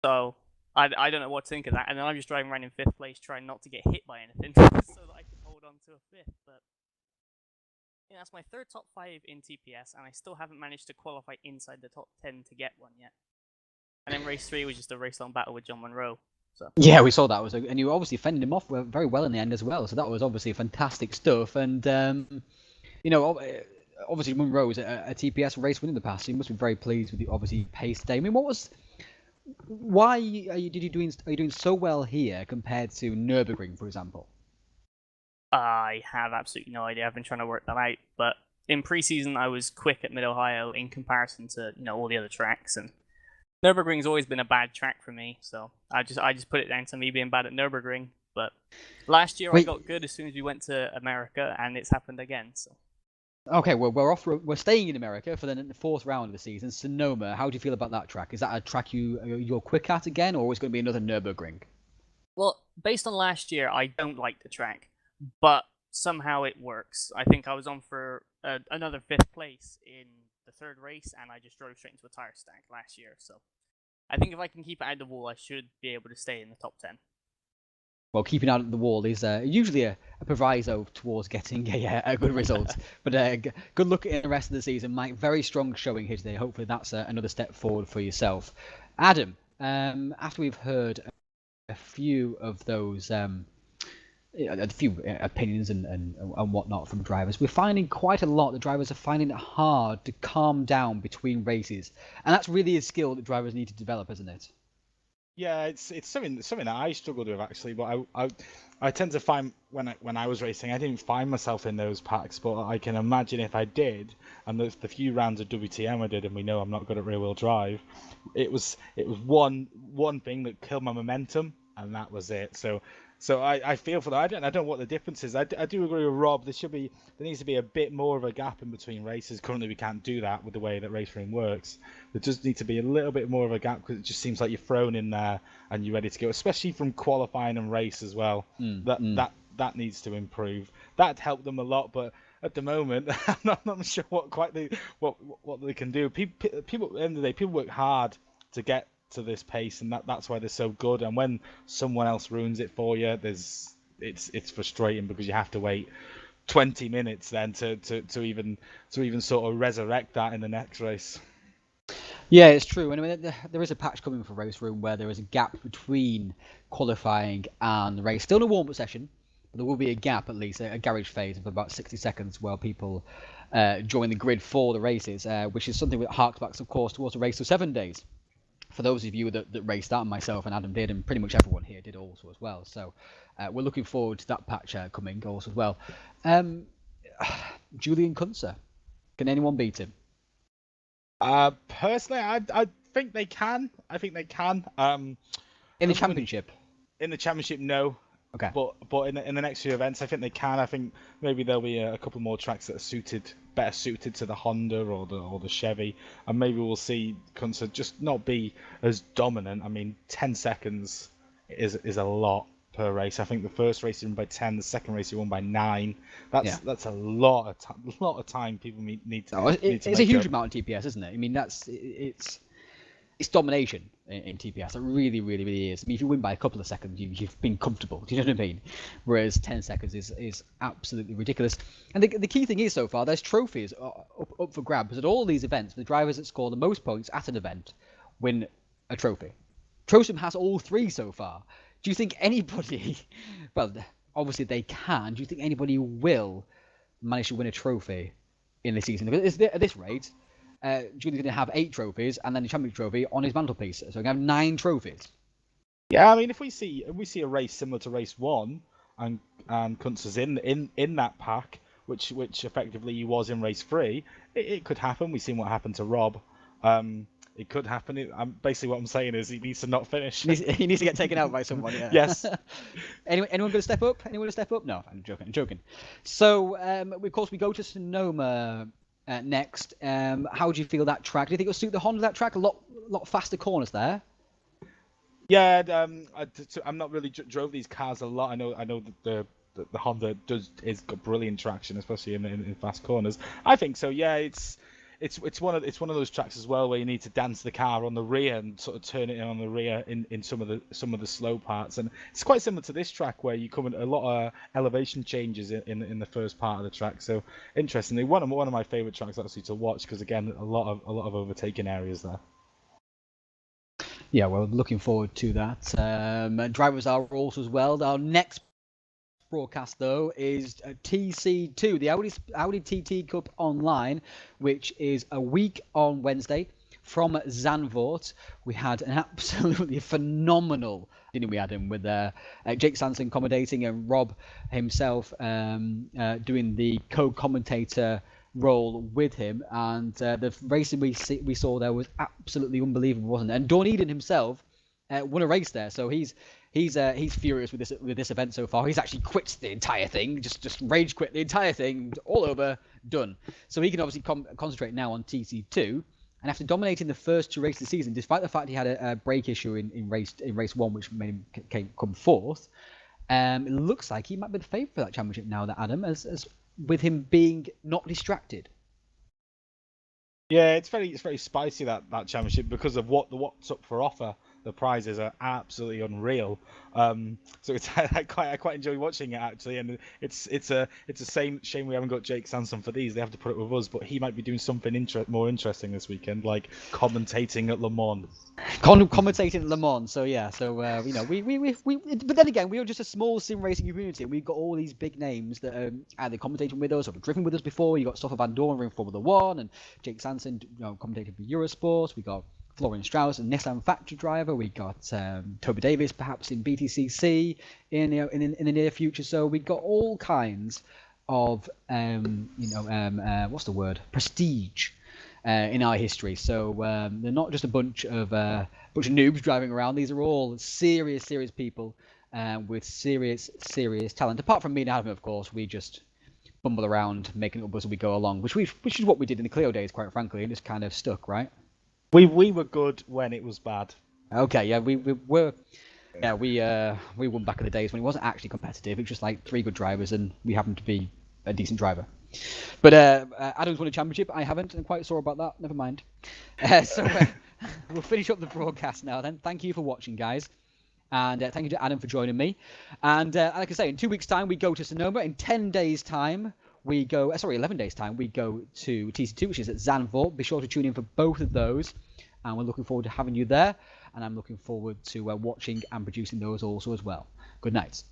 So I don't know what to think of that. And then I'm just driving around in 5th place trying not to get hit by anything so that I can hold on to a 5th. But yeah, that's my 3rd top 5 in TPS, and I still haven't managed to qualify inside the top 10 to get one yet. And then race 3 was just a race-long battle with John Monroe. So yeah, we saw that and you obviously fended him off very well in the end as well. So that was obviously fantastic stuff. And you know, obviously Monroe was a TPS race win in the past, so you must be very pleased with the obviously pace today. I mean, why are you doing so well here compared to Nürburgring, for example? I have absolutely no idea. I've been trying to work that out, but in preseason I was quick at Mid-Ohio in comparison to all the other tracks, and Nürburgring's always been a bad track for me, so I just put it down to me being bad at Nürburgring. But last year I got good as soon as we went to America, and it's happened again. So okay, well we're staying in America for the 4th round of the season, Sonoma. How do you feel about that track? Is that a track you're quick at again, or is it going to be another Nürburgring? Well, based on last year, I don't like the track. But somehow it works. I think I was on for another 5th place in the 3rd race, and I just drove straight into a tire stack last year. So I think if I can keep it out of the wall, I should be able to stay in the top 10. Well, keeping out of the wall is usually a proviso towards getting a good result. But good luck in the rest of the season, Mike. Very strong showing here today. Hopefully that's another step forward for yourself. Adam, after we've heard a few of those, a few opinions and whatnot from drivers, we're finding quite a lot that drivers are finding it hard to calm down between races. And that's really a skill that drivers need to develop, isn't it? Yeah, it's something that I struggled with actually, but I tend to find when I was racing, I didn't find myself in those packs, but I can imagine if I did, and the few rounds of WTM I did, and we know I'm not good at rear wheel drive, it was one thing that killed my momentum, and that was it. So I feel for that. I don't know what the difference is. I do agree with Rob. There needs to be a bit more of a gap in between races. Currently, we can't do that with the way that RaceRoom works. There does need to be a little bit more of a gap because it just seems like you're thrown in there and you're ready to go, especially from qualifying and race as well. That needs to improve. That helped them a lot, but at the moment, I'm not sure what they can do. People at the end of the day, people work hard to get to this pace, and that's why they're so good. And when someone else ruins it for you, it's frustrating because you have to wait 20 minutes then to even sort of resurrect that in the next race. Yeah, it's true. And I mean, there is a patch coming for RaceRoom where there is a gap between qualifying and the race. Still in a warm-up session, but there will be a gap, at least a garage phase of about 60 seconds while people join the grid for the races, which is something that harks back, of course, towards a race of 7 days. For those of you that raced that, and myself and Adam did, and pretty much everyone here did also as well. So we're looking forward to that patch coming also as well. Julian Kunzer, can anyone beat him? Personally, I think they can. I think they can. In the championship? In the championship, no. Okay. But in the next few events, I think they can. I think maybe there'll be a couple more tracks that are better suited to the Honda or the Chevy, and maybe we'll see Kunzer just not be as dominant. I mean, 10 seconds is a lot per race. I think the first race he won by 10, the second race he won by 9. That's a lot of time people need to. It's a huge amount in TPS, isn't it? I mean, it's domination in TPS. It really, really, really is. I mean, if you win by a couple of seconds, you've been comfortable. Do you know what I mean? Whereas 10 seconds is absolutely ridiculous. And the key thing is, so far, there's trophies up for grabs at all these events. The drivers that score the most points at an event win a trophy. RaceRoom has all 3 so far. Do you think anybody, well, obviously they can, do you think anybody will manage to win a trophy in this season? Because at this rate, Julian's going to have 8 trophies and then the championship trophy on his mantelpiece. So we're going to have 9 trophies. Yeah, I mean, if we see a race similar to race 1 and Kunzer's in that pack, which effectively he was in race 3, it could happen. We've seen what happened to Rob. It could happen. Basically, what I'm saying is he needs to not finish. He needs to get taken out by someone. Yeah. Yes. Anyone going to step up? Anyone to step up? No, I'm joking. So, of course, we go to Sonoma next. How do you feel that track? Do you think it'll suit the Honda, that track? A lot faster corners there. Yeah, I'm not really drove these cars a lot. I know that the Honda is got brilliant traction, especially in fast corners. I think so. Yeah, it's one of those tracks as well where you need to dance the car on the rear and sort of turn it in on the rear in some of the slow parts, and it's quite similar to this track where you come in a lot of elevation changes in the first part of the track. So interestingly, one of my favorite tracks actually to watch because again a lot of overtaking areas there. Yeah, well, looking forward to that. Drivers are also as well. Our next broadcast though is TC2, the Audi TT Cup Online, which is a week on Wednesday from Zandvoort. We had an absolutely phenomenal, didn't we, Adam, with Jake Sanson commentating and Rob himself doing the co-commentator role with him, and the racing we saw there was absolutely unbelievable, wasn't it? And Dawn Eden himself won a race there, so he's furious with this event so far. He's actually quit the entire thing, just rage quit the entire thing, all over, done. So he can obviously concentrate now on TC2. And after dominating the first 2 races of the season, despite the fact he had a brake issue in race 1, which made him come fourth, It looks like he might be the favourite for that championship now, that Adam, as with him being not distracted. Yeah, it's very spicy, that championship, because of what's up for offer. The prizes are absolutely unreal. So it's I quite enjoy watching it, actually, and it's a shame we haven't got Jake Sanson for these. They have to put it with us, but he might be doing something more interesting this weekend, like commentating at Le Mans. Commentating at Le Mans, so yeah, you know, we but then again, we are just a small sim racing community. We've got all these big names that are either commentating with us or have driven with us before. You got Stoffel Van Dorn in Formula One, and Jake Sanson, you know, commentating for Eurosport. We got Florian Strauss, a Nissan factory driver. We got Toby Davis, perhaps in BTCC in the near future. So we got all kinds of what's the word? Prestige. In our history, so they're not just a bunch of noobs driving around. These are all serious people with serious talent. Apart from me and Adam, of course, we just bumble around making it up as we go along, which is what we did in the Clio days, quite frankly, and just kind of stuck, right? We were good when it was bad. Okay, yeah, we were. Yeah, we won back in the days when it wasn't actually competitive. It was just like 3 good drivers, and we happened to be a decent driver. But Adam's won a championship. I haven't. I'm quite sore about that. Never mind. We'll finish up the broadcast now then. Thank you for watching, guys. And thank you to Adam for joining me. And like I say, in 2 weeks' time, we go to Sonoma. In 10 days' time, we go... 11 days' time, we go to TC2, which is at Zandvoort. Be sure to tune in for both of those. And we're looking forward to having you there. And I'm looking forward to watching and producing those also as well. Good night.